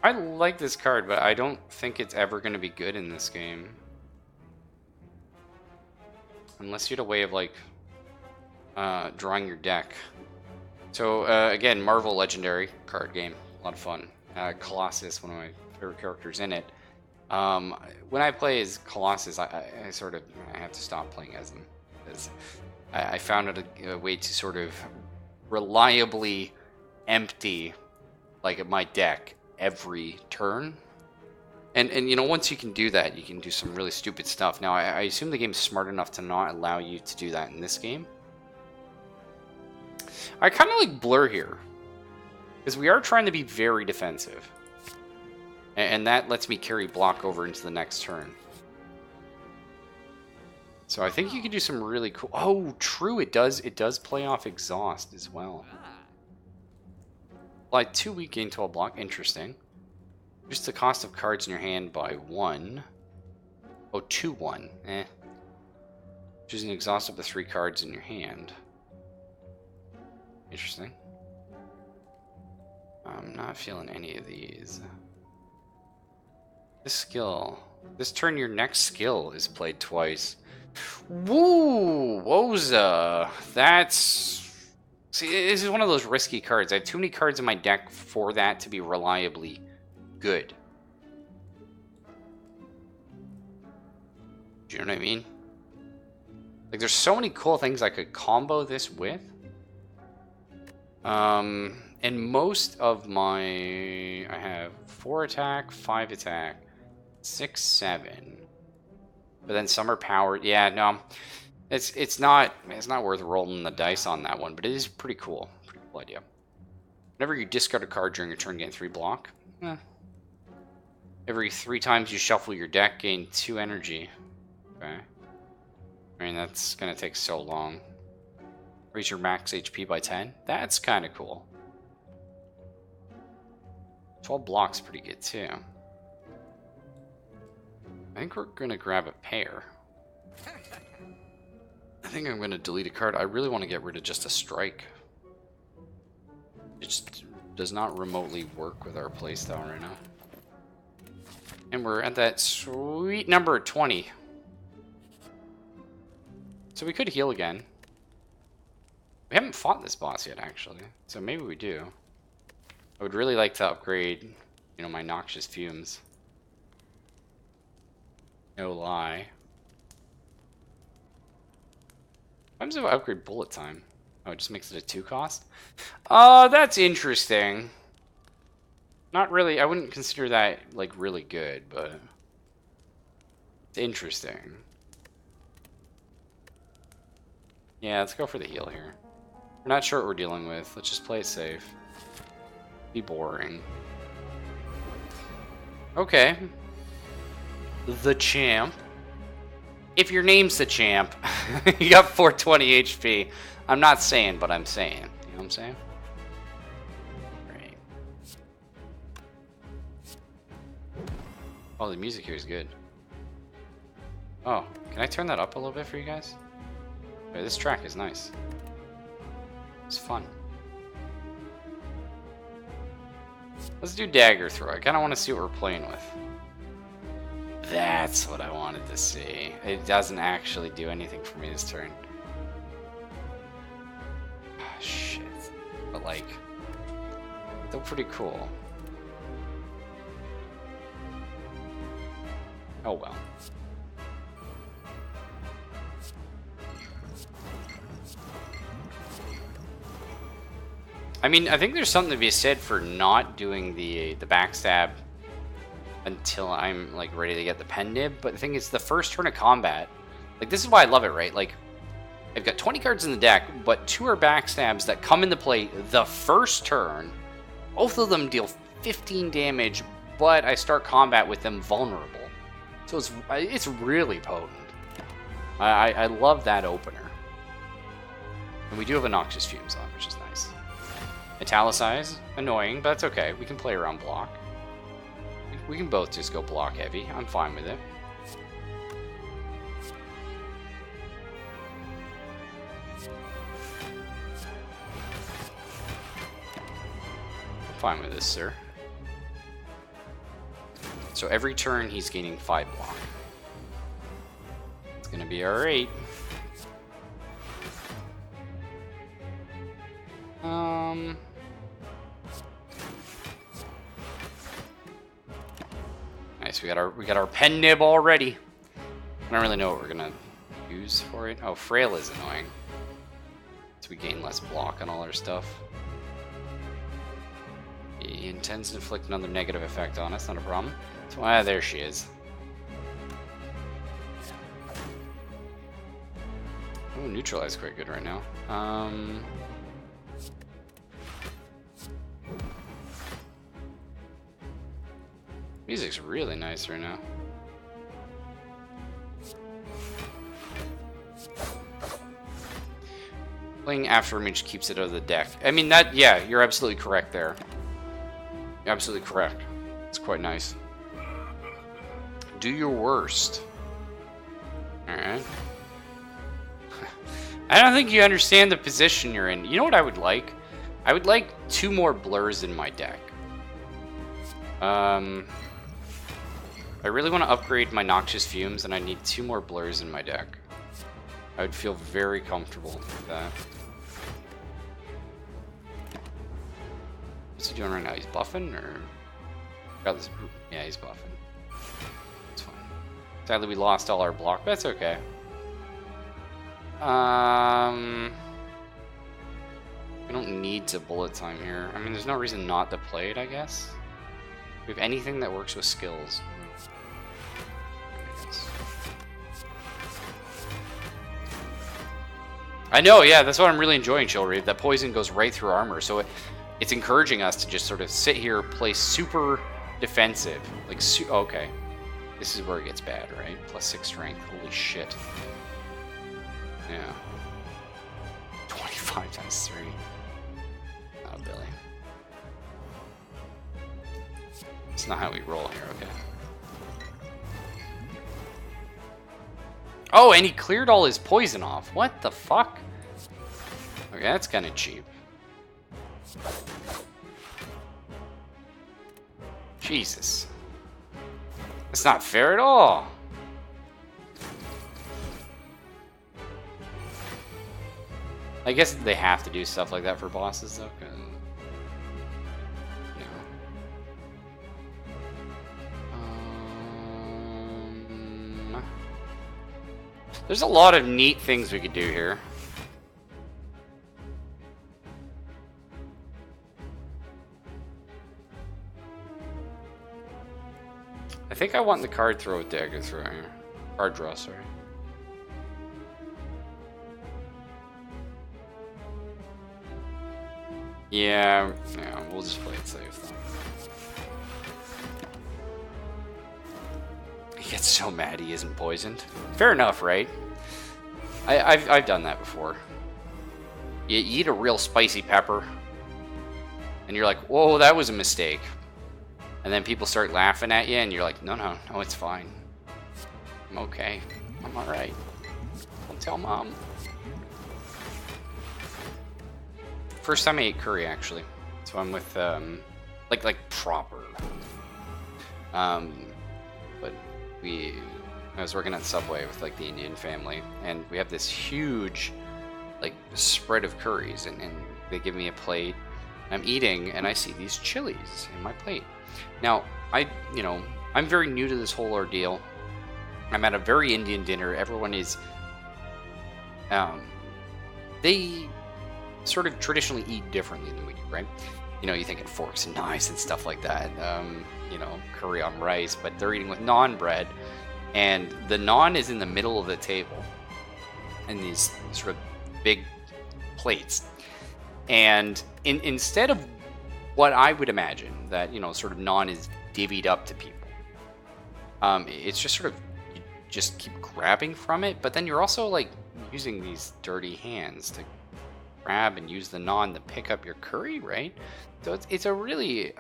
I like this card, but I don't think it's ever going to be good in this game. Unless you had a way of, like, drawing your deck. So, again, Marvel Legendary card game. A lot of fun. Colossus, one of my favorite characters in it. When I play as Colossus, I have to stop playing as them. Because I found it a way to sort of reliably empty, like, my deck every turn. And you know, once you can do that, you can do some really stupid stuff. Now, I assume the game's smart enough to not allow you to do that in this game. I kind of like Blur here, because we are trying to be very defensive. And that lets me carry block over into the next turn. So I think you can do some really cool... Oh, true, it does play off exhaust as well. Apply 2 weak gain to a block. Interesting. Reduce the cost of cards in your hand by 1. Oh, 2-1. Eh. Choose an exhaust of the 3 cards in your hand. Interesting. I'm not feeling any of these. This skill. This turn, your next skill is played twice. Woo! Woza! That's... See, this is one of those risky cards. I have too many cards in my deck for that to be reliably good. Do you know what I mean? Like, there's so many cool things I could combo this with. And most of my... I have 4 attack, 5 attack, 6, 7. But then some are powered. Yeah, no. It's not worth rolling the dice on that one, but it is pretty cool. Pretty cool idea. Whenever you discard a card during your turn, gain 3 block. Every 3 times you shuffle your deck, gain 2 energy. Okay. I mean, that's gonna take so long. Raise your max HP by 10? That's kind of cool. 12 blocks pretty good too. I think we're gonna grab a pair. I think I'm gonna delete a card. I really want to get rid of just a strike. It just does not remotely work with our playstyle right now. And we're at that sweet number 20. So we could heal again. We haven't fought this boss yet, actually. So maybe we do. I would really like to upgrade, you know, my noxious fumes. No lie. What happens if I upgrade bullet time? Oh, it just makes it a 2 cost? Oh, that's interesting. Not really. I wouldn't consider that, like, really good, but it's interesting. Yeah, let's go for the heal here. We're not sure what we're dealing with. Let's just play it safe. Be boring. Okay. The champ. If your name's the champ, you got 420 HP. I'm not saying, but I'm saying. You know what I'm saying? Right. Oh, the music here is good. Oh, can I turn that up a little bit for you guys? Okay, this track is nice. It's fun. Let's do dagger throw. I kind of want to see what we're playing with. That's what I wanted to see. It doesn't actually do anything for me this turn. Oh, shit. But like, still pretty cool. Oh well. I mean, I think there's something to be said for not doing the backstab until I'm like ready to get the pen nib. But the thing is, the first turn of combat, like this is why I love it, right? Like I've got 20 cards in the deck, but 2 are backstabs that come into play the first turn. Both of them deal 15 damage, but I start combat with them vulnerable. So it's really potent. I love that opener. And we do have a Noxious Fumes on, which is nice. Italicize, annoying, but that's okay. We can play around block. We can both just go block heavy. I'm fine with it. I'm fine with this, sir. So every turn he's gaining 5 block. It's gonna be alright. Nice, we got our pen nib already. I don't really know what we're gonna use for it. Oh, frail is annoying. So we gain less block on all our stuff. He intends to inflict another negative effect on us, not a problem. So, there she is. Oh, neutralize quite good right now. Music's really nice right now. Playing after image keeps it out of the deck. I mean, that, yeah, you're absolutely correct there. You're absolutely correct. It's quite nice. Do your worst. Alright. I don't think you understand the position you're in. You know what I would like? I would like 2 more blurs in my deck. I really want to upgrade my Noxious Fumes, and I need 2 more blurs in my deck. I would feel very comfortable with that. What's he doing right now? He's buffing, or? Got this. Yeah, he's buffing. It's fine. Sadly, we lost all our block. That's okay. We don't need to bullet time here. I mean, there's no reason not to play it, I guess. We have anything that works with skills. I know, yeah, that's what I'm really enjoying, Chill Reeve. That poison goes right through armor, so it's encouraging us to just sort of sit here, play super defensive. Like, okay. This is where it gets bad, right? +6 strength. Holy shit. Yeah. 25 times 3. Oh, Billy. It's not how we roll here, okay? Oh, and he cleared all his poison off. What the fuck? Okay, that's kind of cheap. Jesus. That's not fair at all. I guess they have to do stuff like that for bosses, though. 'Cause, you know. There's a lot of neat things we could do here. I think I want the card throw with dagger throw here. Card draw, sorry. Yeah, we'll just play it safe though. He gets so mad he isn't poisoned. Fair enough, right? I've done that before. You eat a real spicy pepper, and you're like, whoa, that was a mistake. And then people start laughing at you, and you're like, no, it's fine. I'm okay. I'm alright. Don't tell Mom. First time I ate curry, actually. So I'm with, like proper. But I was working at Subway with, like, the Indian family, and we have this huge, like, spread of curries, and they give me a plate. I'm eating, and I see these chilies in my plate. Now, I'm very new to this whole ordeal. I'm at a very Indian dinner. Everyone is, they sort of traditionally eat differently than we do, right? You think in forks and knives and stuff like that. Curry on rice, but they're eating with naan bread, and the naan is in the middle of the table in these sort of big plates. And instead of what I would imagine that, sort of naan is divvied up to people, it's just sort of, you just keep grabbing from it, but then you're also like using these dirty hands to grab and use the naan to pick up your curry, right? So it's a really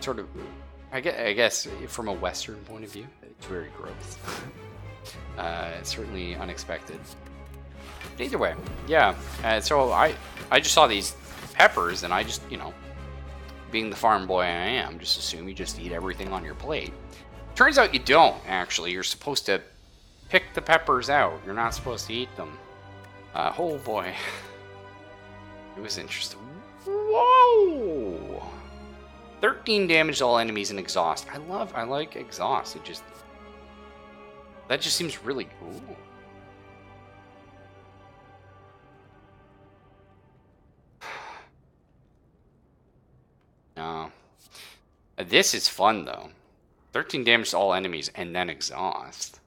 sort of, I guess from a Western point of view, it's very gross. It's certainly unexpected. But either way, yeah. So I just saw these peppers, and I just, being the farm boy I am, just assume you just eat everything on your plate. Turns out you don't, actually. You're supposed to pick the peppers out. You're not supposed to eat them. Oh boy. It was interesting. Whoa! 13 damage to all enemies and exhaust. I like exhaust. That just seems really cool. No. This is fun, though. 13 damage to all enemies and then exhaust.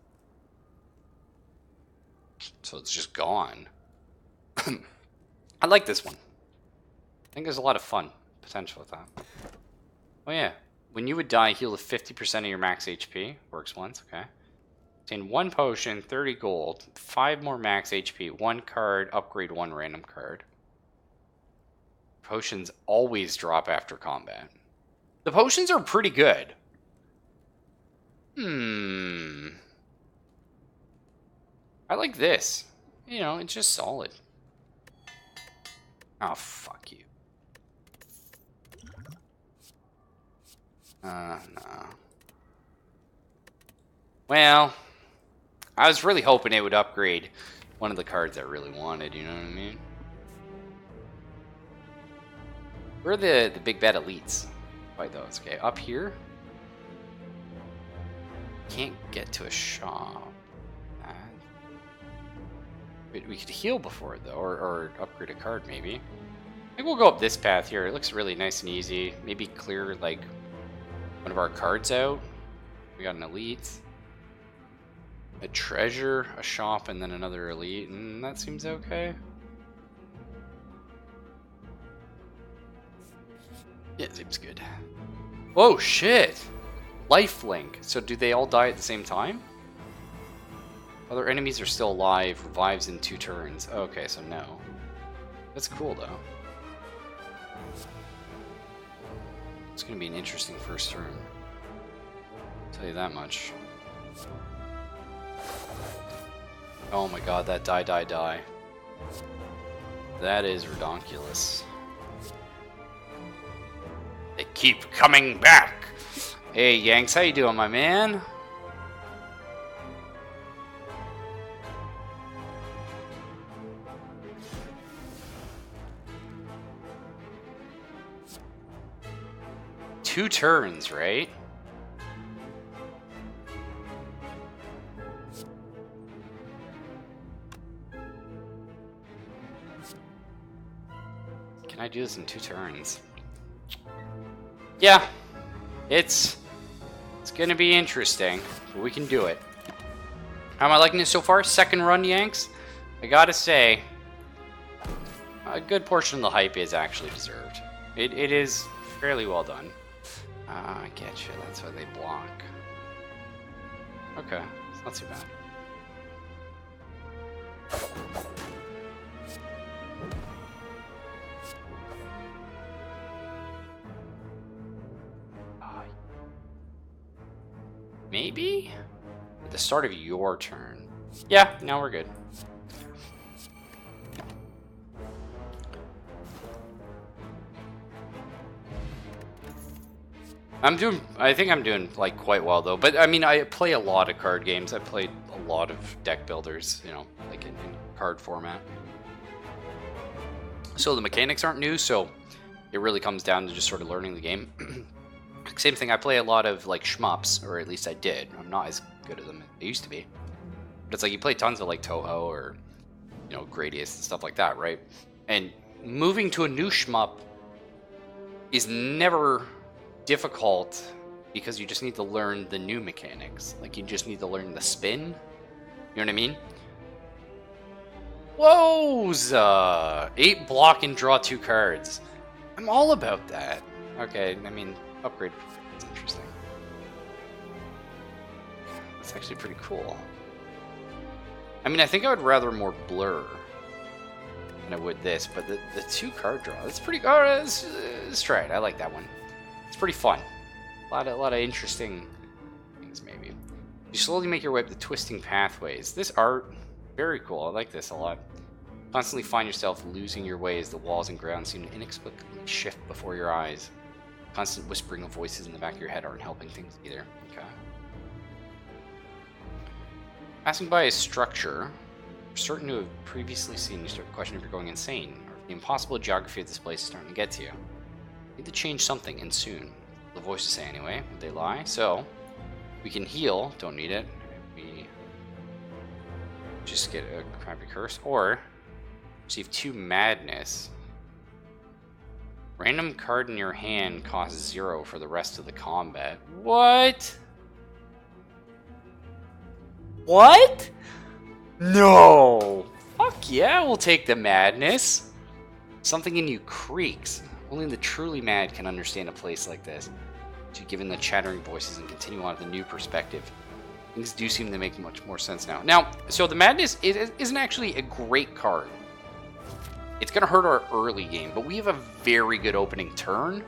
So it's just gone. I like this one. I think there's a lot of fun potential with that. Oh yeah. When you would die, heal to 50% of your max HP. Works once, okay. Obtain 1 potion, 30 gold, 5 more max HP, 1 card, upgrade 1 random card. Potions always drop after combat. The potions are pretty good. I like this. It's just solid. Oh, fuck you. No. Well, I was really hoping it would upgrade one of the cards I really wanted, you know what I mean? Where are the big bad elites? Fight those. Okay, up here. Can't get to a shop. We could heal before it, though, or upgrade a card, maybe. I think we'll go up this path here. It looks really nice and easy. Maybe clear, like, one of our cards out. We got an elite. A treasure, a shop, and then another elite. And that seems okay. Yeah, it seems good. Whoa, shit! Lifelink. So do they all die at the same time? Other enemies are still alive. Revives in 2 turns. Okay, so no. That's cool, though. It's going to be an interesting first turn. I'll tell you that much. Oh my god, that die. That is redonkulous. They keep coming back! Hey, Yanks, how you doing, my man? Two turns, right? Can I do this in 2 turns? Yeah, it's gonna be interesting, but we can do it. How am I liking it so far? Second run, Yanks. I gotta say, a good portion of the hype is actually deserved. It is fairly well done. I get you. That's why they block. Okay, it's not too bad. Maybe? At the start of your turn. Yeah, now we're good. I think I'm doing, like, quite well, though. But, I mean, I play a lot of card games. I played a lot of deck builders, you know, like in card format. So the mechanics aren't new, so it really comes down to just sort of learning the game. Same thing, I play a lot of, like, shmups, or at least I did. I'm not as good at them as I used to be. But it's like you play tons of, like, Toho or, you know, Gradius and stuff like that, right? And moving to a new shmup is never difficult because you just need to learn the new mechanics. Like, you just need to learn the spin. You know what I mean? Whoa! 8 block and draw 2 cards. I'm all about that. Okay, I mean, upgrade. It's interesting. That's actually pretty cool. I mean, I think I would rather more blur than I would this, but the 2 card draw, that's pretty. Oh, let's try it. I like that one. It's pretty fun. A lot of interesting things, maybe. You slowly make your way up the twisting pathways. This art, very cool. I like this a lot. Constantly find yourself losing your way as the walls and ground seem to inexplicably shift before your eyes. Constant whispering of voices in the back of your head aren't helping things either. Okay. Passing by a structure you're certain to have previously seen, you start to question if you're going insane, or if the impossible geography of this place is starting to get to you. Need to change something, and soon. The voices say anyway. Would they lie? So, we can heal. Don't need it. We just get a crappy curse. Or, receive 2 madness. Random card in your hand costs 0 for the rest of the combat. What? What? No! Fuck yeah, we'll take the madness. Something in you creaks. Only the truly mad can understand a place like this. To given the chattering voices and continue on with a new perspective. Things do seem to make much more sense now. Now, so the madness isn't actually a great card. It's going to hurt our early game, but we have a very good opening turn.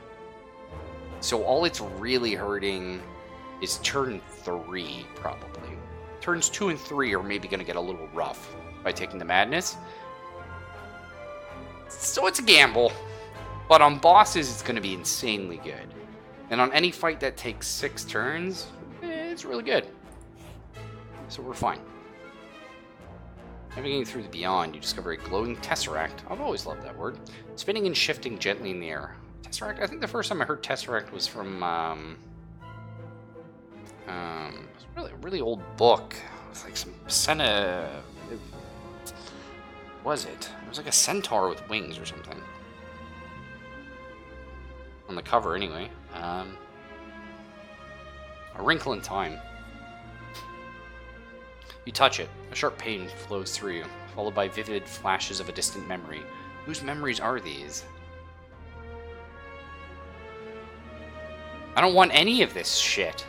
So all it's really hurting is turn 3, probably. Turns 2 and 3 are maybe going to get a little rough by taking the madness. So it's a gamble. But on bosses, it's going to be insanely good. And on any fight that takes 6 turns, it's really good. So we're fine. Navigating through the beyond, you discover a glowing tesseract. I've always loved that word. Spinning and shifting gently in the air. Tesseract? I think the first time I heard tesseract was from, it was a really old book. It was like some was it? It was like a centaur with wings or something. On the cover, anyway. A wrinkle in time. You touch it. A sharp pain flows through you, followed by vivid flashes of a distant memory. Whose memories are these? I don't want any of this shit.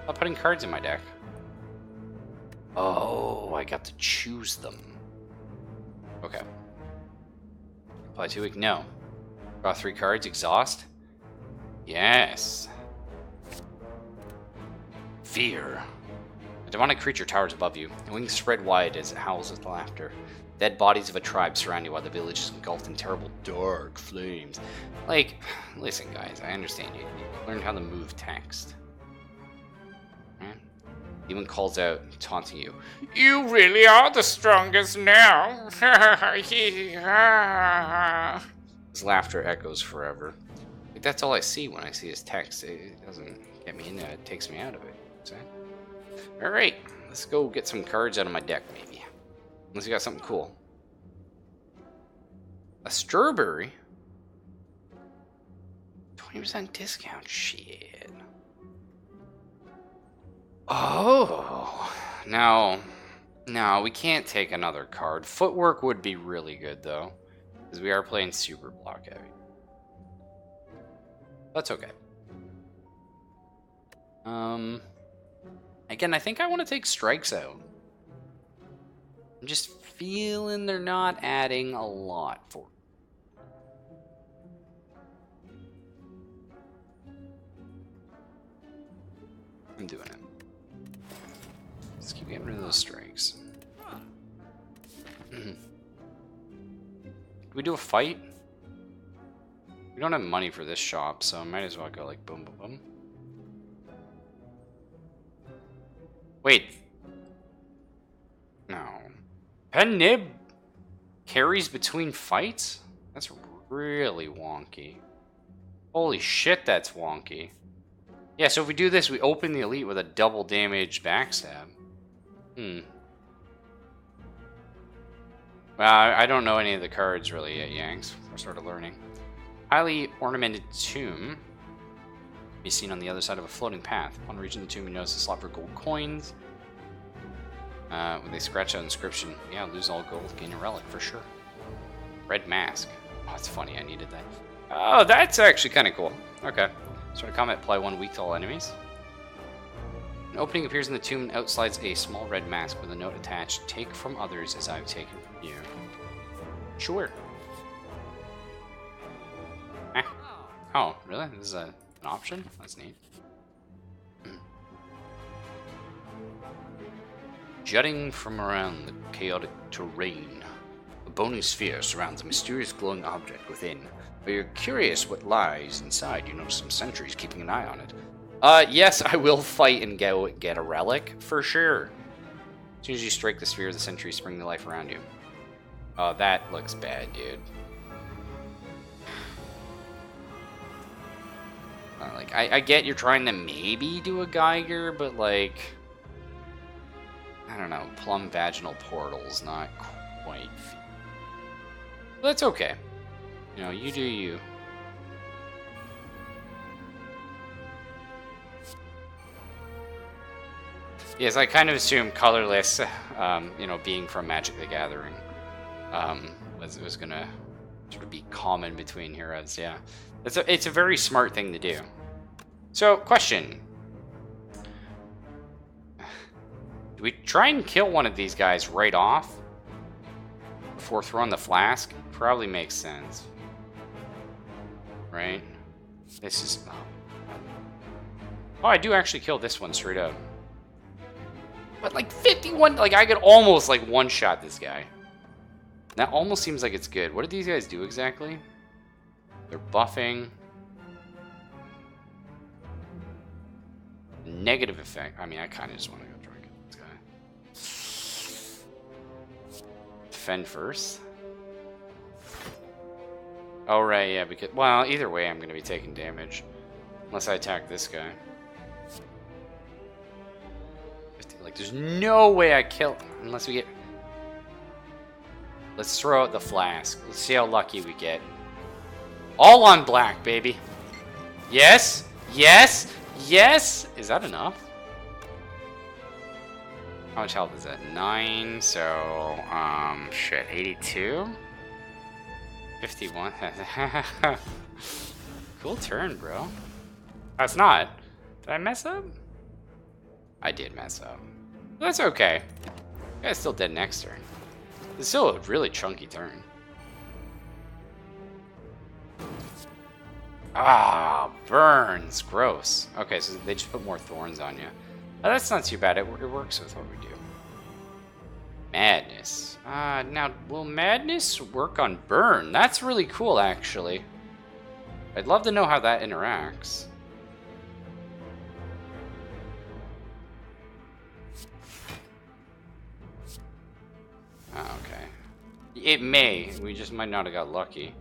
Stop putting cards in my deck. Oh, I got to choose them. Okay. Apply 2 weak. No. Draw 3 cards. Exhaust. Yes. Fear. A demonic creature towers above you. The wings spread wide as it howls with laughter. Dead bodies of a tribe surround you while the village is engulfed in terrible, dark flames. Like, listen, guys, I understand you. You learned how to move text. Right? Demon calls out, taunting you. You really are the strongest now. His laughter echoes forever. Like, that's all I see when I see his text. It doesn't get me into it. It takes me out of it. So, all right, let's go get some cards out of my deck, maybe. Unless you got something cool. A strawberry? 20% discount. Shit. Oh. No, we can't take another card. Footwork would be really good, though. Because we are playing super block heavy. That's okay. Again, I think I want to take strikes out. I'm just feeling they're not adding a lot for. I'm doing it. Let's keep getting rid of those strikes. Do we do a fight? We don't have money for this shop, so I might as well go like boom, boom, boom. Wait. No. Pen nib carries between fights? That's really wonky. Holy shit, that's wonky. Yeah, so if we do this, we open the elite with a double damage backstab. Well, I don't know any of the cards really yet, Yanks. We're sort of learning. Highly ornamented tomb. Be seen on the other side of a floating path. Upon reaching the tomb, you notice a slot for gold coins. When they scratch out inscription, yeah, lose all gold, gain a relic for sure. Red mask. Oh, that's funny. I needed that. Oh, that's actually kind of cool. Okay. Start a combat. Apply 1 weak to all enemies. An opening appears in the tomb and out slides a small red mask with a note attached. Take from others as I've taken from you. Sure. Eh. Oh, really? This is an option? That's neat. Jutting from around the chaotic terrain, a bony sphere surrounds a mysterious glowing object within. But you're curious what lies inside. You notice some sentries keeping an eye on it. Yes, I will fight and get a relic, for sure. As soon as you strike the sphere, the sentries spring to life around you. Oh, that looks bad, dude. Like, I get you're trying to maybe do a Geiger, but like... I don't know, plumb vaginal portal's not quite... That's okay. You know, you do you. Yes, I kind of assumed colorless, you know, being from Magic the Gathering, was gonna sort of be common between heroes, yeah. It's a very smart thing to do. So, question. Do we try and kill one of these guys right off before throwing the flask? Probably makes sense. Right? This is... Oh, I do actually kill this one straight up. But like 51... Like, I could almost like one-shot this guy. That almost seems like it's good. What did these guys do exactly? They're buffing. Negative effect. I mean, I kind of just want to go try and kill this guy. Defend first. Oh, right, yeah, because... Well, either way, I'm going to be taking damage. Unless I attack this guy. Like, there's no way I kill... Unless we get... Let's throw out the flask. Let's see how lucky we get. All on black, baby. Yes! Yes! Yes! Is that enough? How much health is that? 9, so... shit, 82? 51. Cool turn, bro. That's not. Did I mess up? I did mess up. That's okay. Guy's still dead next turn. It's still a really chunky turn. Ah, burns. Gross. Okay, so they just put more thorns on you. Oh, that's not too bad. It works with what we do. Madness. Now, will madness work on burn? That's really cool, actually. I'd love to know how that interacts. Oh, okay. It may. We just might not have got lucky.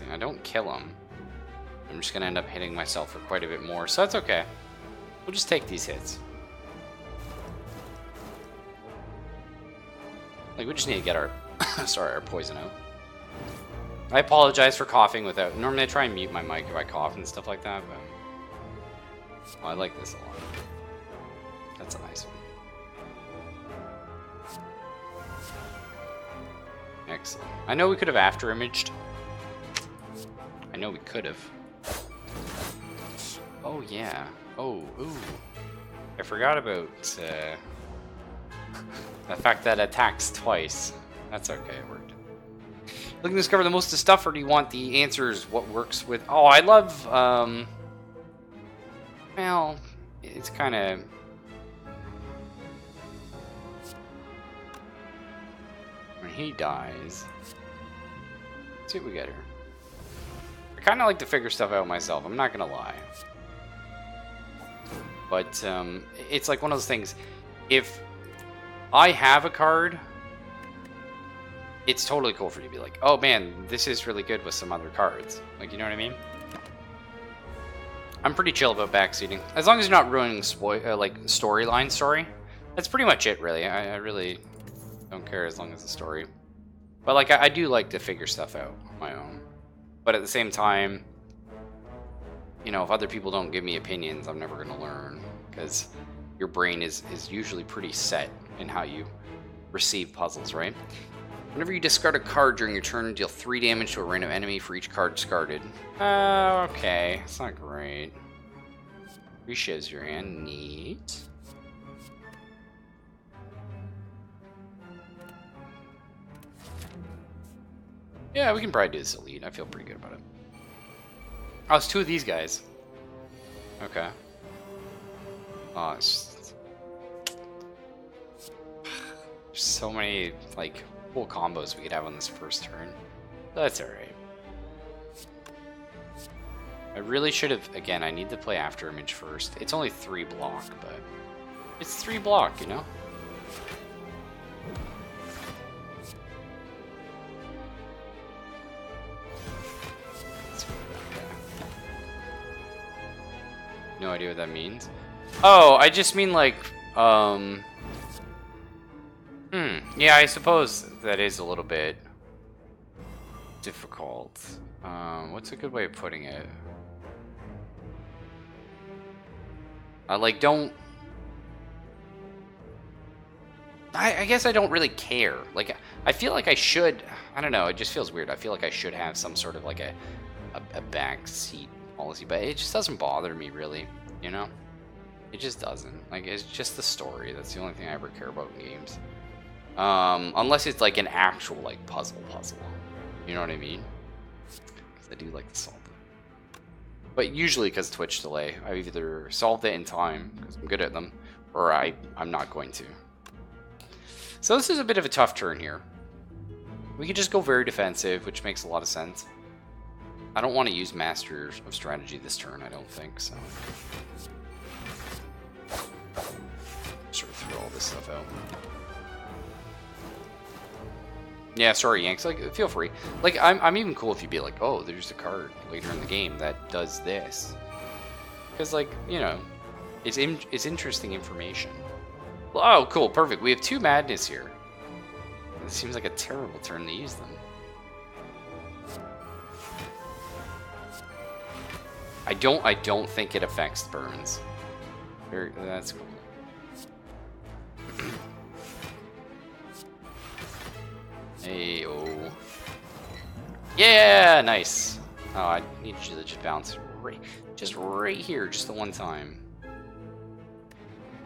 I don't kill him. I'm just gonna end up hitting myself for quite a bit more, so that's okay. We'll just take these hits. Like, we just need to get our sorry, our poison out. I apologize for coughing without. Normally I try and mute my mic if I cough and stuff like that, but I like this a lot. That's a nice one. Excellent. I know we could have after imaged. I know we could have. Oh yeah. Oh, ooh. I forgot about the fact that it attacks twice. That's okay, it worked. Looking to discover the most of the stuff, or do you want the answers? What works with? Oh, I love. Well, it's kind of. When he dies, let's see what we get here. I kind of like to figure stuff out myself. I'm not gonna lie, but it's like one of those things. If I have a card, it's totally cool for you to be like, oh man, this is really good with some other cards. Like, you know what I mean? I'm pretty chill about backseating. As long as you're not ruining like storyline story. That's pretty much it, really. I really don't care as long as the story. But like, I do like to figure stuff out on my own. But at the same time, you know, if other people don't give me opinions, I'm never going to learn. Because your brain is usually pretty set in how you receive puzzles, right? Whenever you discard a card during your turn, deal 3 damage to a random enemy for each card discarded. Okay. It's not great. Reshiz your hand. Neat. Yeah, we can probably do this elite. I feel pretty good about it. Oh, it's 2 of these guys. Okay. Oh, it's just... There's so many, like, cool combos we could have on this first turn. That's alright. I really should have... Again, I need to play After Image first. It's only 3 block, but... It's 3 block, you know? No idea what that means. Oh, I just mean like, yeah, I suppose that is a little bit difficult. What's a good way of putting it? Like, don't... I guess I don't really care. Like, I feel like I should... I don't know, it just feels weird. I feel like I should have some sort of like a backseat policy, but it just doesn't bother me really, you know? It just doesn't. Like, it's just the story. That's the only thing I ever care about in games. Unless it's like an actual like puzzle. You know what I mean? Because I do like to solve it. But usually because Twitch delay, I've either solved it in time, because I'm good at them, or I'm not going to. So this is a bit of a tough turn here. We could just go very defensive, which makes a lot of sense. I don't want to use Master of Strategy this turn, I don't think, so. Sort of throw all this stuff out. Yeah, sorry, Yanks. Like, feel free. Like, I'm even cool if you'd be like, oh, there's a card later in the game that does this. Because, like, you know, it's interesting information. Oh, cool, perfect. We have 2 Madness here. It seems like a terrible turn to use them. I don't think it affects burns. That's cool. Hey, oh. Yeah, nice. Oh, I need you to just bounce right here, just the one time.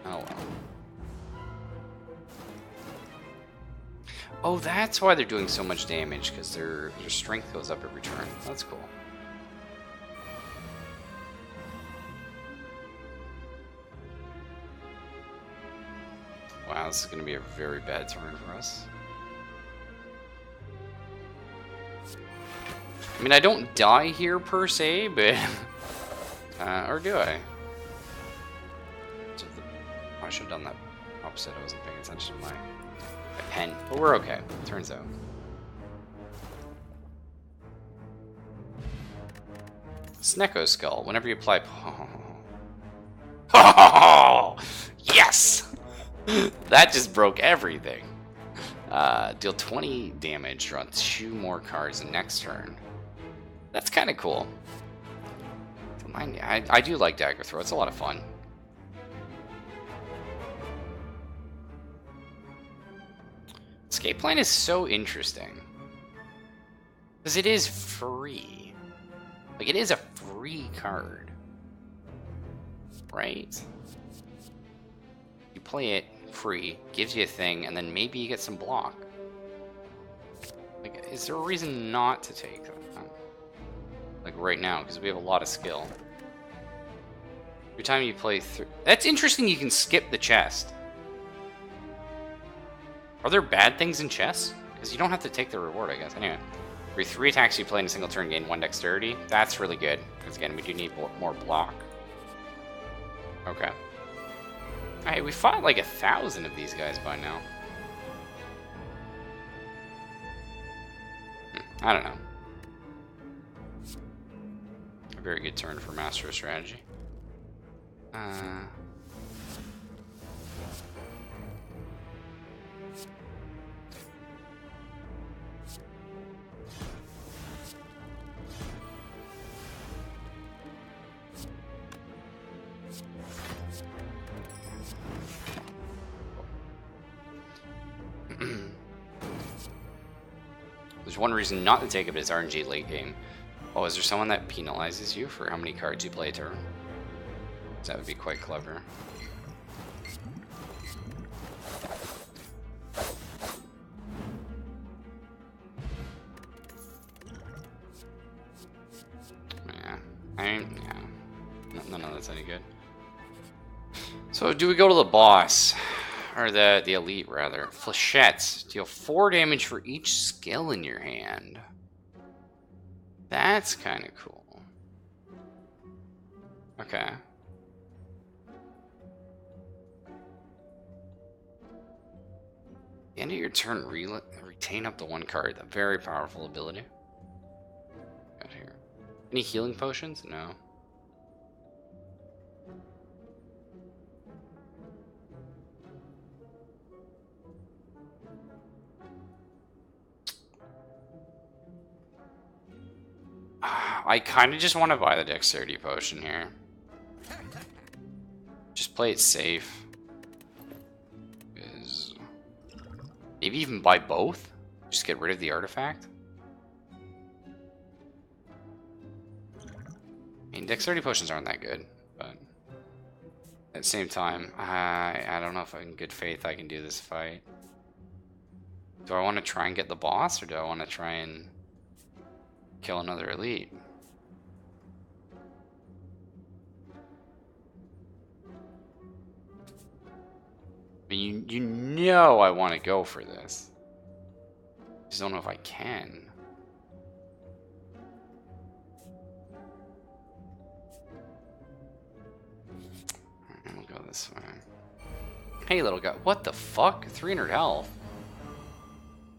Oh well. Oh, that's why they're doing so much damage, because their strength goes up every turn. That's cool. Wow, this is going to be a very bad turn for us. I mean, I don't die here per se, but... or do I? I should have done that opposite. I wasn't paying attention to my pen. But we're okay, turns out. Snecko Skull. Whenever you apply... Oh, yes! That just broke everything. Deal 20 damage, draw 2 more cards next turn. That's kind of cool. I do like Dagger Throw. It's a lot of fun. Escape Plan is so interesting. Because it is free. Like, it is a free card. Right? You play it free, gives you a thing, and then maybe you get some block. Like, is there a reason not to take that? Like right now, because we have a lot of skill. Every time you play through... That's interesting, you can skip the chest. Are there bad things in chess? Because you don't have to take the reward, I guess. Anyway. For 3 attacks you play in a single turn, gain 1 dexterity. That's really good. Because again, we do need more block. Okay. Alright, we fought like 1,000 of these guys by now. I don't know. A very good turn for Master of Strategy. There's one reason not to take it, it's RNG late game. Oh, is there someone that penalizes you for how many cards you play a turn? That would be quite clever. Yeah, none of that's any good. So, do we go to the boss? Or the elite, rather. Flechettes. Deal 4 damage for each skill in your hand. That's kind of cool. Okay. The end of your turn, retain up to 1 card. A very powerful ability. Got here. Any healing potions? No. I kind of just want to buy the dexterity potion here. Just play it safe. Maybe even buy both? Just get rid of the artifact? I mean, dexterity potions aren't that good, but at the same time, I don't know if in good faith I can do this fight. Do I want to try and get the boss, or do I want to try and kill another elite? I mean, you know I want to go for this. Just don't know if I can. We'll go this way. Hey, little guy. What the fuck? 300 health.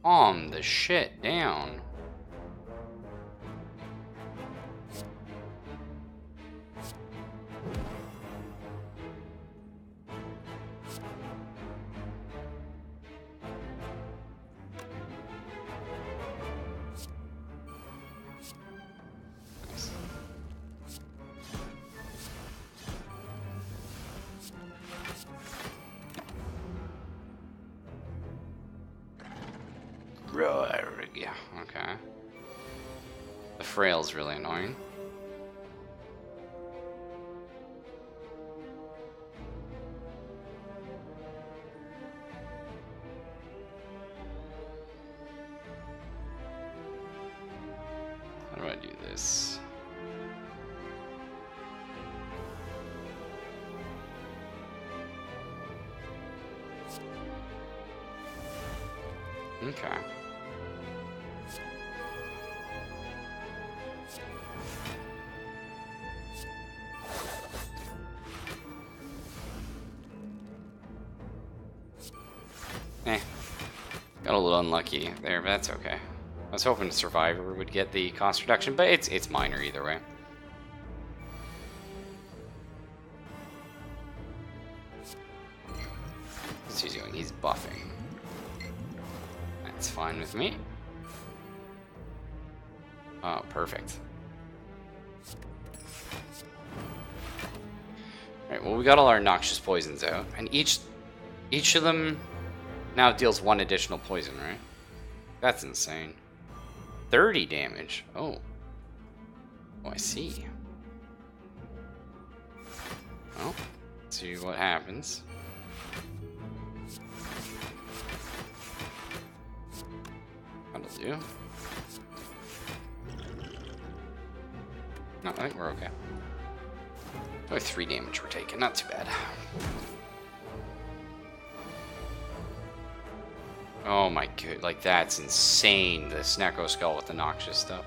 Calm the shit down. Yeah, okay. Frail's really annoying. How do I do this? Okay. Got a little unlucky there, but that's okay. I was hoping Survivor would get the cost reduction, but it's minor either way. What's he doing? He's buffing. That's fine with me. Oh, perfect. Alright, well we got all our noxious poisons out, and each of them now deals 1 additional poison, right? That's insane. 30 damage. Oh. Oh, I see. Well, let's see what happens. That'll do. No, I think we're okay. Only 3 damage we're taking, not too bad. Oh my god, like that's insane, the Snecko Skull with the noxious stuff.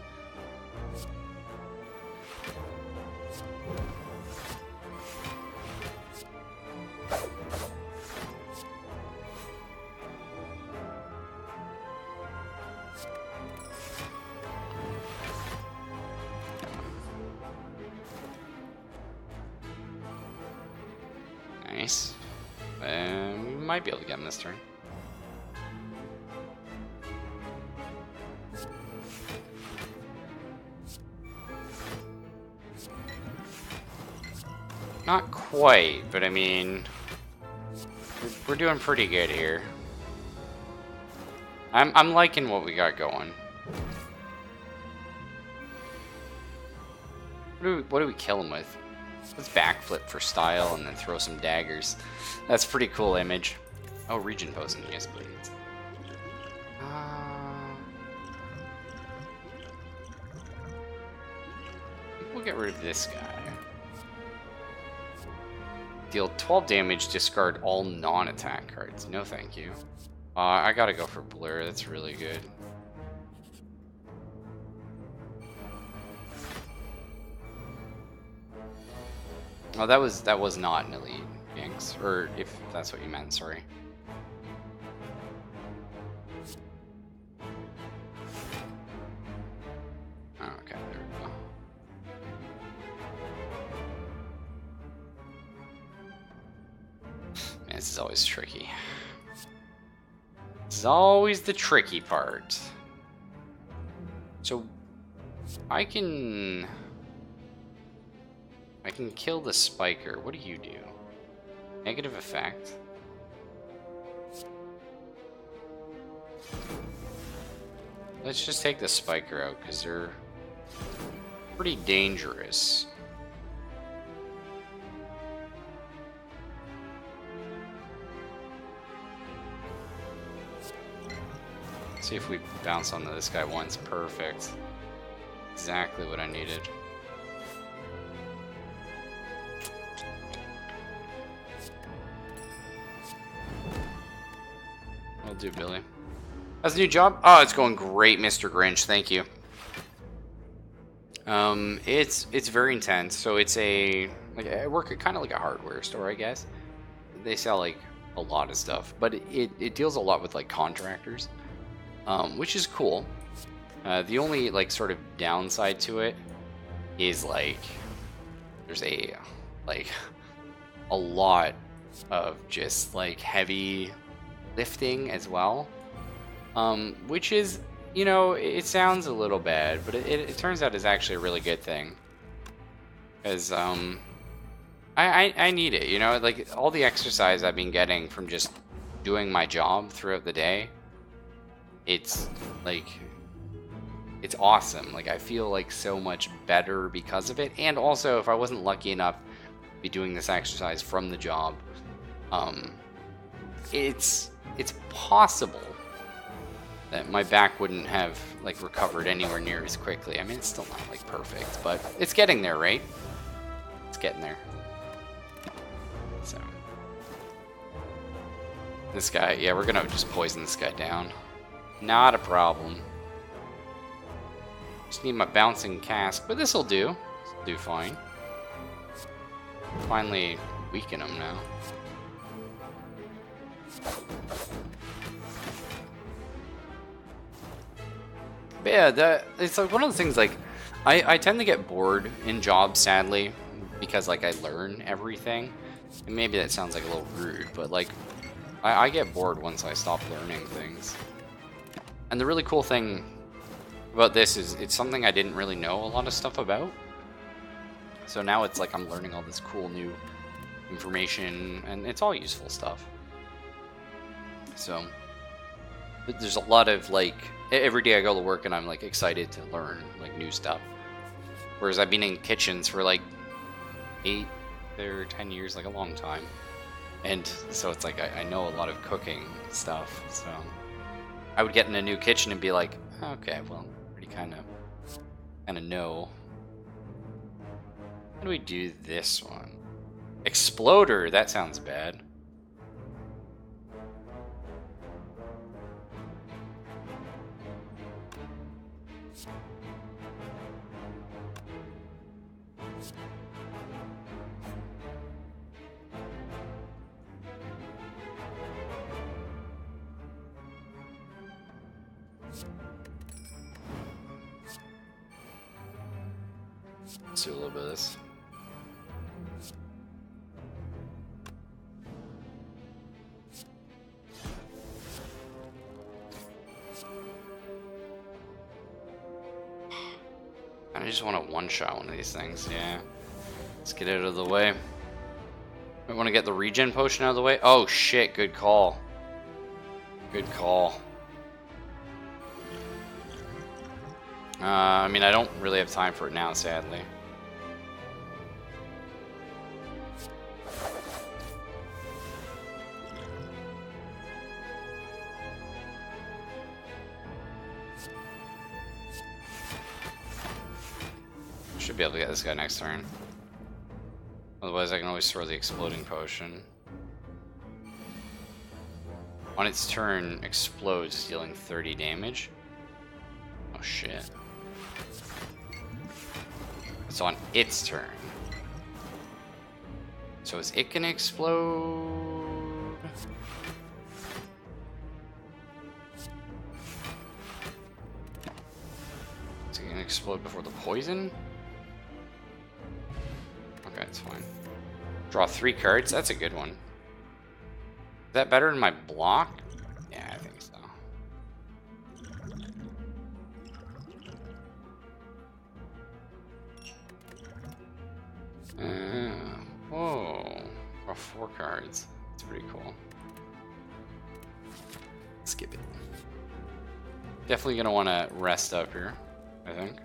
Nice. We might be able to get him this turn. Not quite, but I mean, we're doing pretty good here. I'm liking what we got going. What do we kill him with? Let's backflip for style and then throw some daggers. That's a pretty cool image. Oh, region potion, yes please. We'll get rid of this guy. Deal 12 damage, discard all non-attack cards. No thank you. I gotta go for Blur, that's really good. Oh, that was not an elite, Yanks. Or if that's what you meant, sorry. Oh, okay, there we go. Man, this is always tricky. This is always the tricky part. So, I can kill the Spiker. What do you do? Negative effect. Let's just take the Spiker out, because they're pretty dangerous. See if we bounce onto this guy once. Perfect. Exactly what I needed. I'll do, Billy. How's the new job? Oh, it's going great, Mr. Grinch. Thank you. It's very intense. So it's I work at kind of like a hardware store, I guess. They sell like a lot of stuff, but it deals a lot with like contractors, which is cool. The only like sort of downside to it is like there's a lot of just like heavy lifting as well, which is, you know, it sounds a little bad, but it turns out is actually a really good thing, because I need it, you know, like all the exercise I've been getting from just doing my job throughout the day, it's like it's awesome. Like, I feel like so much better because of it. And also, if I wasn't lucky enough to be doing this exercise from the job, it's possible that my back wouldn't have like recovered anywhere near as quickly. I mean, it's still not like perfect, but it's getting there, right? It's getting there. So this guy, yeah, we're gonna just poison this guy down. Not a problem. Just need my bouncing cask, but this'll do. This'll do fine. Finally weaken him now. But yeah, it's like one of the things, like, I tend to get bored in jobs, sadly, because, like, I learn everything. And maybe that sounds like a little rude, but, like, I get bored once I stop learning things. And the really cool thing about this is it's something I didn't really know a lot of stuff about. So now it's like I'm learning all this cool new information, and it's all useful stuff. So there's a lot of, like, every day I go to work and I'm like excited to learn like new stuff. Whereas I've been in kitchens for like 8 or 10 years, like a long time. And so it's like I know a lot of cooking stuff. So I would get in a new kitchen and be like, okay, well, I already kind of know. How do we do this one? Exploder, that sounds bad. Let's do a little bit of this. I just want to one-shot one of these things, yeah. Let's get it out of the way. I want to get the regen potion out of the way. Oh shit, good call. Good call. I mean, I don't really have time for it now, sadly. Should be able to get this guy next turn. Otherwise, I can always throw the exploding potion. On its turn, explodes, dealing 30 damage. Oh shit. It's on its turn. So is it gonna explode? Is it gonna explode before the poison? Okay, it's fine. Draw 3 cards, that's a good one. Is that better than my block? Yeah, I think so. Whoa. Draw 4 cards. That's pretty cool. Skip it. Definitely gonna want to rest up here, I think.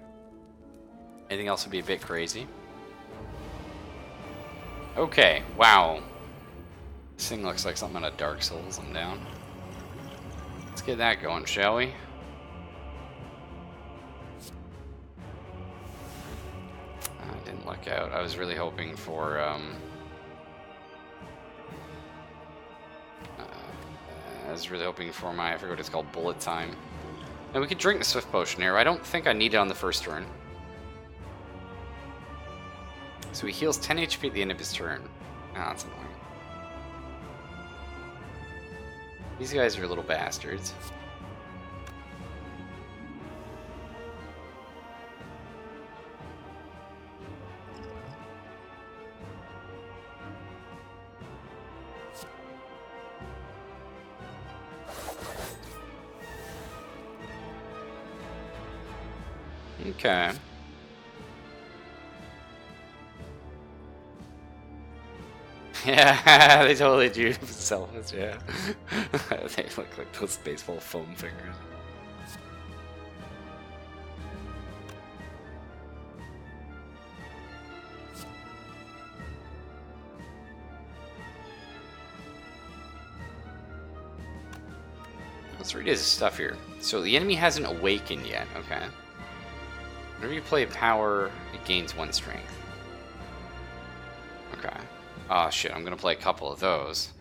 Anything else would be a bit crazy. Okay, wow. This thing looks like something out of Dark Souls. I'm down. Let's get that going, shall we? I didn't luck out. I was really hoping for, my, I forget what it's called, bullet time. And we could drink the Swift Potion here. I don't think I need it on the first turn. So he heals 10 HP at the end of his turn. Oh, that's annoying. These guys are little bastards. Okay. Yeah, they totally do selfish, yeah. They look like those baseball foam fingers. Let's read his stuff here. So the enemy hasn't awakened yet, okay. Whenever you play power, it gains 1 strength. Okay. Oh shit, I'm gonna play a couple of those.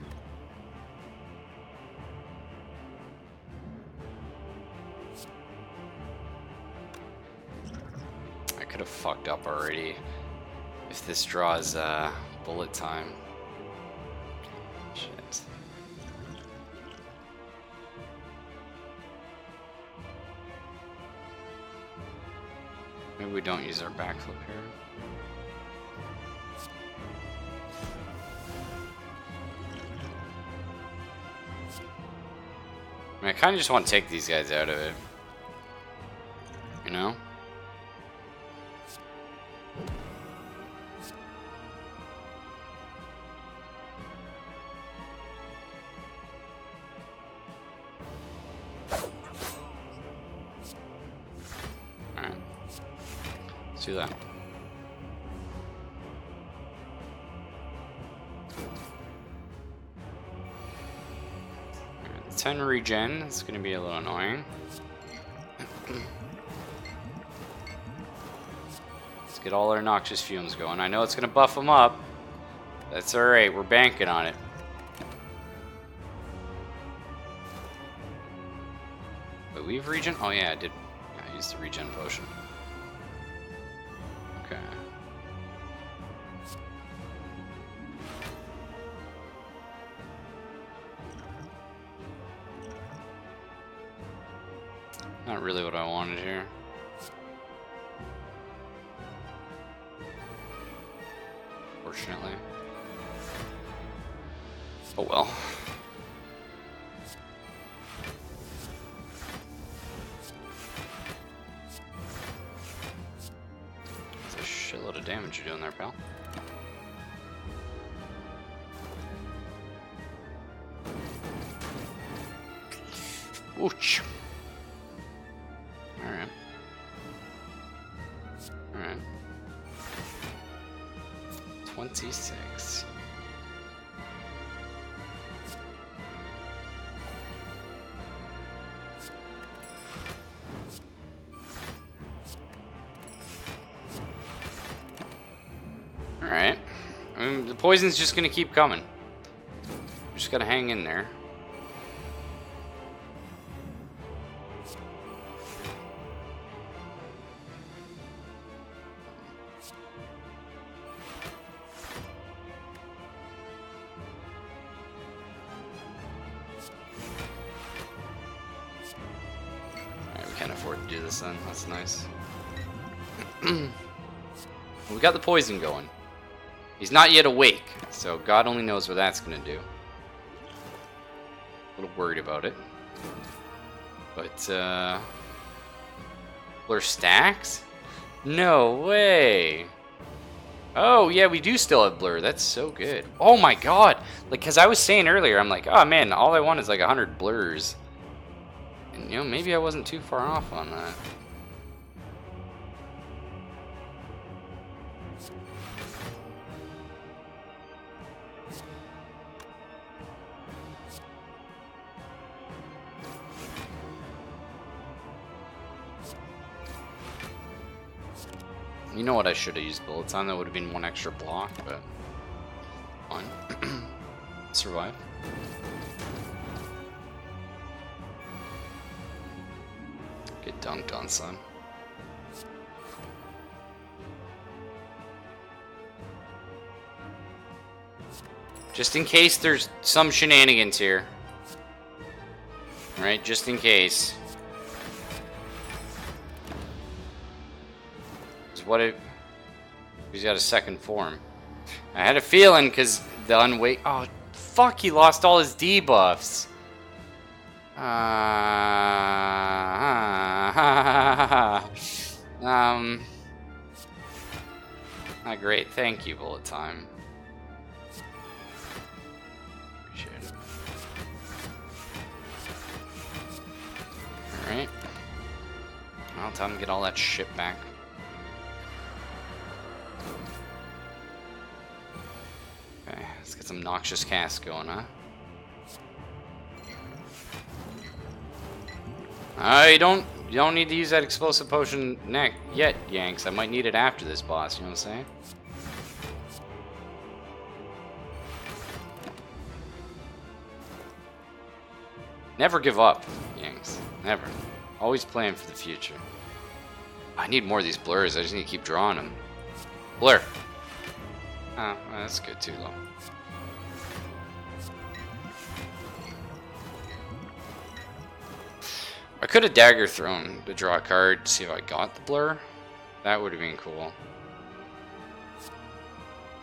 I could have fucked up already if this draws bullet time. Shit. Maybe we don't use our backflip here. I mean, I kind of just want to take these guys out of it. You know? Alright. Let's do that. 10 regen, it's going to be a little annoying. Let's get all our noxious fumes going. I know it's going to buff them up. That's alright, we're banking on it. Wait, we have regen? Oh yeah, I did. Yeah, I used the regen potion. Okay. Not really what I wanted here. Fortunately. Oh well. That's a shitload of damage you're doing there, pal. Ouch. Alright. Alright. 26. Alright. I mean, the poison's just gonna keep coming. Just gotta hang in there. Can't afford to do this then. That's nice. We got the poison going. He's not yet awake, so God only knows what that's gonna do. A little worried about it. But, blur stacks? No way! Oh, yeah, we do still have blur. That's so good. Oh my god! Like, because I was saying earlier, I'm like, oh man, all I want is like 100 blurs. And, you know, maybe I wasn't too far off on that. You know what I should have used bullets on? That would have been 1 extra block, but... fine. Survive. Get dunked on, son. Just in case there's some shenanigans here. Alright, just in case. What if he's got a second form? I had a feeling because the unwake. Oh, fuck! He lost all his debuffs. Not great. Thank you, bullet time. Appreciate it. All right. Well, time to get all that shit back. Okay, let's get some noxious cast going, huh? You don't need to use that explosive potion yet, Yanks. I might need it after this boss, you know what I'm saying? Never give up, Yanks. Never. Always plan for the future. I need more of these blurs. I just need to keep drawing them. Blur. Oh, that's good too, though. I could have dagger thrown to draw a card to see if I got the blur. That would have been cool.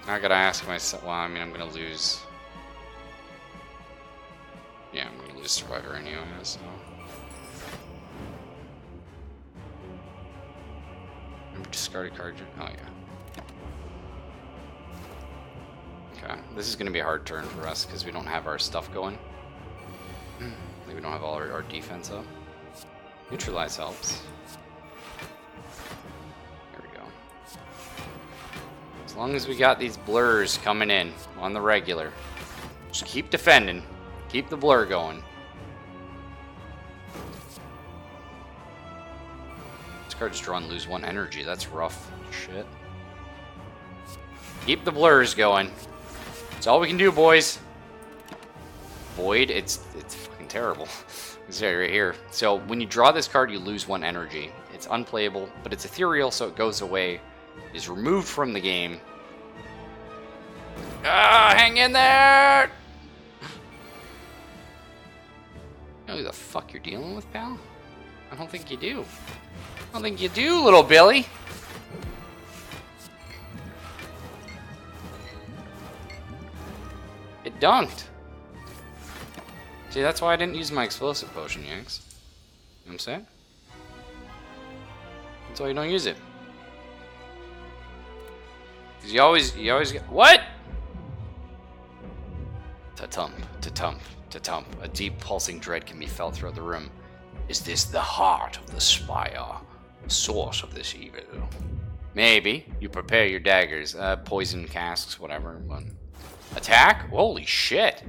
I gotta ask myself. Well, I mean, I'm gonna lose. Yeah, I'm gonna lose Survivor anyway, so. Remember, discard a card. Oh, yeah. Okay, this is gonna be a hard turn for us because we don't have our stuff going. We don't have all our defense up. Neutralize helps. There we go. As long as we got these blurs coming in on the regular, just keep defending. Keep the blur going. This card's drawn, lose 1 energy. That's rough. Shit. Keep the blurs going. That's all we can do, boys. Void, it's fucking terrible. It's right here. So when you draw this card, you lose 1 energy. It's unplayable, but it's ethereal, so it goes away. It is removed from the game. Ah, hang in there! You know who the fuck you're dealing with, pal? I don't think you do. I don't think you do, little Billy. It dunked. See, that's why I didn't use my explosive potion, Yanks. You know what I'm saying? That's why you don't use it. Because you always get... What? Ta-tump, ta-tump, ta-tump. A deep pulsing dread can be felt throughout the room. Is this the heart of the Spire? The source of this evil? Maybe. You prepare your daggers. Poison casks, whatever. Attack? Holy shit.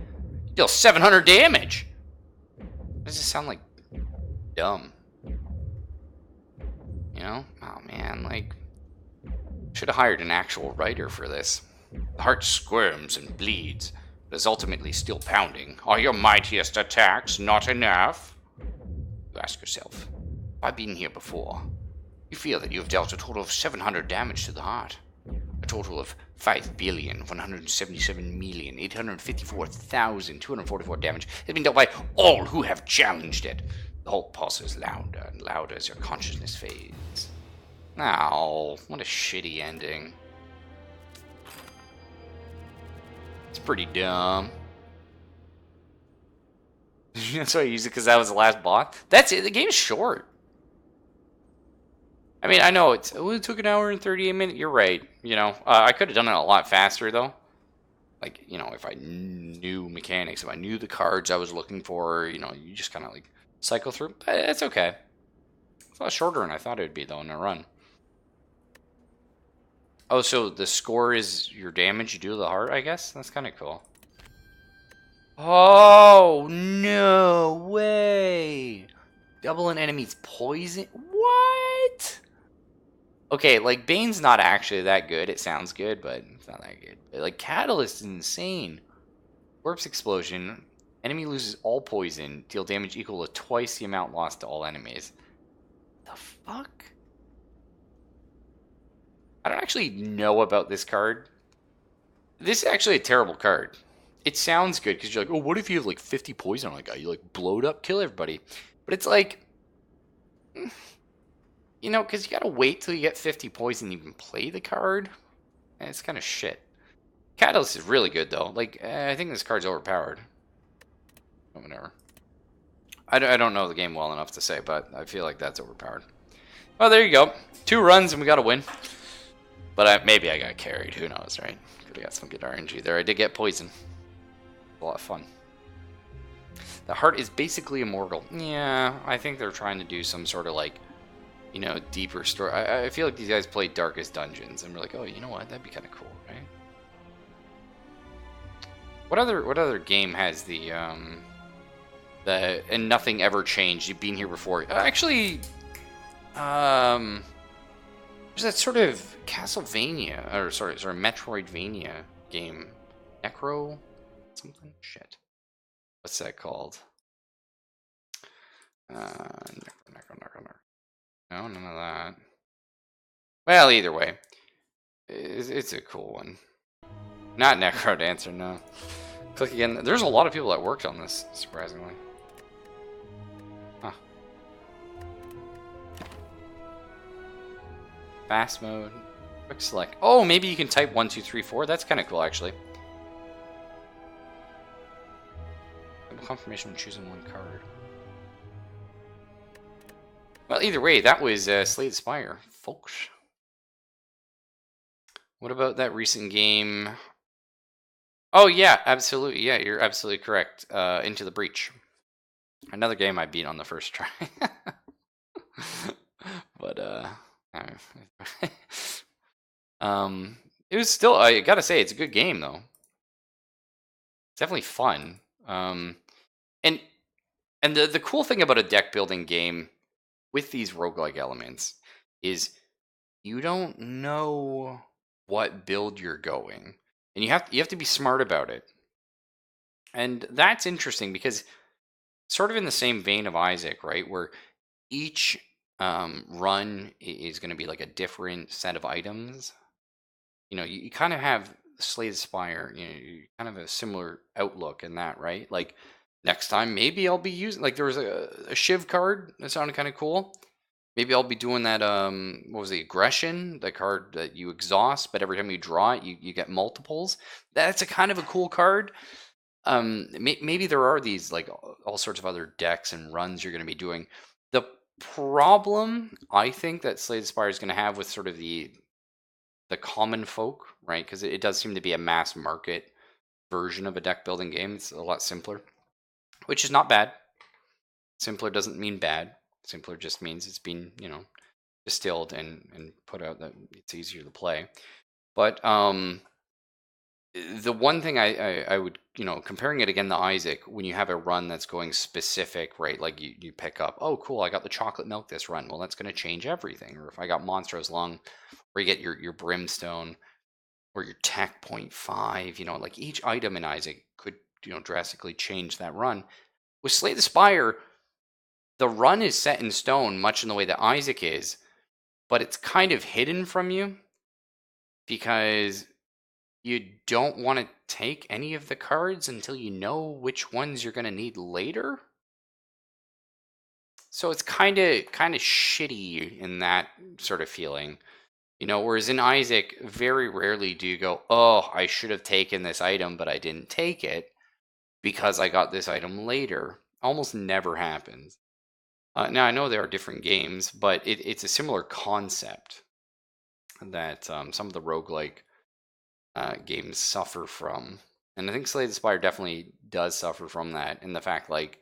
You deal 700 damage. Does this sound like dumb? You know? Oh man, like, should have hired an actual writer for this. The heart squirms and bleeds, but is ultimately still pounding. Are your mightiest attacks not enough? You ask yourself, have I been here before? You feel that you have dealt a total of 700 damage to the heart. A total of 5,177,854,244 damage has been dealt by all who have challenged it. The whole pulses louder and louder as your consciousness fades. Ow, what a shitty ending. It's pretty dumb. That's why I used it, because that was the last boss. That's it, the game's short. I mean, I know it took an hour and 38 minutes. You're right. You know, I could have done it a lot faster, though. Like, you know, if I knew mechanics, if I knew the cards I was looking for, you know, you just kind of like cycle through. But it's okay. It's a lot shorter than I thought it would be, though, in a run. Oh, so the score is your damage you do to the heart, I guess? That's kind of cool. Oh, no way. Double an enemy's poison. What? Okay, like, Bane's not actually that good. It sounds good, but it's not that good. But, like, Catalyst is insane. Corpse Explosion. Enemy loses all poison. Deal damage equal to twice the amount lost to all enemies. The fuck? I don't actually know about this card. This is actually a terrible card. It sounds good, because you're like, oh, what if you have, like, 50 poison on a guy? You, like, blow it up, kill everybody. But it's like... You know, because you gotta wait till you get 50 poison to even play the card. And it's kind of shit. Catalyst is really good, though. Like, I think this card's overpowered. Oh, whatever. I don't know the game well enough to say, but I feel like that's overpowered. Well, there you go. 2 runs and we got to win. But maybe I got carried. Who knows, right? Could have got some good RNG there. I did get poison. A lot of fun. The heart is basically immortal. Yeah, I think they're trying to do some sort of, like, you know, deeper story. I feel like these guys played Darkest Dungeons, and we're like, oh, you know what? That'd be kind of cool, right? What other game has the And nothing ever changed. You've been here before. Actually, there's that sort of Castlevania, or sorry, Metroidvania game. Necro? Something? Shit. What's that called? Necro. No, none of that. Well, either way. It's a cool one. Not Necro Dancer, no. Click again. There's a lot of people that worked on this, surprisingly. Huh. Fast mode. Quick select. Oh, maybe you can type 1, 2, 3, 4. That's kind of cool, actually. Confirmation when choosing one card. Well, either way, that was Slay Spire, folks. What about that recent game? Oh, yeah, absolutely. Yeah, you're absolutely correct. Into the Breach. Another game I beat on the first try. But, it was still, I gotta say, it's a good game, though. It's definitely fun. And the cool thing about a deck building game with these roguelike elements is you don't know what build you're going, and you have to be smart about it. And that's interesting because sort of in the same vein of Isaac, right, where each run is going to be like a different set of items. You know, you kind of have Slay the Spire. You know, you kind of have a similar outlook in that, right? Like next time, maybe I'll be using, like there was a Shiv card that sounded kind of cool. Maybe I'll be doing that, what was the Aggression? The card that you exhaust, but every time you draw it, you get multiples. That's a kind of a cool card. Maybe there are these, like, all sorts of other decks and runs you're going to be doing. The problem, I think, that Slay the Spire is going to have with sort of the common folk, right? Because it does seem to be a mass market version of a deck building game. It's a lot simpler, which is not bad. Simpler doesn't mean bad. Simpler just means it's been, you know, distilled and put out that it's easier to play. But the one thing I would, you know, comparing it again to Isaac, when you have a run that's going specific, right? Like you pick up, oh, cool, I got the chocolate milk this run. Well, that's going to change everything. Or if I got Monstrous Lung, or you get your Brimstone, or your Tech 0.5, you know, like each item in Isaac could, you know, drastically change that run. With Slay the Spire, the run is set in stone, much in the way that Isaac is, but it's kind of hidden from you because you don't want to take any of the cards until you know which ones you're going to need later. So it's kind of shitty in that sort of feeling. You know, whereas in Isaac, very rarely do you go, oh, I should have taken this item, but I didn't take it because I got this item later. Almost never happens. Now, I know there are different games, but it's a similar concept that some of the roguelike games suffer from. And I think Slay the Spire definitely does suffer from that. And the fact, like,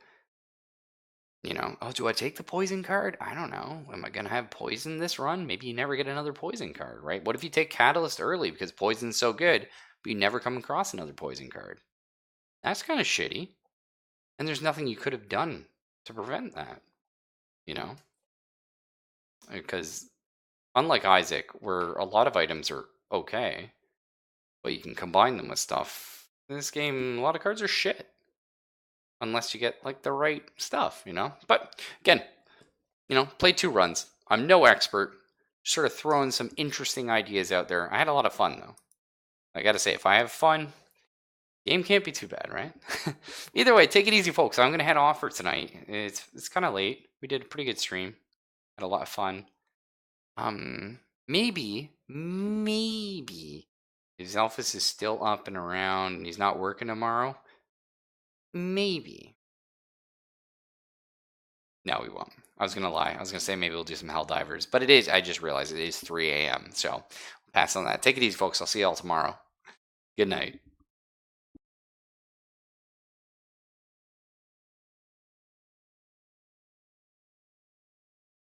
you know, oh, do I take the poison card? I don't know. Am I going to have poison this run? Maybe you never get another poison card, right? What if you take Catalyst early because poison's so good, but you never come across another poison card? That's kind of shitty. And there's nothing you could have done to prevent that, you know? Because unlike Isaac, where a lot of items are okay, but you can combine them with stuff, in this game, a lot of cards are shit. Unless you get, like, the right stuff, you know? But, again, you know, played 2 runs. I'm no expert. Just sort of throwing some interesting ideas out there. I had a lot of fun, though. I gotta say, if I have fun, game can't be too bad, right? Either way, take it easy, folks. I'm gonna head off for tonight. It's kind of late. We did a pretty good stream. Had a lot of fun. Maybe, if Zelphus is still up and around and he's not working tomorrow, maybe. No, we won't. I was gonna lie. I was gonna say maybe we'll do some Helldivers, but it is. I just realized it is 3 a.m. So pass on that. Take it easy, folks. I'll see y'all tomorrow. Good night.